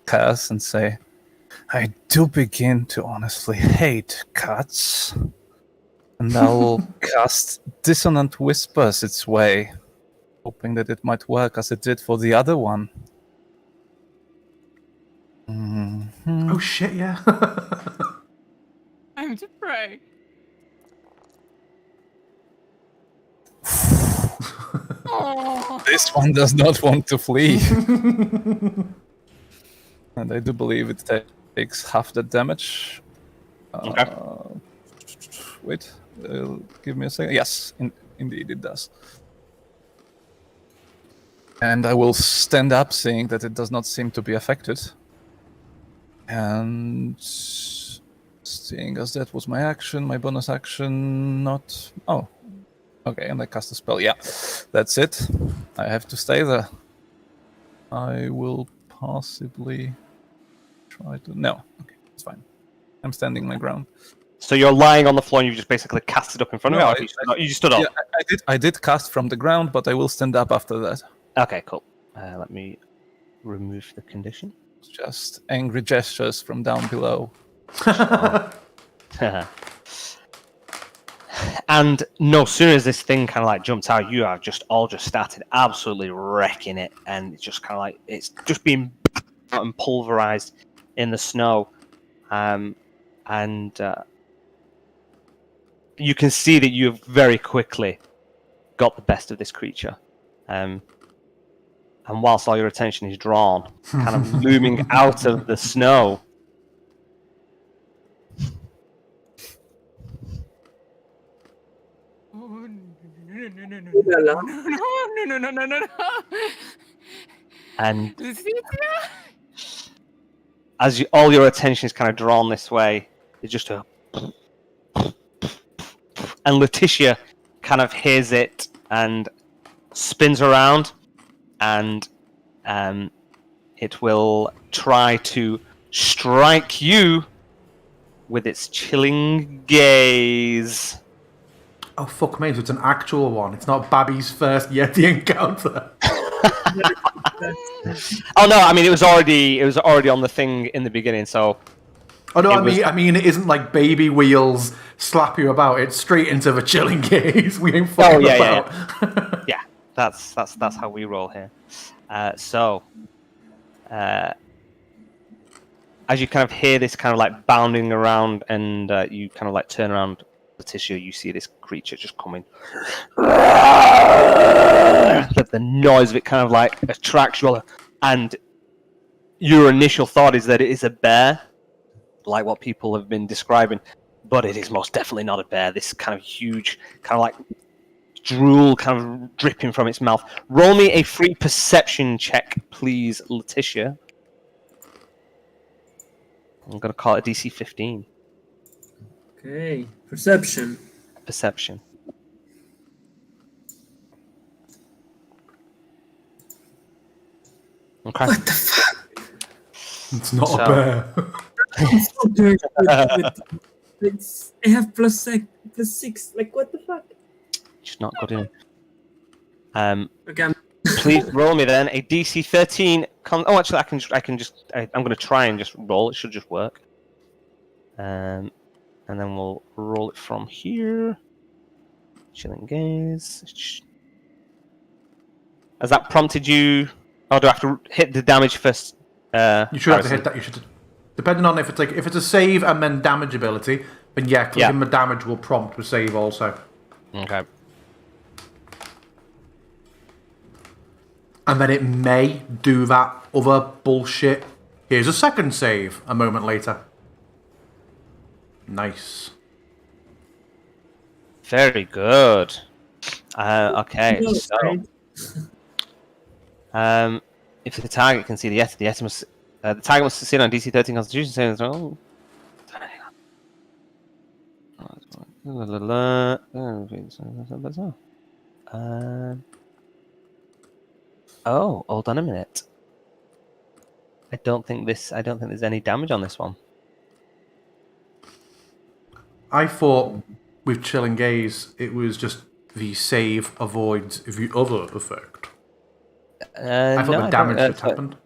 curse and say, I do begin to honestly hate cats. And I'll cast Dissonant Whispers its way, hoping that it might work as it did for the other one. Oh shit, yeah. I'm to pray. Oh. This one does not want to flee. And I do believe it takes half the damage. Okay. Wait, give me a second. Yes, indeed it does. And I will stand up, seeing that it does not seem to be affected. And seeing as that was my action, my bonus action, not... Oh, okay, and I cast a spell. Yeah, that's it. I have to stay there. I will possibly try to... No, okay, it's fine. I'm standing my ground. So you're lying on the floor and you just basically cast it up in front of you? You just stood up? Yeah, I did cast from the ground, but I will stand up after that. Okay, cool. Let me remove the condition. Just angry gestures from down below. And no sooner as this thing kind of like jumped out, you have just started absolutely wrecking it, and it's just kind of like it's just being pulverized in the snow. And you can see that you have very quickly got the best of this creature. And whilst all your attention is drawn, kind of looming out of the snow, Oh, no, Ulala. no. and Lucitia? as all your attention is kind of drawn this way, there's just a... And Letitia kind of hears it and spins around, and it will try to strike you with its chilling gaze. Oh, fuck me, so it's an actual one. It's not Babby's first Yeti encounter. Oh no, I mean it was already on the thing in the beginning, so Oh no, It I mean, it isn't like baby wheels slap you about. It's straight into the chilling gaze. We ain't fucking about. yeah, that's how we roll here. So as you kind of hear this kind of like bounding around, and you kind of like turn around, Letitia, you see this creature just coming. The noise of it kind of like attracts you, and your initial thought is that it is a bear, like what people have been describing, but it is most definitely not a bear. This kind of huge, kind of like drool kind of dripping from its mouth. Roll me a free perception check, please, Letitia. I'm going to call it a DC 15. Okay, perception. Perception. Okay. What the fuck? It's not So- a bear. It's not doing good. I have +6. Like, what the fuck? Just not good enough. Okay, Please roll me then a DC 13. Oh, actually, I'm going to try and just roll. It should just work. And then we'll roll it from here. Chilling gaze. Has that prompted you? Or do I have to hit the damage first? You should have to hit that. You should, depending on if it's a save and then damage ability, then yeah, clicking the damage will prompt the save also. Okay. And then it may do that other bullshit. Here's a second save a moment later. Nice. Very good. Okay, no, so right? if the target can see the Yeti must the target must succeed on DC 13 Constitution saving throw. Oh, hold on a minute. I don't think there's any damage on this one. I thought with Chilling Gaze it was just the save avoids the other effect. I thought the damage had happened.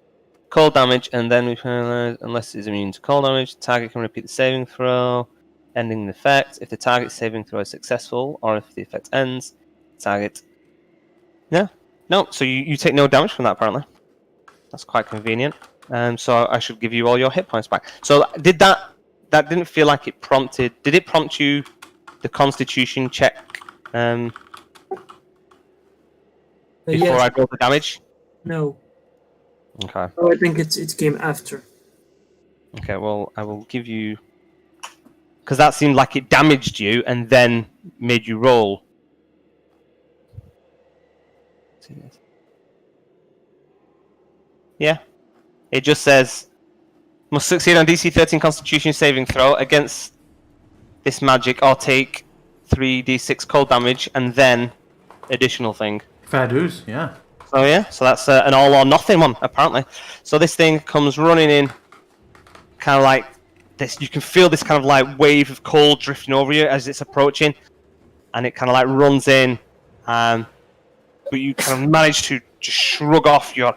Cold damage, and then we penalize unless it's immune to cold damage. The target can repeat the saving throw, ending the effect. If the target's saving throw is successful, or if the effect ends, target. No. So you take no damage from that apparently. That's quite convenient. So I should give you all your hit points back. So did that didn't feel like it prompted? Did it prompt you the Constitution check before Yes. I roll the damage? No. Okay. Oh, I think it came after. Okay, well, I will give you... Because that seemed like it damaged you and then made you roll. Yeah. It just says, must succeed on DC 13 Constitution saving throw against this magic or take 3d6 cold damage and then additional thing. Fair dues, yeah. So yeah, so that's an all or nothing one apparently. So this thing comes running in, kind of like this. You can feel this kind of like wave of cold drifting over you as it's approaching, and it kind of like runs in, but you kind of manage to just shrug off your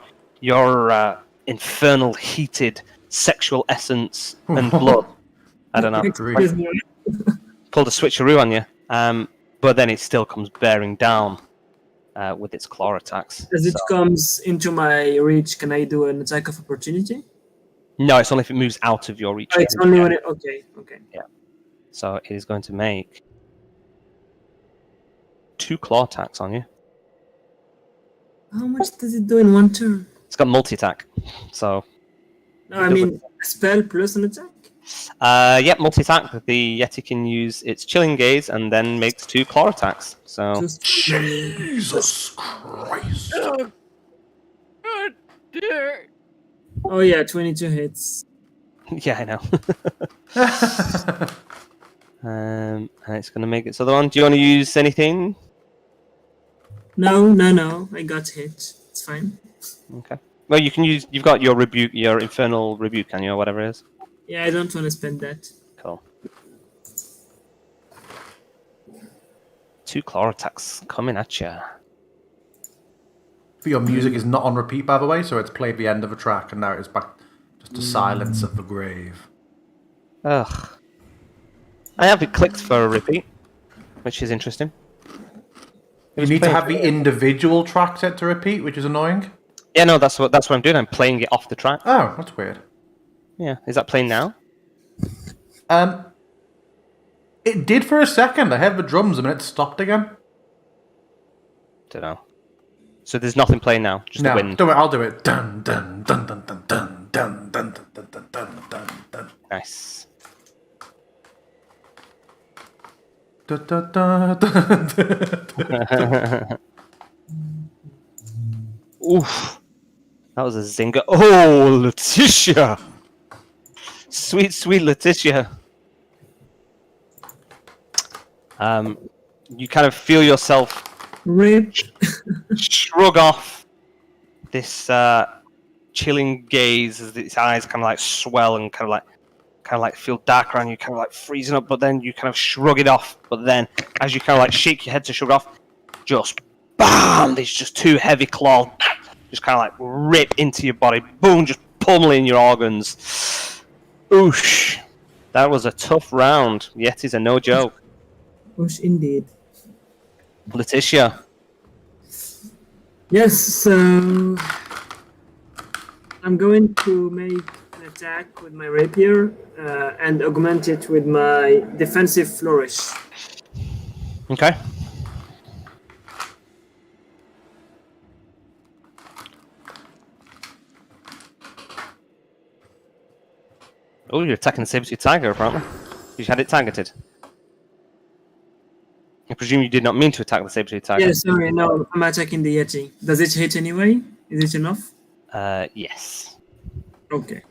infernal heated sexual essence and blood. I don't know. Excuse me. Pulled a switcheroo on you, but then it still comes bearing down. With its claw attacks. As it comes into my reach, can I do an attack of opportunity? No, it's only if it moves out of your reach. Oh, it's only when it. Okay. So it is going to make 2 claw attacks on you. How much does it do in one turn? It's got multi-attack, so... No, I mean a spell plus an attack. Yep, multi-attack. The Yeti can use its Chilling Gaze and then makes 2 claw attacks. So Just Jesus Christ. oh yeah, 22 hits. yeah, I know. And it's going to make its other one. Do you want to use anything? No, I got hit. It's fine. Okay. Well, you can use. You've got your rebuke, your infernal rebuke, can you, or whatever it is. Yeah, I don't want to spend that. Cool. 2 claw attacks coming at you. Your music is not on repeat, by the way, so it's played the end of a track, and now it's back just to silence of the grave. Ugh. I have it clicked for a repeat, which is interesting. You need to have the individual track set to repeat, which is annoying. Yeah, no, that's what I'm doing. I'm playing it off the track. Oh, that's weird. Yeah, is that playing now? It did for a second. I heard the drums and then it stopped again. Don't know. So there's nothing playing now, just the No, wind. do it. I'll do it. Dun dun dun dun dun dun dun dun dun dun dun dun dun. Nice. Da, da, da, da, da. Oof. That was a zinger. Oh, Letitia! Sweet, sweet Letitia. You kind of feel yourself Rip. shrug off this chilling gaze as its eyes kind of like swell and kind of like feel dark around you, kind of like freezing up, but then you kind of shrug it off. But then, as you kind of like shake your head to shrug it off, just BAM! There's just 2 heavy claws, just kind of like rip into your body, boom, just pummeling your organs. Oosh. That was a tough round. Yetis are no joke. Push indeed. Letitia. Yes, so I'm going to make an attack with my rapier and augment it with my defensive flourish. Okay. Oh, you're attacking the saber-tooth tiger, apparently. You had it targeted. I presume you did not mean to attack the saber-tooth tiger. Yeah, sorry, no, I'm attacking the Yeti. Does it hit anyway? Is it enough? Yes. Okay.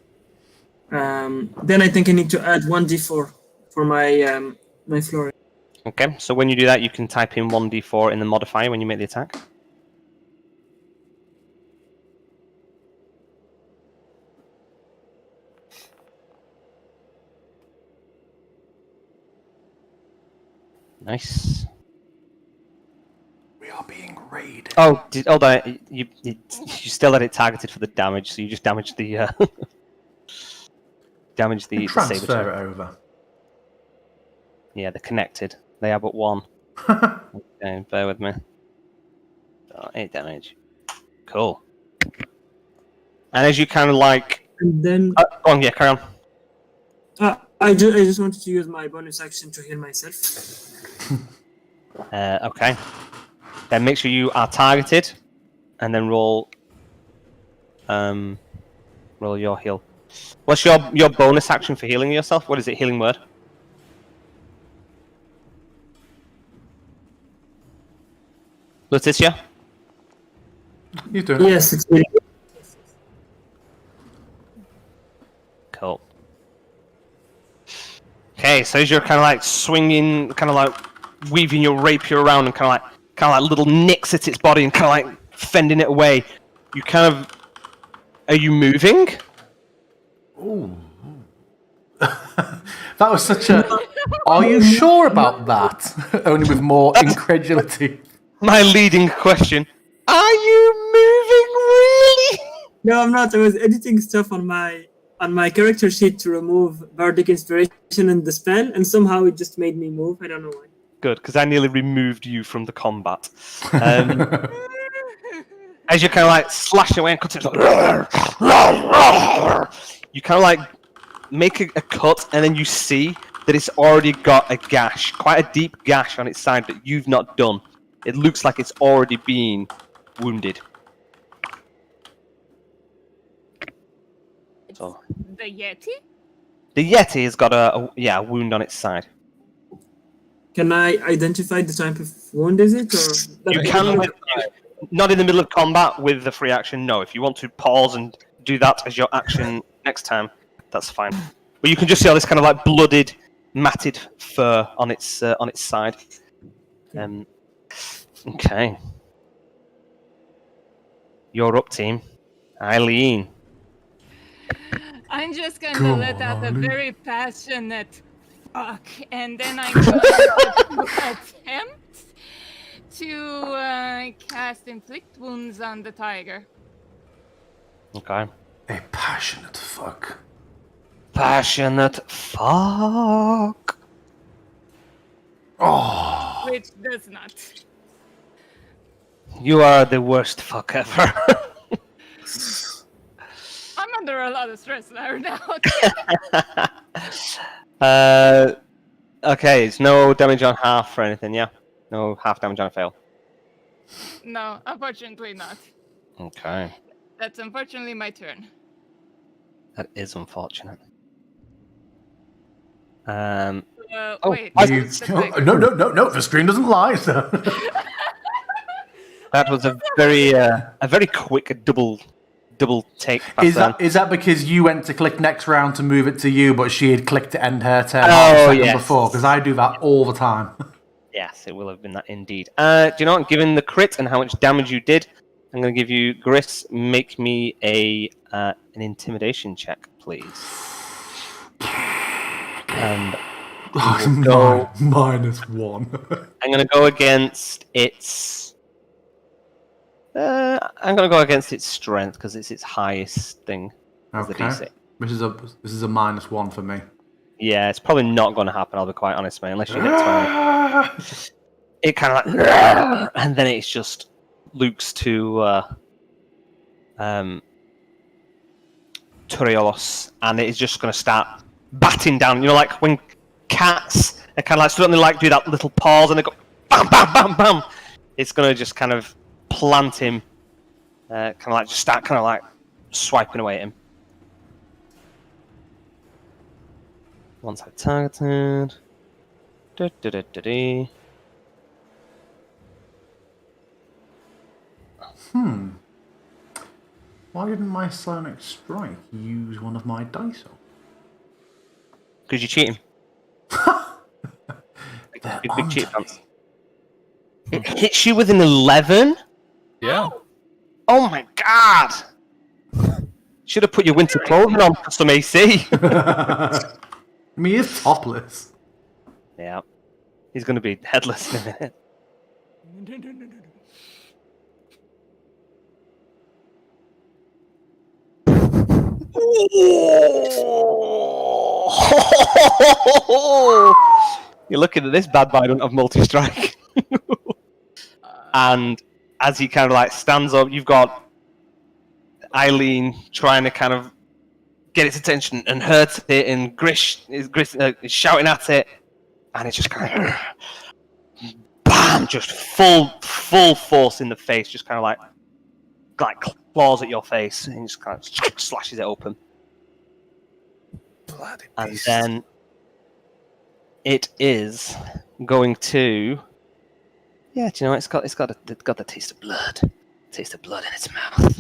Then I think I need to add 1d4 for my my flourish. Okay, so when you do that, you can type in 1d4 in the modifier when you make the attack. Nice. We are being raided. Oh, hold on. You still had it targeted for the damage, so you just damaged the damaged the Transfer saber. it over. Yeah, they're connected. They are but one. Okay, bear with me. 8 damage. Cool. And as you kind of like, And then go on, yeah, carry on. I just wanted to use my bonus action to heal myself. Okay. Then make sure you are targeted, and then roll your heal. What's your bonus action for healing yourself? What is it? Healing word? Letitia? You doing it? Yes, it's really good. Cool. Okay, so as you're kind of like swinging, kind of like weaving your rapier around and kind of like little nicks at its body and kind of like fending it away, you kind of... Are you moving? Ooh. That was such a... Are you sure about that? Only with more incredulity. My leading question. Are you moving really? No, I'm not. I was editing stuff on my character sheet to remove bardic inspiration and the spell, and somehow it just made me move. I don't know why. Good, because I nearly removed you from the combat. As you kind of like slash away and cut it, you kind of like make a cut, and then you see that it's already got a gash, quite a deep gash on its side that you've not done. It looks like it's already been wounded. So The Yeti? the Yeti has got a wound on its side. Can I identify the type of wound is it? Or You can, not in the middle of combat with the free action. No, if you want to pause and do that as your action next time, that's fine. But you can just see all this kind of like blooded, matted fur on its side. Okay. You're up, team. Eileen. I'm just going Go to let on, out a Ollie. very passionate fuck, and then I'm going to attempt to cast Inflict Wounds on the tiger. Okay. A passionate fuck. Passionate fuck. Oh, Which does not. You are the worst fuck ever. I'm under a lot of stress right now. Okay, it's no damage on half or anything, yeah? No half damage on a fail. No, unfortunately not. Okay. That's unfortunately my turn. That is unfortunate. Wait. you, the tiger. no, the screen doesn't lie. So. That was a very quick double take past Is that because you went to click next round to move it to you, but she had clicked to end her turn Oh, half a second yes. before? Because I do that all the time. Yes, it will have been that indeed. Do you know what? Given the crit and how much damage you did, I'm going to give you Gris. Make me an intimidation check, please. And will go- -1. I'm going to go against its. I'm going to go against its strength because it's its highest thing. As the Okay. DC. This is a -1 for me. Yeah, it's probably not going to happen. I'll be quite honest, mate. Unless you hit 20. It kind of like, and then it's just looks to Turiolos, and it is just going to start batting down. You know, like when cats are kind of like suddenly like do that little pause and they go bam, bam, bam, bam. It's going to just kind of plant him, kind of like just start kind of like swiping away at him. Once I've targeted. Da-da-da-da-da. Why didn't my Sonic Strike use one of my dice? Because you're cheating. Big cheat pants. It hits you with an 11? Yeah. Oh my god! Should have put your winter clothing on for some AC. I mean, he is topless. Yeah. He's going to be headless in a minute. You're looking at this bad boy, don't have multi-strike. And as he kind of like stands up, you've got Eileen trying to kind of get its attention and hurt it, and Grish is shouting at it, and it's just kind of bam, just full force in the face, just kind of like claws at your face, and just kind of slashes it open. Bloody And beast. then it is going to. Yeah, do you know what? It's got the taste of blood. Taste of blood in its mouth.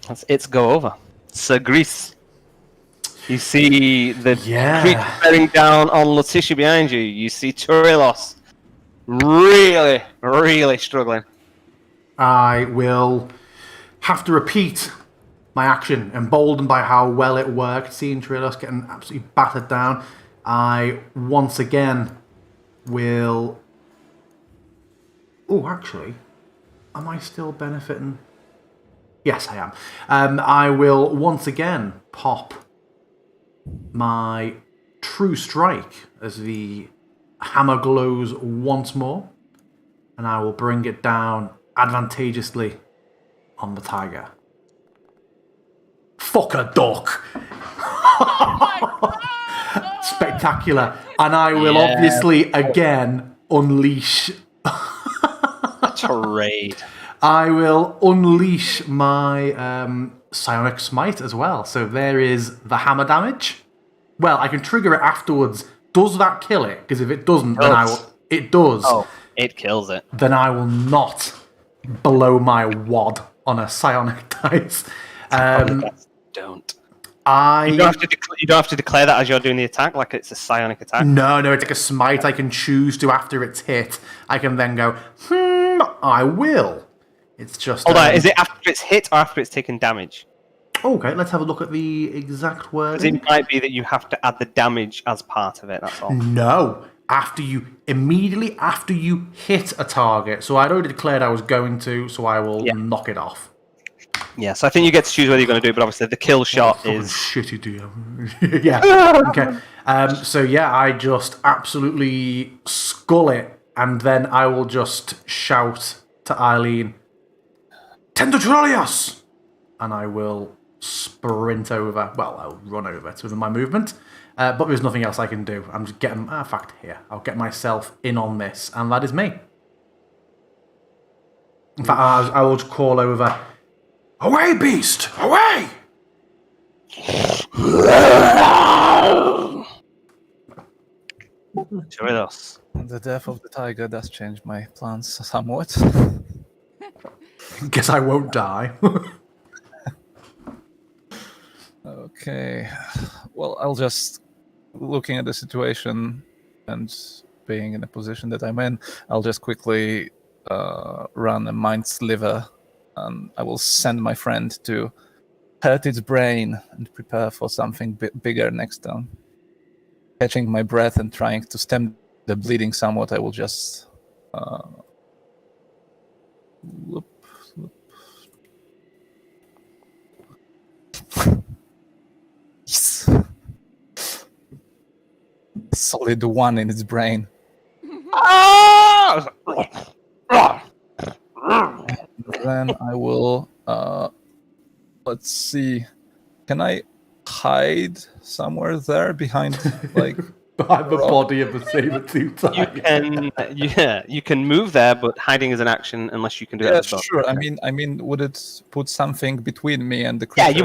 That's its go over. Sir Grease. You see the creature bearing down on Letitia behind you. You see Turilos really, really struggling. I will have to repeat my action, emboldened by how well it worked, seeing Trilos getting absolutely battered down. I once again will... Oh, actually, am I still benefiting? Yes, I am. I will once again pop my True Strike as the hammer glows once more, and I will bring it down advantageously on the tiger. Fuck a duck! spectacular. And I will obviously again unleash. A trade. I will unleash my psionic smite as well. So there is the hammer damage. Well, I can trigger it afterwards. Does that kill it? Because if it doesn't, then I will. It does. Oh, it kills it. Then I will not blow my wad on a psionic dice. Don't. You don't have to declare that as you're doing the attack, like it's a psionic attack. No, it's like a smite. I can choose to after it's hit. I can then go, I will. It's just. Hold on, is it after it's hit or after it's taken damage? Okay, let's have a look at the exact word. It might be that you have to add the damage as part of it, that's all. No, immediately after you hit a target. So I'd already declared I was going to, so I will knock it off. Yeah, so I think you get to choose whether you're going to do it, but obviously the kill shot is... Shitty DM. Yeah, okay. So yeah, I just absolutely skull it, and then I will just shout to Eileen, Tendotrolios! And I will sprint over. Well, I'll run over to my movement. But there's nothing else I can do. I'm just getting... in fact, here. I'll get myself in on this, and that is me. In fact, I will just call over... Away, beast! Away! Choridos. The death of the tiger does change my plans somewhat. Guess I won't die. Okay. Well, I'll just... Looking at the situation and being in the position that I'm in, I'll just quickly run a mind sliver, and I will send my friend to hurt its brain and prepare for something bigger next time. Catching my breath and trying to stem the bleeding somewhat, I will just whoop. Yes. Solid one in its brain. Then I will let's see, can I hide somewhere there behind Behind the body of the saber-tooth tiger. You can move there, but hiding is an action unless you can do that. Yeah, sure. I mean, would it put something between me and the creature? Yeah,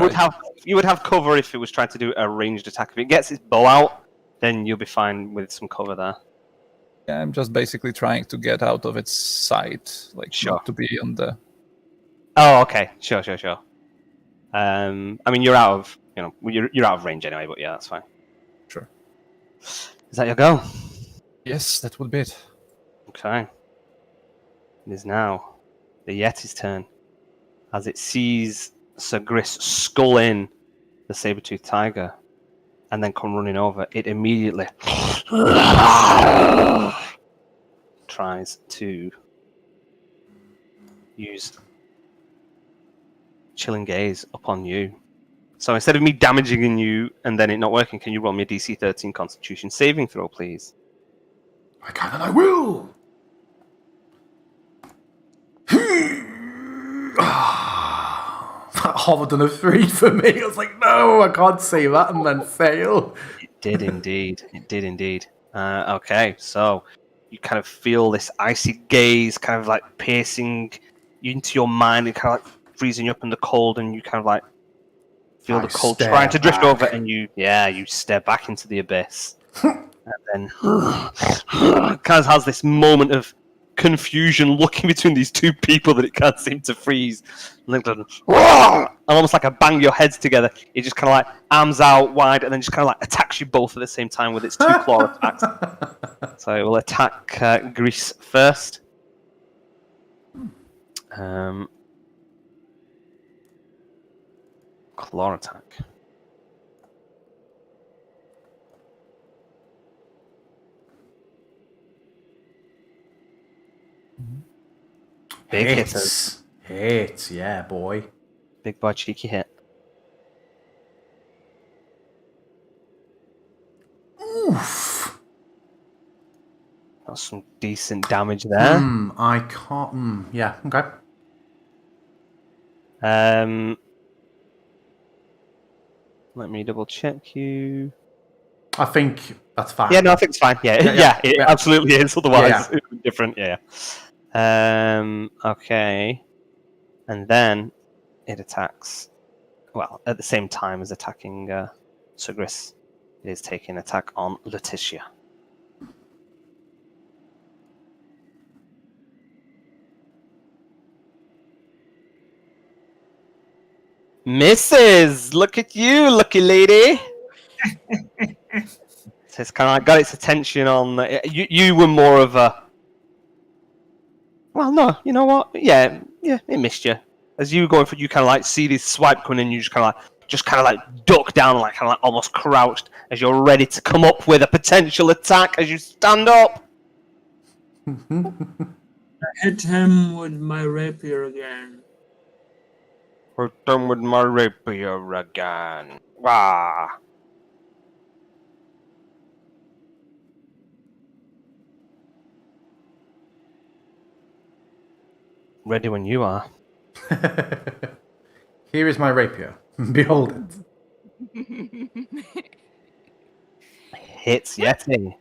you would have cover if it was trying to do a ranged attack. If it gets its bow out, then you'll be fine with some cover there. Yeah, I'm just basically trying to get out of its sight, like not to be on the... Oh, okay. Sure. I mean, you're out of you're out of range anyway, but yeah, that's fine. Sure. Is that your go? Yes, that would be it. Okay. It is now the Yeti's turn as it sees Sir Gris skull in the saber-toothed tiger and then come running over. It immediately tries to use Chilling Gaze upon you. So instead of me damaging you and then it not working, can you roll me a DC 13 Constitution saving throw, please? I can and I will! That hovered on a 3 for me. I was like, no, I can't say that and then fail. It did indeed. Okay, so you kind of feel this icy gaze kind of like piercing into your mind and kind of like freezing you up in the cold, and you kind of like feel the cold trying to drift over, and you stare back into the abyss. And then Kaz has this moment of confusion looking between these two people that it can't seem to freeze. And almost like a bang your heads together, it just kind of like arms out wide and then just kind of like attacks you both at the same time with its 2 claw attacks. So it will attack Grease first. Claw attack. Big hitters. Hits, yeah, boy. Big boy cheeky hit. Oof. Got some decent damage there. I can't. Yeah, okay. Let me double check you. I think that's fine. Yeah, no, I think it's fine. Yeah, Yeah, it yeah. absolutely is. Otherwise, Yeah. it would be different. Yeah. Okay. And then it attacks. Well, at the same time as attacking Sugris, it is taking attack on Letitia. Misses! Look at you, lucky lady! So it's kind of like got its attention on. You were more of a. Well, no, you know what? Yeah, it missed you. As you were going for, you kind of like see this swipe coming in, you just kind of like duck down, like kind of like almost crouched as you're ready to come up with a potential attack as you stand up. I hit him with my rapier again. We're done with my rapier again. Wah. Ready when you are. Here is my rapier. Behold it. Hits Yeti.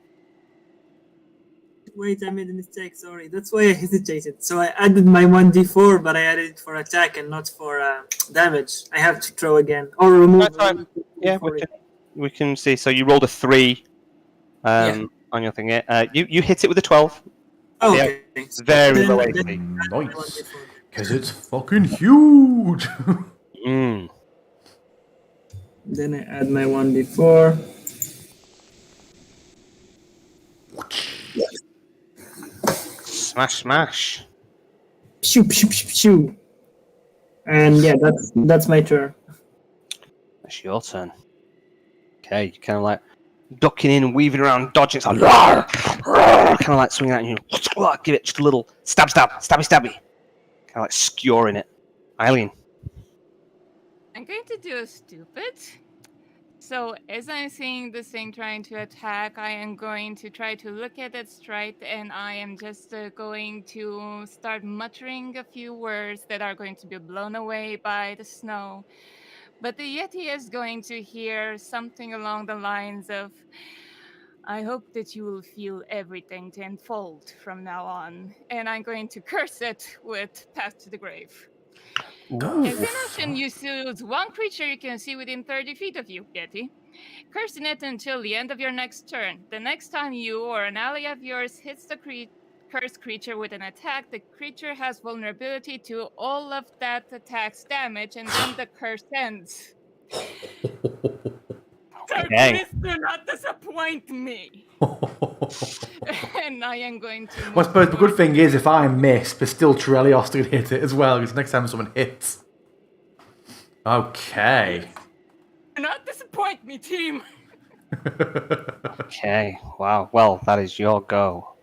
Wait, I made a mistake, sorry. That's why I hesitated. So I added my 1d4, but I added it for attack and not for damage. I have to throw again. Or remove. That's fine. Yeah, we can see. So you rolled a 3 on your thing. You hit it with a 12. Oh, Yeah, okay. very Then- low then AC. add my Nice. 1d4. Because it's fucking huge. Then I add my 1d4. Smash, smash. Pew, pew, pew, pew. And yeah, that's my turn. It's your turn. Okay, you kind of like ducking in and weaving around, dodging. It's like, kind of like swinging at you. Give it just a little stabby. Kind of like skewering it. Eileen. I'm going to do a stupid. So as I'm seeing this thing trying to attack, I am going to try to look at its strike, and I am just going to start muttering a few words that are going to be blown away by the snow. But the Yeti is going to hear something along the lines of, I hope that you will feel everything tenfold from now on. And I'm going to curse it with Path to the Grave. As an action, you choose one creature you can see within 30 feet of you, Yeti. Cursing it until the end of your next turn. The next time you or an ally of yours hits the cursed creature with an attack, the creature has vulnerability to all of that attack's damage, and then the curse ends. So please do not disappoint me. And I am going to. Well, I suppose the good thing is if I miss, but still Trelios can hit it as well, because next time someone hits. Okay. Do not disappoint me, team. Okay, wow. Well, that is your go.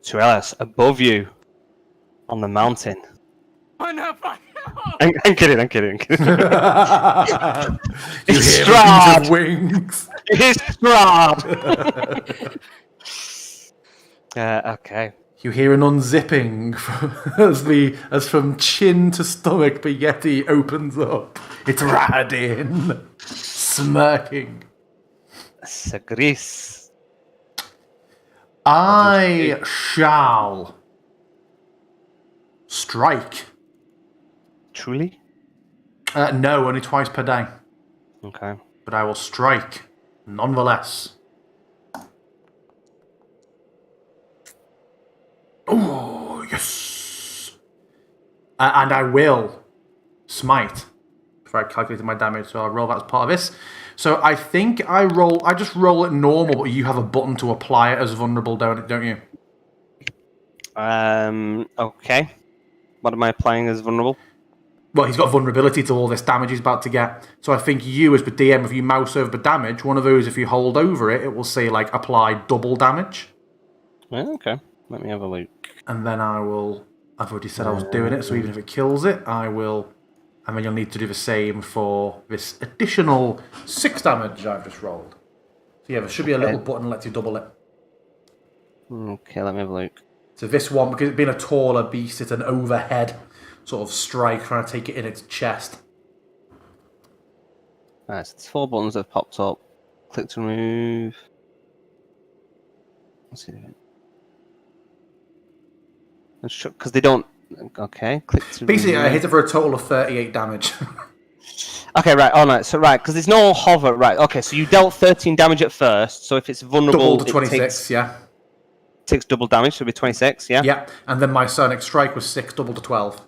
Trellis, above you on the mountain. Oh no, fuck. I'm kidding. You It's hear the beat of Strahd. wings. It's Strahd. Okay. You hear an unzipping as from chin to stomach, the Yeti opens up. It's Radin, smirking. Sagris. I shall strike. Truly? No, only twice per day. Okay. But I will strike, nonetheless. Oh, yes! And I will smite. Before I calculated my damage, so I'll roll that as part of this. So I think I just roll it normal, but you have a button to apply it as vulnerable, don't you? Okay. What am I applying as vulnerable? Well, he's got vulnerability to all this damage he's about to get. So I think you, as the DM, if you mouse over the damage, one of those, if you hold over it, it will say, like, apply double damage. Okay. Let me have a look. And then I will... I've already said I was doing it, so even if it kills it, I will... And then you'll need to do the same for this additional 6 damage I've just rolled. So yeah, there should be a little button that lets you double it. Okay, let me have a look. So this one, because it being a taller beast, it's an overhead sort of strike, trying to take it in its chest. Right, so there's 4 buttons that have popped up. Click to remove. What's he doing? Because they don't. Okay, click to Basically, I remove. hit it for a total of 38 damage. Okay, right. Oh no, so right, because there's no hover. Right. Okay, so you dealt 13 damage at first. So if it's vulnerable, Double to 26, it takes double damage. So it'll be 26. Yeah. Yeah, and then my Sonic Strike was 6, double to 12.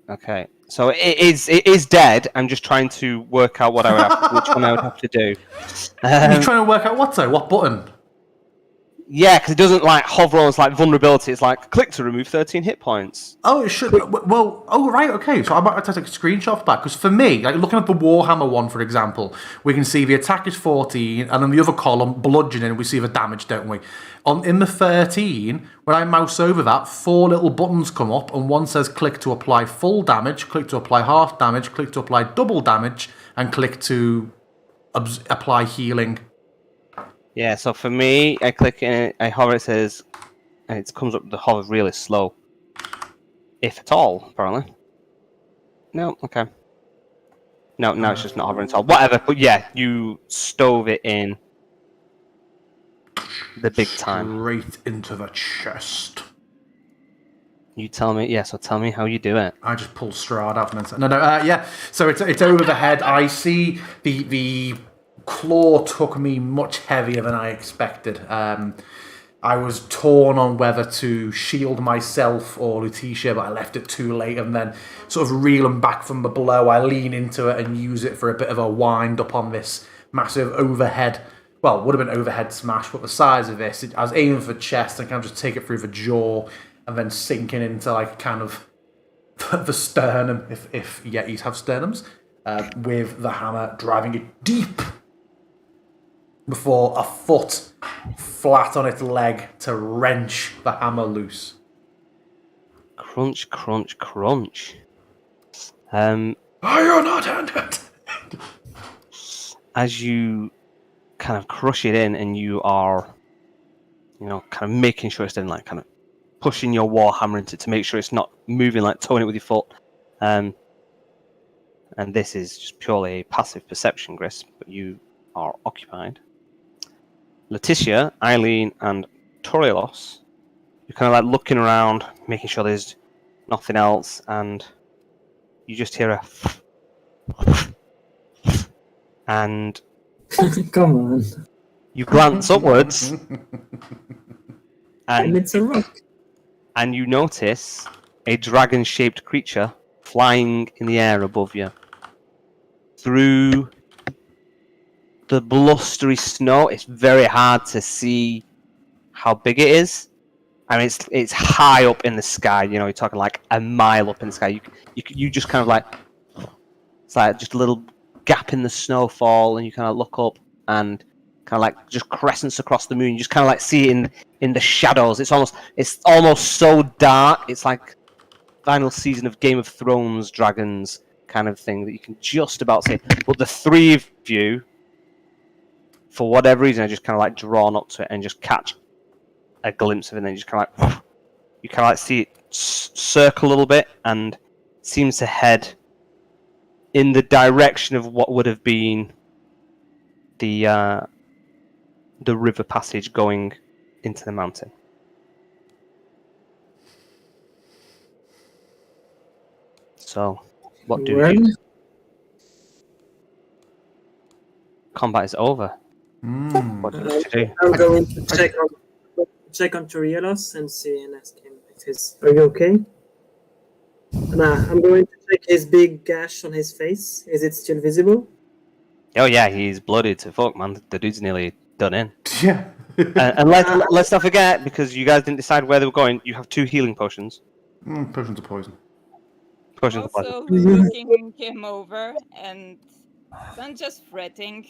Okay. So it is dead. I'm just trying to work out what I would have which one I would have to do. You're trying to work out what, though? What button? Yeah, because it doesn't like hover on. It's like vulnerability. It's like click to remove 13 hit points. Oh, it should. Well, oh, right, okay. So I might have to take a screenshot of that. Because for me, like looking at the Warhammer one, for example, we can see the attack is 14, and then the other column, bludgeoning, we see the damage, don't we? In the 13, when I mouse over that, 4 little buttons come up, and one says click to apply full damage, click to apply half damage, click to apply double damage, and click to apply healing. Yeah, so for me, I click in it, I hover, it says, and it comes up, the hover really slow. If at all, apparently. No, okay. No, it's just not hovering at all. Whatever, but yeah, you stove it in the big time. Straight into the chest. You tell me, yeah, so tell me how you do it. I just pulled Strahd out. Yeah. So it's over the head. I see the claw took me much heavier than I expected. I was torn on whether to shield myself or Lutetia, but I left it too late, and then sort of reeling back from the blow, I lean into it and use it for a bit of a wind up on this massive overhead. Well, would have been overhead smash, but the size of this, I was aiming for the chest and kind of just take it through the jaw and then sinking into like kind of the sternum, if Yetis have sternums, with the hammer, driving it deep before a foot flat on its leg to wrench the hammer loose. Crunch, crunch, crunch. Are you not handed? As you kind of crush it in and you are, kind of making sure it's in, like, kind of pushing your warhammer into it to make sure it's not moving, like towing it with your foot. And this is just purely a passive perception, Gris, but you are occupied. Letitia, Eileen, and Torielos, you're kind of like looking around, making sure there's nothing else, and you just hear a and Come on. you glance upwards And and it's a rock. and you notice a dragon-shaped creature flying in the air above you. Through the blustery snow, it's very hard to see how big it is. I mean, it's high up in the sky. You're talking like a mile up in the sky. You just kind of like, it's like just a little gap in the snowfall, and you kind of look up and kind of like just crescents across the moon. You just kind of like see it in the shadows. It's almost so dark. It's like final season of Game of Thrones dragons kind of thing that you can just about see. But the three of you, for whatever reason, are just kind of like drawn up to it and just catch a glimpse of it, and then you just kind of like, you kind of like see it circle a little bit and seems to head in the direction of what would have been the river passage going into the mountain. So, what do Well, you? Combat is over. What do you need to do? I'm going to check on Torielos and see and ask him are you okay? I'm going to check his big gash on his face. Is it still visible? Oh yeah, he's bloody to fuck, man. The dude's nearly done in. Yeah. And let's not forget, because you guys didn't decide where they were going, you have 2 healing potions. Potions of poison. Potions of poison. Also looking him over, and I'm just fretting.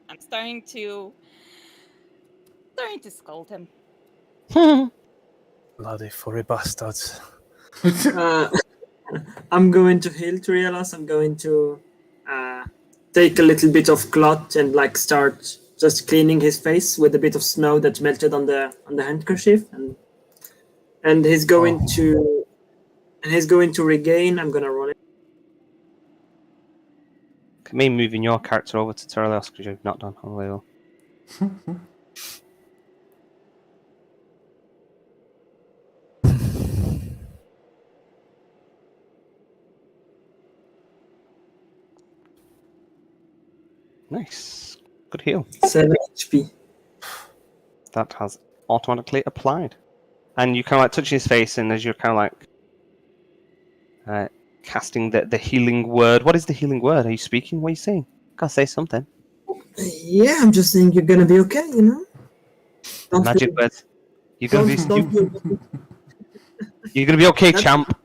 I'm starting to scold him. Bloody furry bastards. I'm going to heal Torielos. I'm going to take a little bit of cloth and like start just cleaning his face with a bit of snow that melted on the handkerchief, and he's going to regain. I'm gonna roll it. me moving your character over to Turelios because you've not done Honolulu. Nice. Good heal. 7 HP. That has automatically applied. And you kind of like touch his face, and as you're kind of like casting the healing word. What is the healing word? Are you speaking? What are you saying? Gotta say something. Yeah, I'm just saying you're gonna be okay, you know? Don't Magic be- words. You're gonna be. don't be- You're gonna be okay, champ.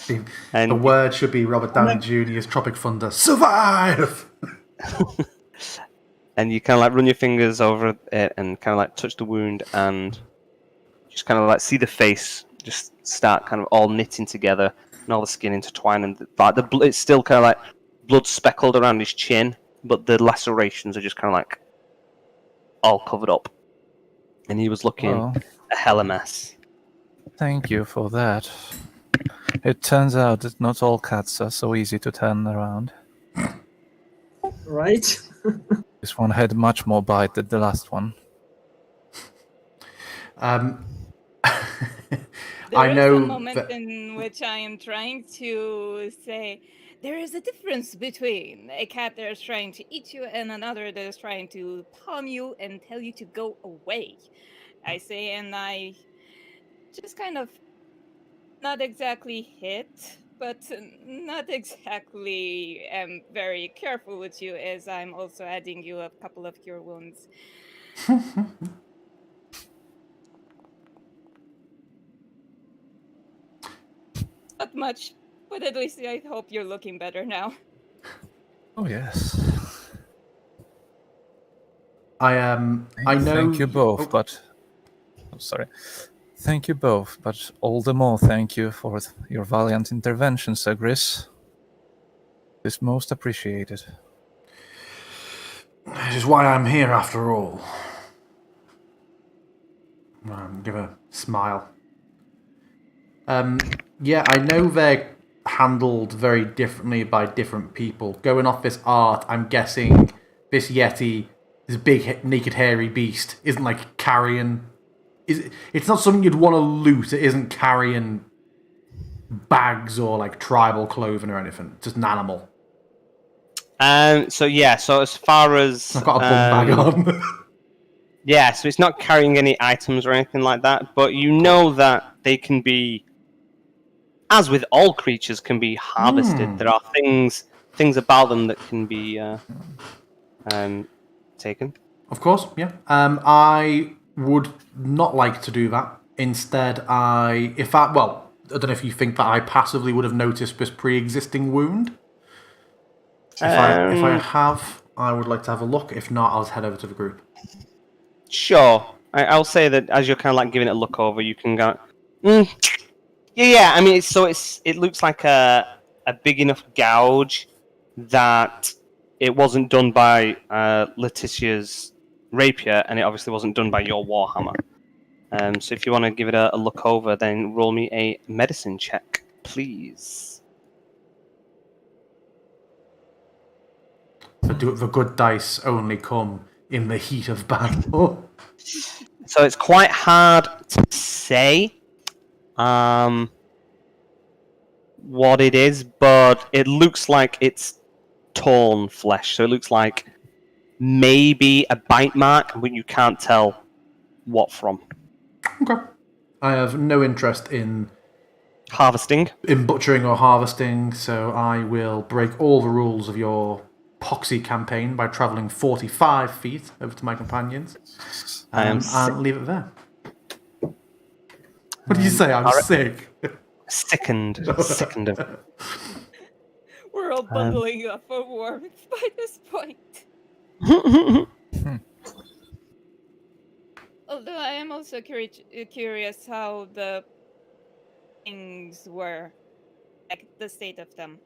The And word should be Robert Downey Jr.'s Tropic Thunder. Survive! and you kind of like run your fingers over it and kind of like touch the wound and just kind of like see the face just start kind of all knitting together and all the skin intertwine and like it's still kind of like blood speckled around his chin, but the lacerations are just kind of like all covered up. And he was looking Well, a hell of a mess. thank you for that. It turns out that not all cats are so easy to turn around. Right? This one had much more bite than the last one. I There is know a moment that- in which I am trying to say there is a difference between a cat that is trying to eat you and another that is trying to palm you and tell you to go away. I say, and I just kind of not exactly hit, but not exactly am very careful with you as I'm also adding you a couple of cure wounds. Not much, but at least I hope you're looking better now. Oh yes. I know. Thank you both, but sorry. Thank you both, but all the more thank you for your valiant intervention, Sir Gris. It's most appreciated. This is why I'm here after all. Give a smile. Yeah, I know they're handled very differently by different people. Going off this art, I'm guessing this Yeti, this big naked hairy beast, isn't like carrying. It's not something you'd want to loot. It isn't carrying bags or like tribal clothing or anything. It's just an animal. So as far as I've got a bum bag on. yeah, so it's not carrying any items or anything like that, but you know that they can be, as with all creatures, can be harvested. There are things about them that can be taken. Of course, yeah. I would not like to do that. Instead, I don't know if you think that I passively would have noticed this pre-existing wound. If I have, I would like to have a look. If not, I'll head over to the group. Sure. I'll say that as you're kind of like giving it a look over, you can go, yeah. I mean, it looks like a big enough gouge that it wasn't done by Letitia's rapier, and it obviously wasn't done by your warhammer. So if you want to give it a look over, then roll me a medicine check, please. The good dice only come in the heat of battle. So it's quite hard to say what it is, but it looks like it's torn flesh. So it looks like maybe a bite mark, but you can't tell what from. Okay. I have no interest in Harvesting. butchering or harvesting, so I will break all the rules of your poxy campaign by travelling 45 feet over to my companions and leave it there. What did you say? I'm sick. Sickened of it. We're all bundling up for warmth by this point. Although I am also curious how the things were, like the state of them.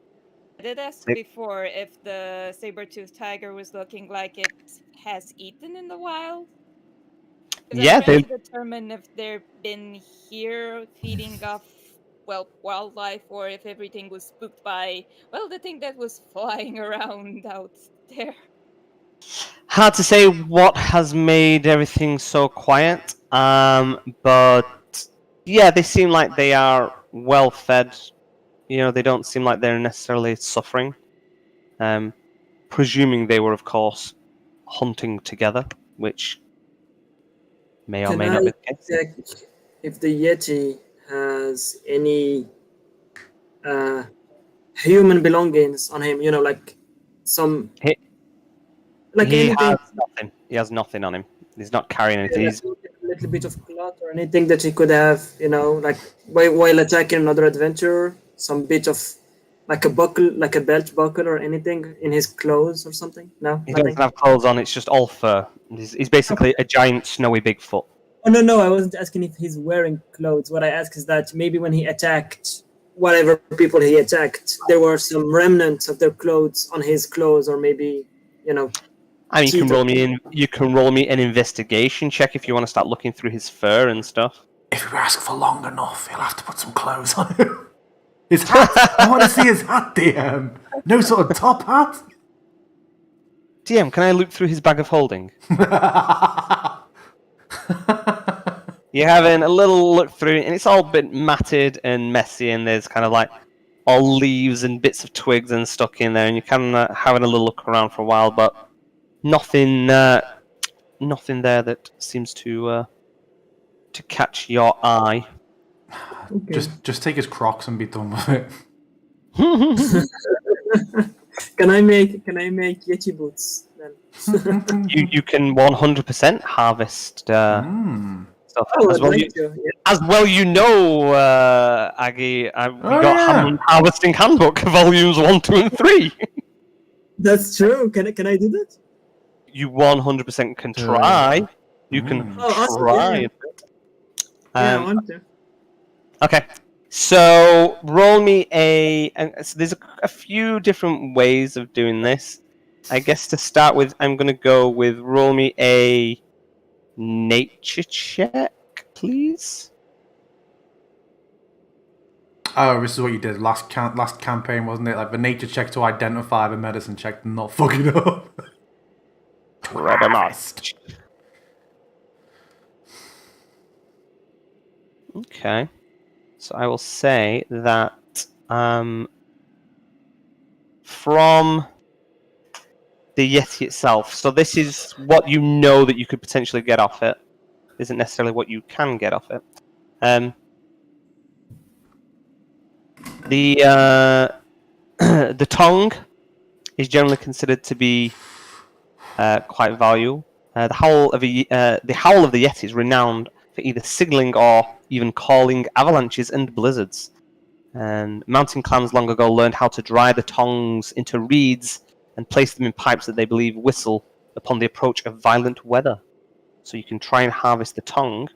I did ask before if the saber-toothed tiger was looking like it has eaten in the wild. Yeah, I'm trying to determine if they've been here feeding off wildlife, or if everything was spooked by, the thing that was flying around out there. Hard to say what has made everything so quiet, but yeah, they seem like they are well fed. They don't seem like they're necessarily suffering. Presuming they were, of course, hunting together, which may or Can may not I be the case. check if the Yeti has any human belongings on him? Like some, He anything. has nothing. He has nothing on him. He's not carrying anything. Like a little bit of cloth or anything that he could have, like while attacking another adventurer, some bit of like a buckle, like a belt buckle or anything in his clothes or something. No, He nothing. doesn't have clothes on. It's just all fur. He's basically a giant snowy Bigfoot. Oh no! I wasn't asking if he's wearing clothes. What I asked is that maybe when he attacked whatever people he attacked, there were some remnants of their clothes on his clothes, or maybe I mean, you can roll me an investigation check if you want to start looking through his fur and stuff. If we ask for long enough, he'll have to put some clothes on him. His hat! I want to see his hat, DM! No sort of top hat? DM, can I look through his bag of holding? You're having a little look through, and it's all a bit matted and messy, and there's kind of like all leaves and bits of twigs and stuck in there, and you're kind of having a little look around for a while, but nothing there that seems to catch your eye. Okay. Just take his Crocs and be done with it. Can I make Yeti boots then? You can 100% harvest stuff. Oh, As well, as well, Aggie, we got Harvesting Handbook, volumes 1, 2, and 3. That's true. Can I do that? You 100% can try. You can try. I want to. Okay, so roll me so there's a few different ways of doing this. I guess to start with, I'm going to go with roll me a nature check, please. Oh, this is what you did last campaign, wasn't it? Like the nature check to identify, the medicine check to not fuck it up. Robinist. Okay. So I will say that from the Yeti itself, so this is what you know that you could potentially get off it. Isn't necessarily what you can get off it. The tongue is generally considered to be quite valuable. The howl of the Yeti is renowned for either signaling or even calling avalanches and blizzards. And mountain clans long ago learned how to dry the tongues into reeds and place them in pipes that they believe whistle upon the approach of violent weather. So you can try and harvest the tongue,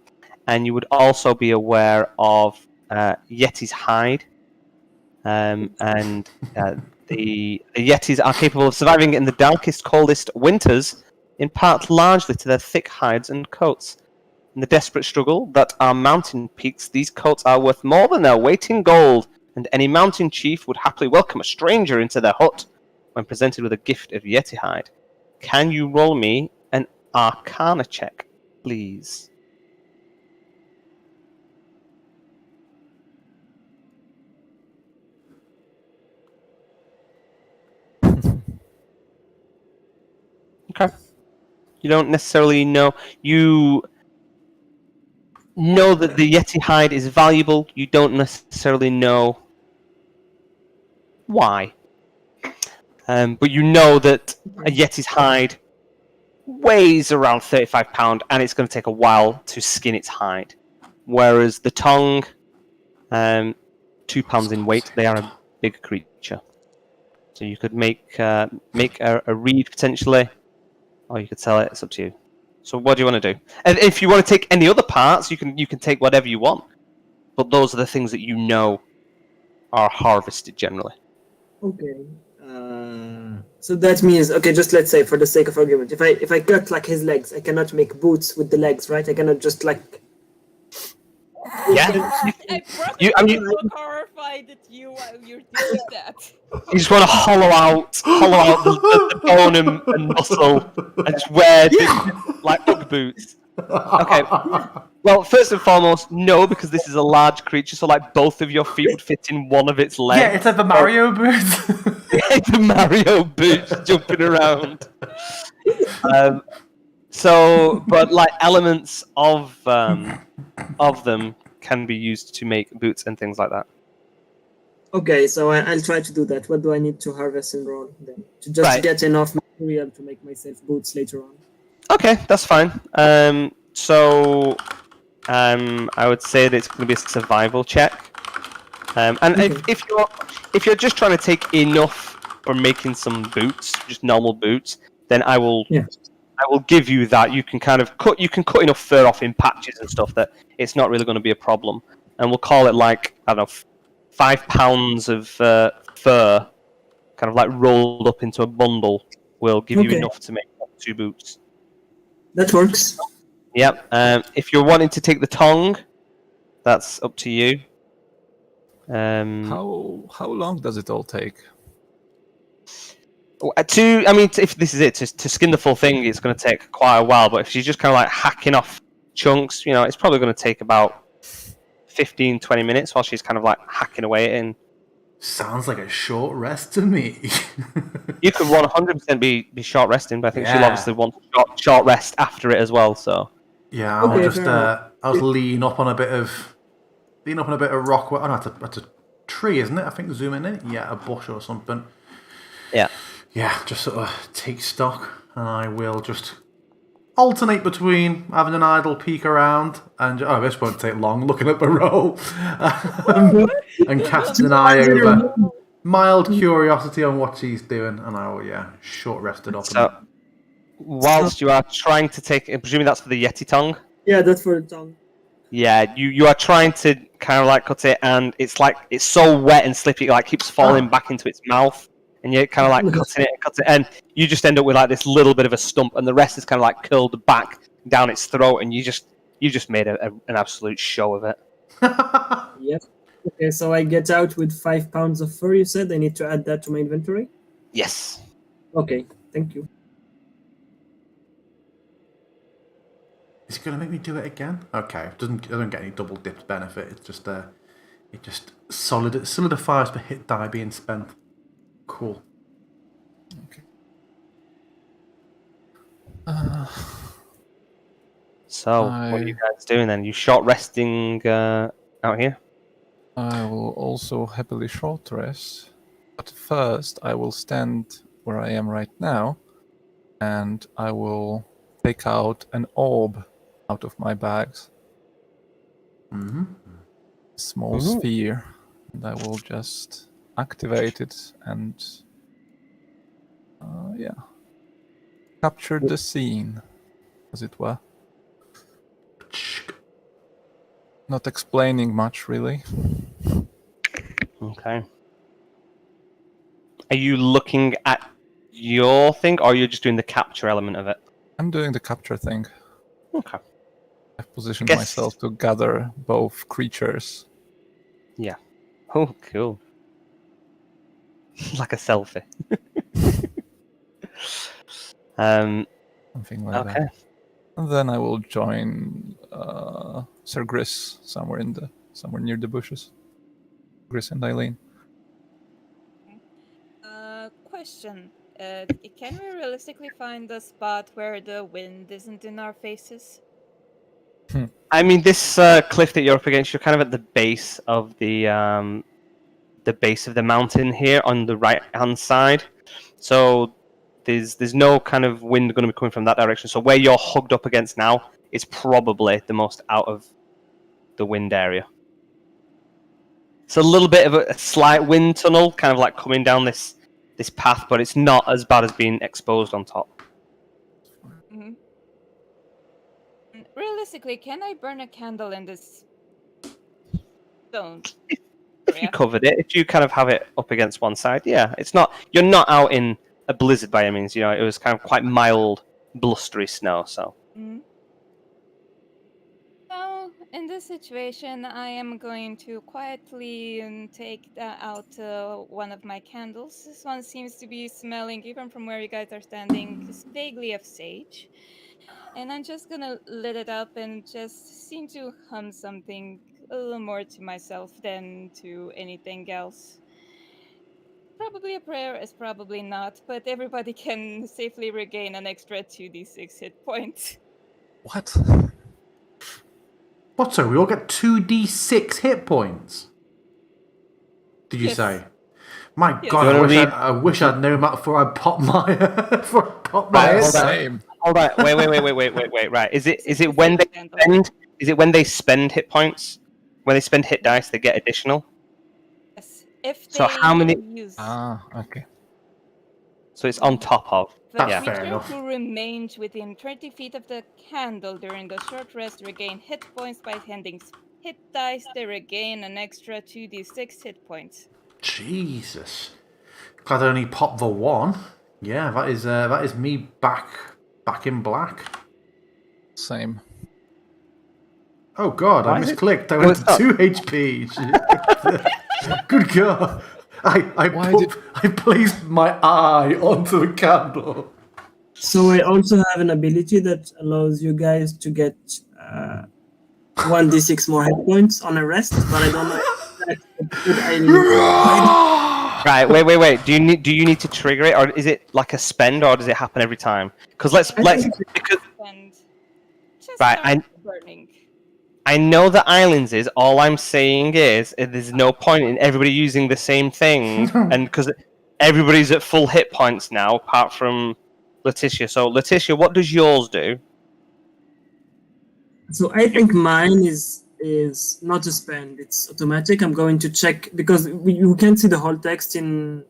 and you would also be aware of Yeti's hide. The Yetis are capable of surviving in the darkest, coldest winters, in part largely to their thick hides and coats. In the desperate struggle that are mountain peaks, these coats are worth more than their weight in gold, and any mountain chief would happily welcome a stranger into their hut when presented with a gift of Yeti hide. Can you roll me an Arcana check, please? Okay. You don't necessarily know. You know that the Yeti hide is valuable. You don't necessarily know why. But you know that a Yeti's hide weighs around 35 pounds, and it's going to take a while to skin its hide. Whereas the tongue, 2 pounds in weight, they are a big creature. So you could make a reed potentially, or you could sell it. It's up to you. So what do you want to do? And if you want to take any other parts, you can take whatever you want. But those are the things that you know are harvested generally. Okay. So that means, okay, just let's say for the sake of argument, if I cut like his legs, I cannot make boots with the legs, right? I cannot just like Yeah. I probably look horrified at you're doing that. You just want to hollow out the bone and muscle and just wear like Ugg boots. Okay. Well, first and foremost, no, because this is a large creature, so like both of your feet would fit in one of its legs. Yeah, it's like the Mario boots. It's the Mario boots jumping around. But like elements of them can be used to make boots and things like that. Okay, so I'll try to do that. What do I need to harvest and roll then? To just get enough material to make myself boots later on. Okay, that's fine. I would say that it's going to be a survival check. If you're just trying to take enough for making some boots, just normal boots, then I will give you that. You can cut enough fur off in patches and stuff that it's not really going to be a problem. And we'll call it like, I don't know, 5 pounds of fur, kind of like rolled up into a bundle, will give you enough to make 2 boots. That works. Yep. If you're wanting to take the tongue, that's up to you. How long does it all take? If this is it, to skin the full thing, it's going to take quite a while. But if she's just kind of like hacking off chunks, it's probably going to take about 15-20 minutes while she's kind of like hacking away at it. And sounds like a short rest to me. You could 100% be short resting, but I think she'll obviously want short rest after it as well. So yeah, I was leaning up on a bit of rock. Oh no, that's a tree, isn't it? I think zooming in. Yeah, a bush or something. Yeah. Yeah, just sort of take stock, and I will just alternate between having an idle peek around and this won't take long. Looking at the roll and casting an eye over, mild curiosity on what she's doing, and I will short rest it up. So, whilst you are trying to take, I'm presuming that's for the Yeti tongue. Yeah, that's for the tongue. Yeah, you are trying to kind of like cut it, and it's like it's so wet and slippy, it like keeps falling back into its mouth. And you're kind of like cutting it, and you just end up with like this little bit of a stump, and the rest is kind of like curled back down its throat, and you just made an absolute show of it. Yep. Okay, so I get out with 5 pounds of fur. You said I need to add that to my inventory. Yes. Okay, thank you. Is it going to make me do it again? Okay, I don't get any double dipped benefit. It's just it just solidifies the hit die being spent. Cool. Okay. So, what are you guys doing then? You short resting out here? I will also happily short rest, but first I will stand where I am right now, and I will take out an orb out of my bags. Mm-hmm. Small sphere, and I will just activate it and capture the scene, as it were. Not explaining much, really. Okay. Are you looking at your thing, or are you just doing the capture element of it? I'm doing the capture thing. Okay. I've positioned myself to gather both creatures. Yeah. Oh, cool. Like a selfie. Something like that. And then I will join Sir Gris somewhere near the bushes. Gris and Eileen. Question. Can we realistically find a spot where the wind isn't in our faces? I mean, this cliff that you're up against, you're kind of at the base of the mountain here on the right-hand side. So there's no kind of wind going to be coming from that direction. So where you're hugged up against now is probably the most out of the wind area. It's a little bit of a slight wind tunnel, kind of like coming down this path, but it's not as bad as being exposed on top. Mm-hmm. Realistically, can I burn a candle in this stone? If you covered it, if you kind of have it up against one side, yeah, it's not. You're not out in a blizzard by any means. It was kind of quite mild, blustery snow. So. Mm-hmm. Well, In this situation, I am going to quietly take out one of my candles. This one seems to be smelling, even from where you guys are standing, just vaguely of sage. And I'm just gonna lit it up and just seem to hum something a little more to myself than to anything else. Probably a prayer is probably not, but everybody can safely regain an extra 2d6 hit points. What? What, so we all get 2d6 hit points? Did you Yes. say? My Yes. God, Do you wanna I wish I'd known that before I popped my Right, head hold on. down. Same. Hold on. Wait. Right. Is it It's a when they candle. spend? Is it when they spend hit points? When they spend hit dice, they get additional. Yes. If So they how many? use Ah, okay. So it's on top of. the That's Yeah. fair creature enough. who remains within 20 feet of the candle during the short rest regain hit points by handing hit dice. They regain an extra 2d6 hit points. Jesus. Glad I only popped the one. Yeah, that is me back in black. Same. Oh God, Why I is it- misclicked. I No, went it's to not. 2 HP. Good God. I placed my eye onto the candle. So I also have an ability that allows you guys to get 1d6 more hit points on a rest, but I don't know if Right. Wait. Do you need to trigger it, or is it like a spend, or does it happen every time? Because let's because And just Right, start burning. I know that Islands is. All I'm saying is there's no point in everybody using the same thing, and because everybody's at full hit points now, apart from Letitia. So Letitia, what does yours do? So I think mine is not a spend. It's automatic. I'm going to check because you can't see the whole text in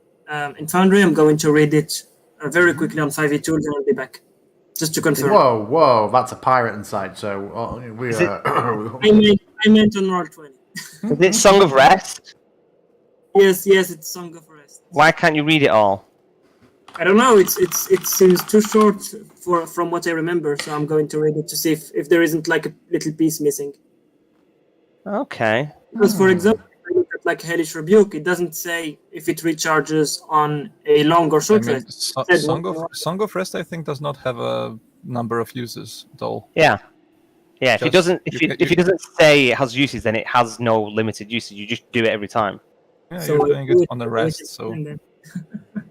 Foundry. I'm going to read it very quickly on 5e tools and I'll be back just to confirm. Whoa, that's a pirate inside. So we Is it- I meant on Roll20. Is it Song of Rest? Yes, it's Song of Rest. Why can't you read it all? I don't know. It seems too short from what I remember. So I'm going to read it to see if there isn't like a little piece missing. Okay. Because, for example, if I look at like Hellish Rebuke, it doesn't say if it recharges on a long or I short mean, rest. It said Song of Rest, I think, does not have a number of uses at all. Yeah. Yeah. If it Just- doesn't, you if it doesn't say it has uses, then it has no limited uses. You just do it every time. Yeah, So you're I doing do it on a rest, so and then-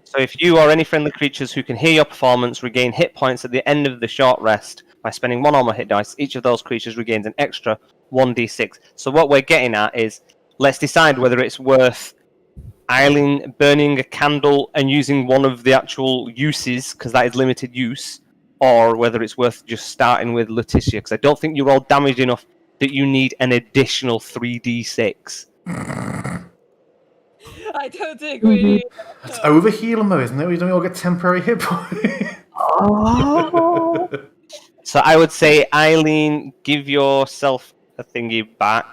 So if you or any friendly creatures who can hear your performance regain hit points at the end of the short rest by spending one or more hit dice, each of those creatures regains an extra 1d6. So what we're getting at is, let's decide whether it's worth Eileen burning a candle and using one of the actual uses, because that is limited use, or whether it's worth just starting with Letitia, because I don't think you're all damaged enough that you need an additional 3d6. I don't agree. That's overheal mode, isn't it? We don't all get temporary hit points. Oh. So I would say, Eileen, give yourself a thingy back,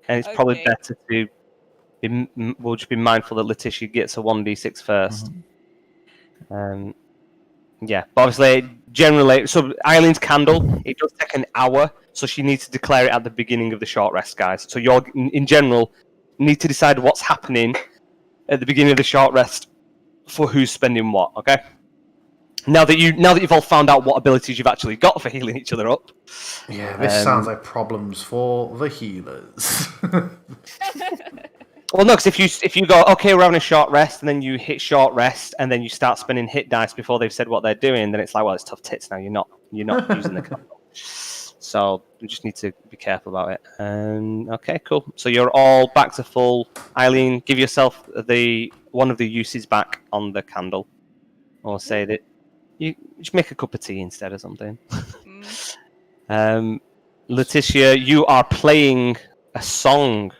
and it's probably Okay. better to be. We'll just be mindful that Letitia gets a 1d6 first. Yeah, but obviously, generally, so Eileen's candle, it does take an hour, so she needs to declare it at the beginning of the short rest, guys. So you're, in general, need to decide what's happening at the beginning of the short rest for who's spending what. Okay. Now that you've all found out what abilities you've actually got for healing each other up. Yeah, this sounds like problems for the healers. Well, no, because if you go, okay, we're having a short rest, and then you hit short rest, and then you start spinning hit dice before they've said what they're doing, then it's like, well, it's tough tits now. You're not using the candle. So you just need to be careful about it. Okay, cool. So you're all back to full. Eileen, give yourself one of the uses back on the candle, or say that you just make a cup of tea instead or something. Letitia, you are playing a song,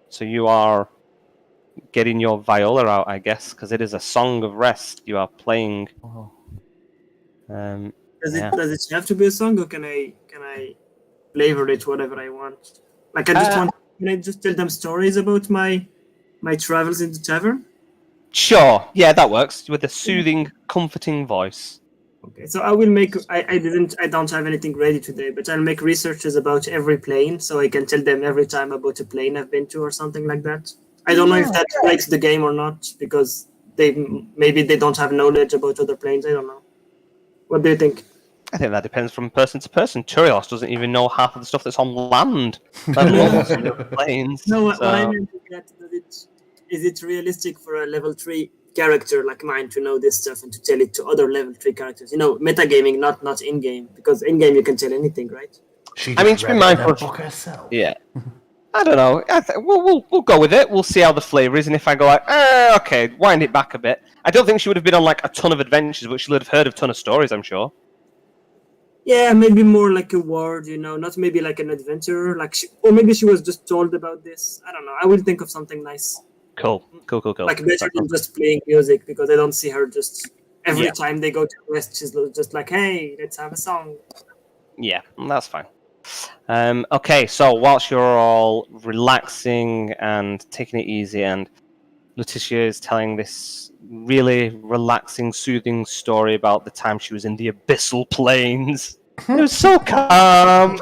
so you are getting your viola out, I guess, because it is a song of rest. You are playing. Does it have to be a song, or can I flavor it whatever I want? Like I just can I just tell them stories about my travels in the tavern? Sure, yeah, that works with a soothing, comforting voice. Okay, so I will make. I don't have anything ready today, but I'll make researches about every plane, so I can tell them every time about a plane I've been to or something like that. I don't know if that breaks the game or not because maybe they don't have knowledge about other planes. I don't know. What do you think? I think that depends from person to person. Turios doesn't even know half of the stuff that's on land, let alone what's on the planes. No, what I So, meant is that is it realistic for a level 3 character like mine to know this stuff and to tell it to other level 3 characters? You know, metagaming, not in game, because in game you can tell anything, right? She I mean, just to be read it in a mindful- book herself. yeah. I don't know. We'll go with it. We'll see how the flavour is, and if I go like, okay, wind it back a bit. I don't think she would have been on like a ton of adventures, but she would have heard a ton of stories, I'm sure. Yeah, maybe more like a word, you know, not maybe like an adventure, or maybe she was just told about this. I don't know. I will think of something nice, Cool. like better than just playing music, because I don't see her just every Yeah. time they go to the West, she's just like, hey, let's have a song. Yeah, that's fine. Okay, so whilst you're all relaxing and taking it easy, and Letitia is telling this really relaxing, soothing story about the time she was in the abyssal plains. It was so calm.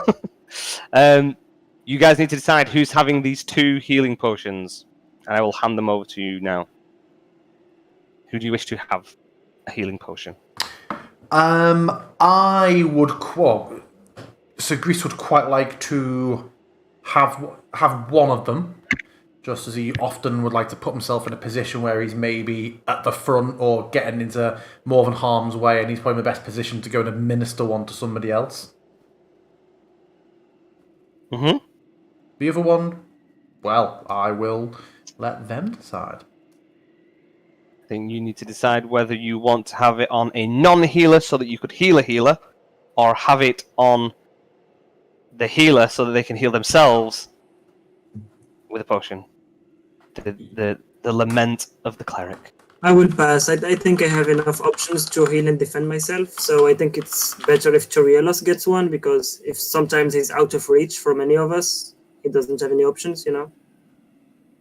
You guys need to decide who's having these 2 healing potions, and I will hand them over to you now. Who do you wish to have a healing potion? I would quote. So Grease would quite like to have one of them, just as he often would like to put himself in a position where he's maybe at the front or getting into more than harm's way, and he's probably in the best position to go and administer one to somebody else. Mm-hmm. The other one, well, I will let them decide. I think you need to decide whether you want to have it on a non-healer so that you could heal a healer, or have it on the healer so that they can heal themselves with a potion. The lament of the cleric. I will pass. I think I have enough options to heal and defend myself, so I think it's better if Torielos gets one, because if sometimes he's out of reach from any of us, he doesn't have any options, you know?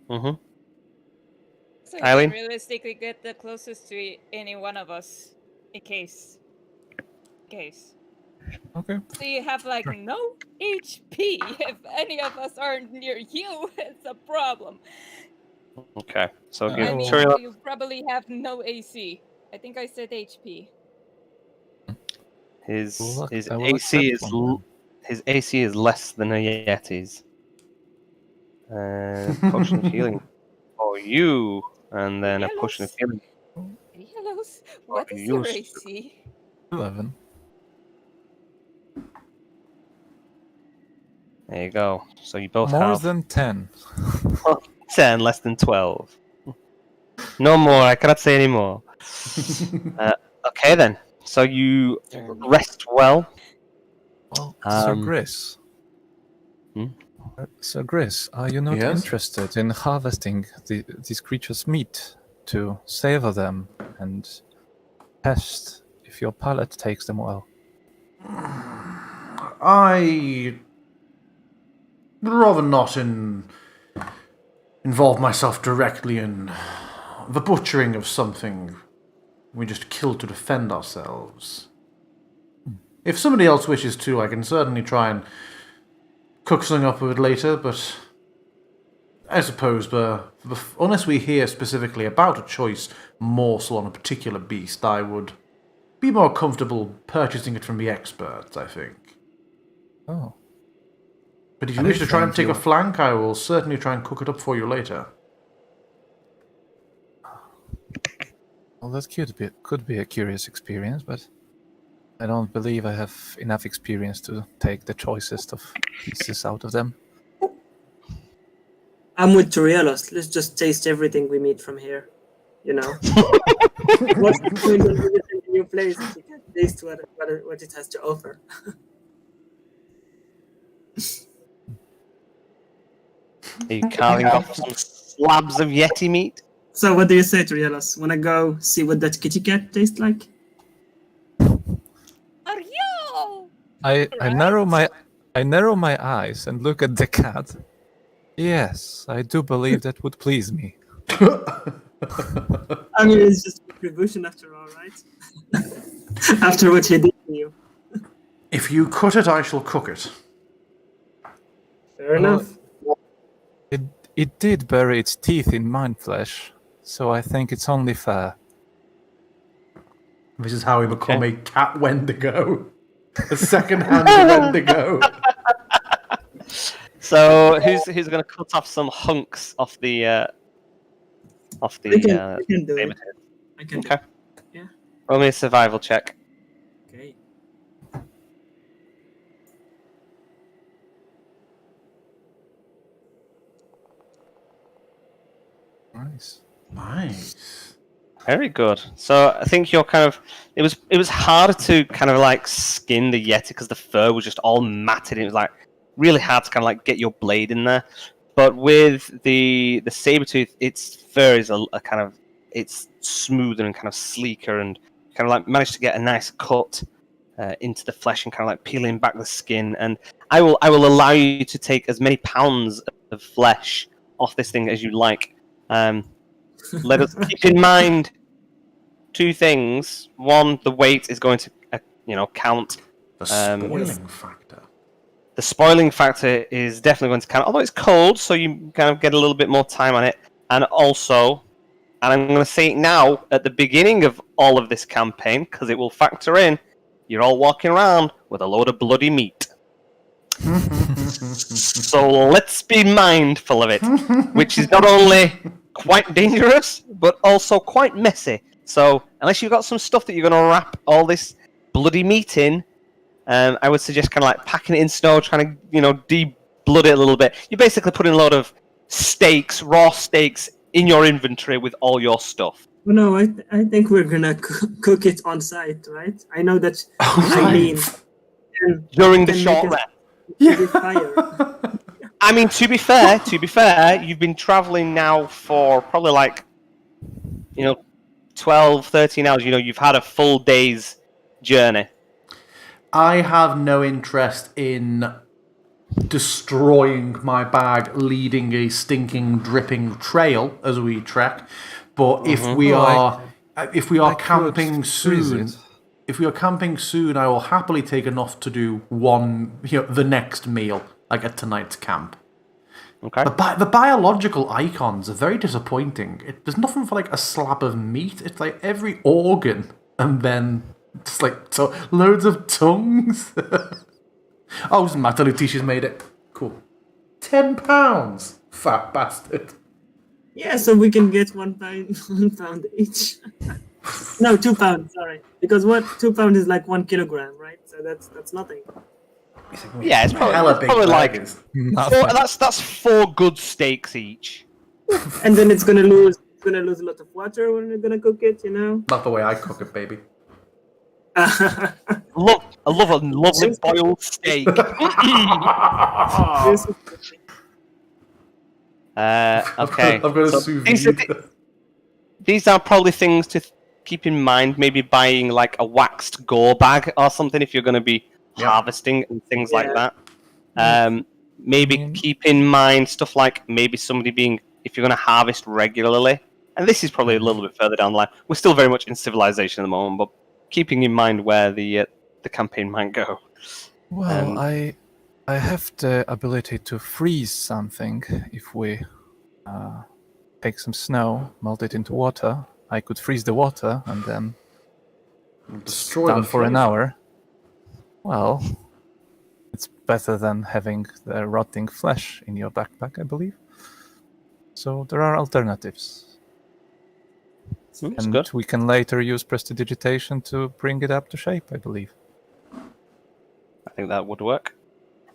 Mm-hmm. So you Eileen? can realistically get the closest to any one of us, in case. Okay. So you have like no HP. If any of us aren't near you, it's a problem. Okay, so I give I mean, Turiel. you probably have no AC. I think I said HP. His Look, his I will AC accept is one his AC is less than a Yeti's. Potion of healing for you, and then a potion of healing. Hellos, what is you your s- AC? 11. There you go. So you both More have than 10. 10, less than 12. No more. I cannot say any more. Okay then. So you rest well. Well, Sir Um, Gris. hmm? Sir Gris, are you not Yes? interested in harvesting these creatures' meat to savor them and test if your palate takes them well? I would rather not involve myself directly in the butchering of something we just kill to defend ourselves. If somebody else wishes to, I can certainly try and cook something up with it later, but I suppose unless we hear specifically about a choice morsel on a particular beast, I would be more comfortable purchasing it from the experts, I think. Oh, But if you I wish to try and think take a you- flank, I will certainly try and cook it up for you later. well, that could be a curious experience, but I don't believe I have enough experience to take the choicest of pieces out of them. I'm with Torielos. Let's just taste everything we meet from here, you know? What's the point of visiting a new place if you can't taste what it has to offer? Are you carving off some slabs of Yeti meat? So what do you say, Torielos? Wanna go see what that kitty cat tastes like? Are you? I Right? narrow my eyes and look at the cat. Yes, I do believe that would please me. I mean, it's just retribution after all, right? After what he did to you. If you cut it, I shall cook it. Fair enough. It did bury its teeth in mine flesh, so I think it's only fair. This is how we become Okay. a cat Wendigo. A second-hand Wendigo. So who's going to cut off some hunks off the I can do it. I can. Okay. Yeah. Roll me a survival check. Okay. Nice. Nice. Very good. So I think you're kind of. It was hard to kind of like skin the Yeti because the fur was just all matted. It was like really hard to kind of like get your blade in there. But with the saber-tooth, its fur is a kind of it's smoother and kind of sleeker, and kind of like managed to get a nice cut into the flesh and kind of like peeling back the skin. And I will allow you to take as many pounds of flesh off this thing as you like. Let us keep in mind two things. One, the weight is going to, count. The spoiling factor. The spoiling factor is definitely going to count, although it's cold, so you kind of get a little bit more time on it. And also, and I'm going to say it now at the beginning of all of this campaign, because it will factor in, you're all walking around with a load of bloody meat. So let's be mindful of it, which is not only quite dangerous, but also quite messy. So unless you've got some stuff that you're going to wrap all this bloody meat in, I would suggest kind of like packing it in snow, trying to, de-blood it a little bit. You're basically putting a lot of steaks, raw steaks, in your inventory with all your stuff. Well, no, I think we're gonna cook it on site, right? I know that. Right. I mean, During the short rest. Fire. I mean, to be fair, you've been traveling now for probably like, 12, 13 hours. You've had a full day's journey. I have no interest in destroying my bag, leading a stinking, dripping trail as we trek. But if we are camping soon, I will happily take enough to do the next meal, like at tonight's camp. Okay. The biological icons are very disappointing. There's nothing for like a slab of meat. It's like every organ, and then just like loads of tongues. Oh, doesn't matter. Letitia's made it. Cool. £10, fat bastard. Yeah, so we can get 1 pound, 1 pound each. No, 2 pounds. Sorry, because 2 pound is like 1 kilogram, right? So that's nothing. Yeah, it's probably like that's 4 good steaks each. And then it's gonna lose a lot of water when we're gonna cook it, Not the way I cook it, baby. I love a lovely boiled steak. Okay. I've got a sous vide. These are probably things to keep in mind. Maybe buying like a waxed gore bag or something if you're going to be harvesting and things like that. Maybe keep in mind stuff like maybe somebody if you're going to harvest regularly. And this is probably a little bit further down the line. We're still very much in civilization at the moment, but keeping in mind where the campaign might go. Well, I have the ability to freeze something. If we take some snow, melt it into water, I could freeze the water and then destroy down the for an flavor. hour. Well, it's better than having the rotting flesh in your backpack, I believe. So there are alternatives. That's And good. we can later use prestidigitation to bring it up to shape, I believe. I think that would work.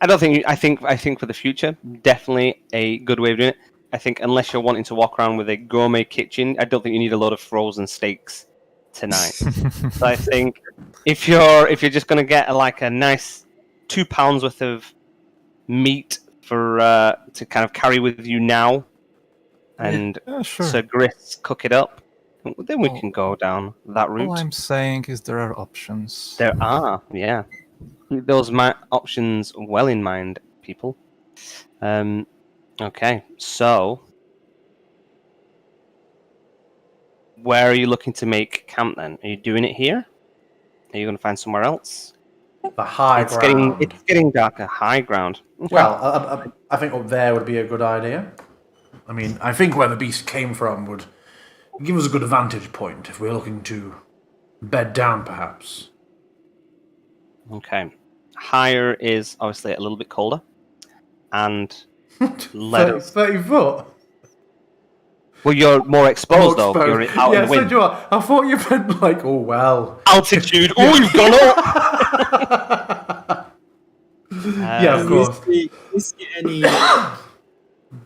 I think for the future, definitely a good way of doing it. I think unless you're wanting to walk around with a gourmet kitchen, I don't think you need a lot of frozen steaks tonight. So I think if you're just going to get a nice 2 pounds worth of meat to kind of carry with you now, and sure. Sir Grist cook it up, then we can go down that route. All I'm saying is there are options. There are, yeah. Keep those options well in mind, people. Okay, so where are you looking to make camp then? Are you doing it here? Are you going to find somewhere else? The high It's ground. getting darker. High ground. Okay. Well, I think up there would be a good idea. I mean, I think where the beast came from would give us a good vantage point if we're looking to bed down, perhaps. Okay. Higher is obviously a little bit colder, and lead. 30 foot. Well, you're more exposed though. Exposed. You're out in Yeah, the so wind. do I thought you meant like, oh well. Altitude. Oh, you've gone up. Yeah, of course. You see any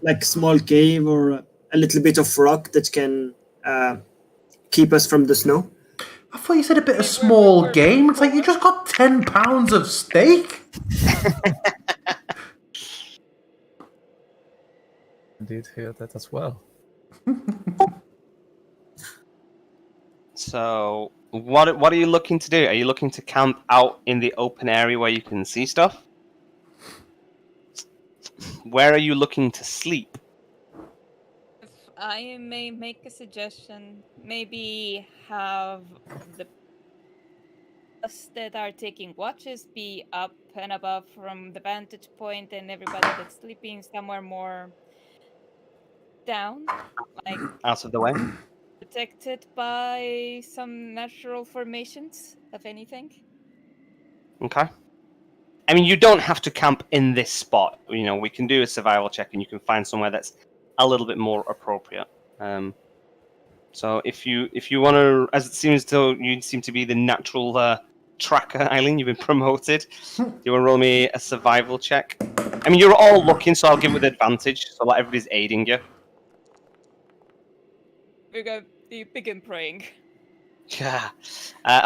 like small cave or a little bit of rock that can keep us from the snow? I thought you said a bit of small game. It's like you just got 10 pounds of steak. Indeed, hear that as well. So, what are you looking to do? Are you looking to camp out in the open area where you can see stuff? Where are you looking to sleep? If I may make a suggestion, maybe have the us that are taking watches be up and above from the vantage point, and everybody that's sleeping somewhere more down, like Out of the way. protected by some natural formations, if anything. Okay. I mean, you don't have to camp in this spot. You know, we can do a survival check, and you can find somewhere that's a little bit more appropriate. So if you want to, as it seems though you seem to be the natural tracker, Eileen, you've been promoted. Do you want to roll me a survival check? I mean, you're all looking, so I'll give it advantage. So like everybody's aiding you. We're gonna begin praying. Yeah.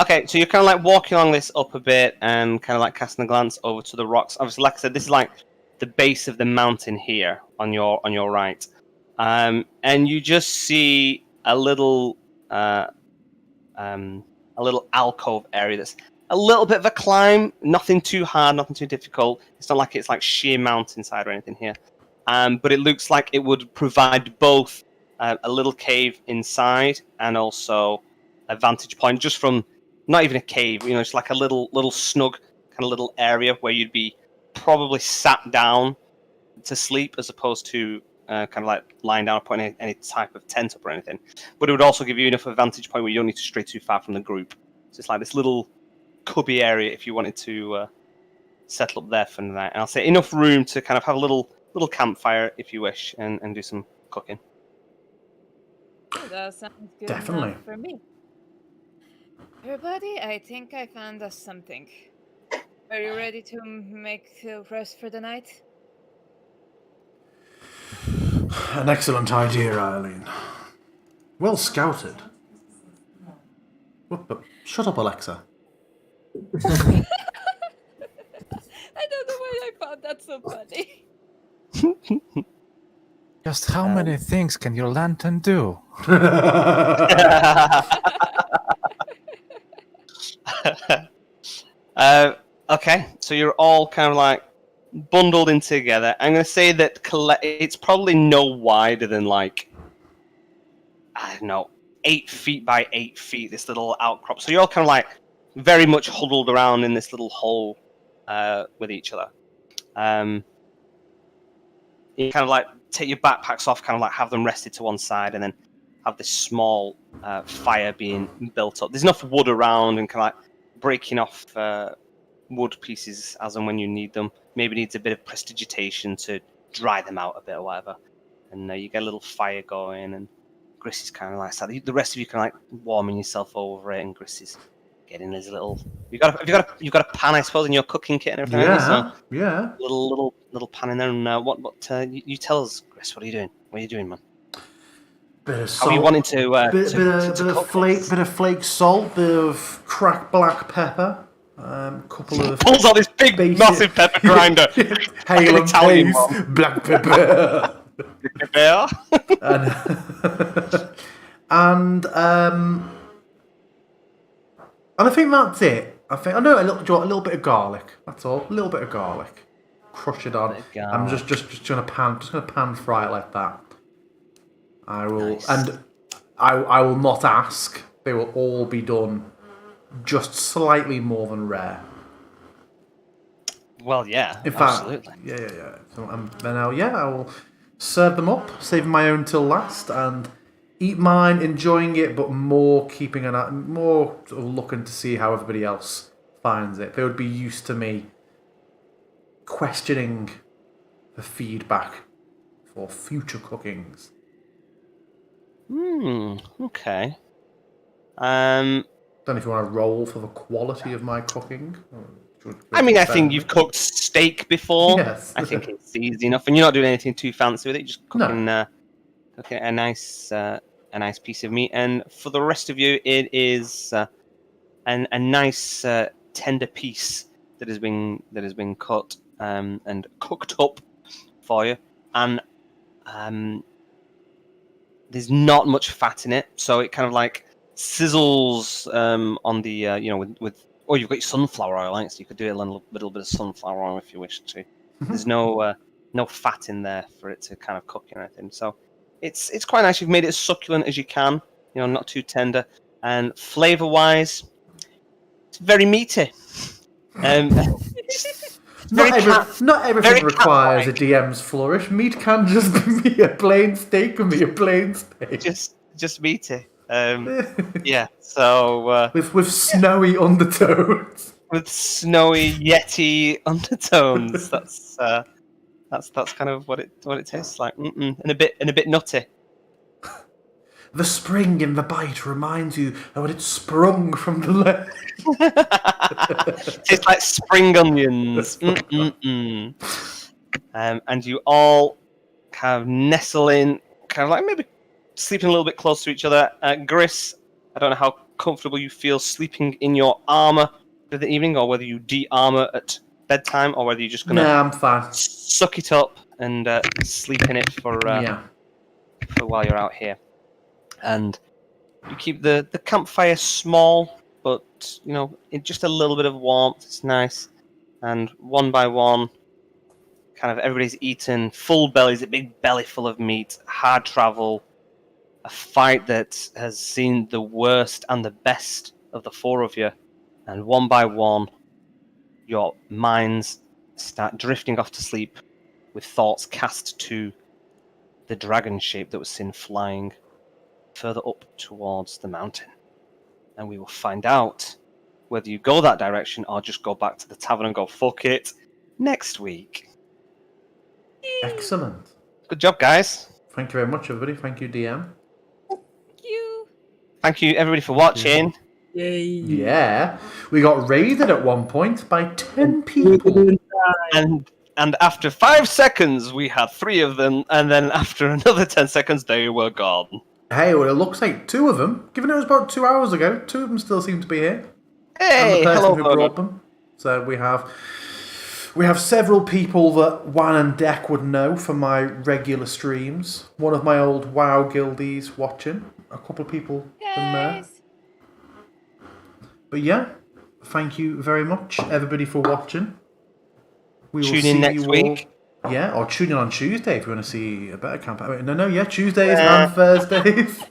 Okay, so you're kind of like walking along this up a bit and kind of like casting a glance over to the rocks. Obviously, like I said, this is like the base of the mountain here on your right, and you just see a little alcove area that's a little bit of a climb. Nothing too hard, nothing too difficult. It's not like it's like sheer mountainside or anything here, but it looks like it would provide both a little cave inside and also a vantage point just from not even a cave, you know, it's like a little snug kind of little area where you'd be probably sat down to sleep as opposed to kind of like lying down or putting any type of tent up or anything. But it would also give you enough of a vantage point where you don't need to stray too far from the group. So it's like this little cubby area if you wanted to settle up there for the night. And I'll say enough room to kind of have a little campfire if you wish and do some cooking. Oh, that sounds good Definitely. enough for me. Everybody, I think I found us something. Are you ready to make a rest for the night? An excellent idea, Eileen. Well scouted. Shut up, Alexa. I don't know why I found that so funny. Just how many things can your lantern do? Okay, so you're all kind of like bundled in together. I'm going to say that it's probably no wider than like, I don't know, 8 feet by 8 feet, this little outcrop. So you're all kind of like very much huddled around in this little hole with each other. You kind of like take your backpacks off, kind of like have them rested to one side, and then have this small fire being built up. There's enough wood around and kind of like breaking off wood pieces as and when you need them. Maybe needs a bit of prestidigitation to dry them out a bit or whatever. And you get a little fire going, and Gris is kind of like that. The rest of you kind of like warming yourself over it, and Gris is getting his little. You've got a pan, I suppose, in your cooking kit and everything. Yeah, So yeah. Little pan in there. And what you tell us, Gris? What are you doing? What are you doing, man? Bit of How salt. are you wanting to bit of flake salt, bit of cracked black pepper, couple of pulls out this big, massive pepper grinder. hail and Italian paste, black pepper. Pepper. and I think that's it. I know a little bit of garlic. That's all. A little bit of garlic. Crush it on. I'm just gonna pan fry it like that. I will, Nice. and I will not ask. They will all be done just slightly more than rare. Well, yeah, In fact, absolutely. yeah. So then I will serve them up, saving my own till last, and eat mine, enjoying it, but more keeping an eye, more sort of looking to see how everybody else finds it. They would be used to me questioning the feedback for future cookings. Okay. Don't know if you want to roll for the quality of my cooking. I mean, I think you've cooked steak before. Yes. I think it's easy enough, and you're not doing anything too fancy with it. You're just cooking, No. cooking a nice piece of meat. And for the rest of you, it is a nice tender piece that has been cut and cooked up for you. And there's not much fat in it, so it kind of like sizzles on the with. Or you've got your sunflower oil, right? So you could do a little bit of sunflower oil if you wish to. There's no fat in there for it to kind of cook or anything. So it's quite nice. You've made it as succulent as you can. Not too tender. And flavour-wise, it's very meaty. Not everything requires a DM's flourish. Meat can just be a plain steak and be a plain steak. Just meaty. Yeah. So with snowy undertones. With snowy Yeti undertones. That's kind of what it tastes like. And a bit nutty. The spring in the bite reminds you of when it sprung from the leg. Tastes like spring onions. And you all kind of nestle in, kind of like maybe sleeping a little bit close to each other. Gris, I don't know how comfortable you feel sleeping in your armor for the evening, or whether you de-armor at bedtime, or whether you're just gonna I'm fine. Suck it up and sleep in it for while you're out here. And you keep the campfire small, but just a little bit of warmth. It's nice. And one by one, kind of everybody's eaten, full bellies, a big belly full of meat, hard travel, a fight that has seen the worst and the best of the four of you. And one by one, your minds start drifting off to sleep with thoughts cast to the dragon shape that was seen flying further up towards the mountain. And we will find out whether you go that direction or just go back to the tavern and go, fuck it, next week. Excellent. Good job, guys. Thank you very much, everybody. Thank you, DM. Thank you, everybody, for watching. Yay. Yeah. We got raided at one point by 10 people. And after 5 seconds, we had 3 of them, and then after another 10 seconds, they were gone. Hey, well, it looks like 2 of them, given it was about 2 hours ago, 2 of them still seem to be here. Hey, and the person hello, who brought them. So we have several people that Wan and Deck would know from my regular streams. One of my old WoW guildies watching. A couple of people from there. But yeah, thank you very much, everybody, for watching. We will tune in next week. Yeah, or tune in on Tuesday if you want to see a better campaign. No, Tuesdays and Thursdays.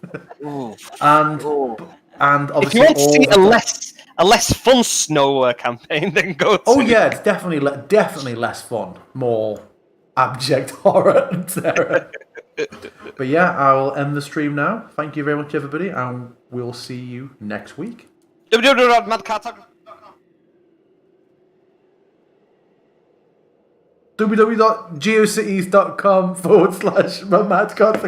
and obviously, if you want to see a less fun snow campaign, then go to... Oh yeah, it's definitely less fun. More abject horror and terror. But yeah, I will end the stream now. Thank you very much, everybody, and we'll see you next week. www.geocities.com/madcards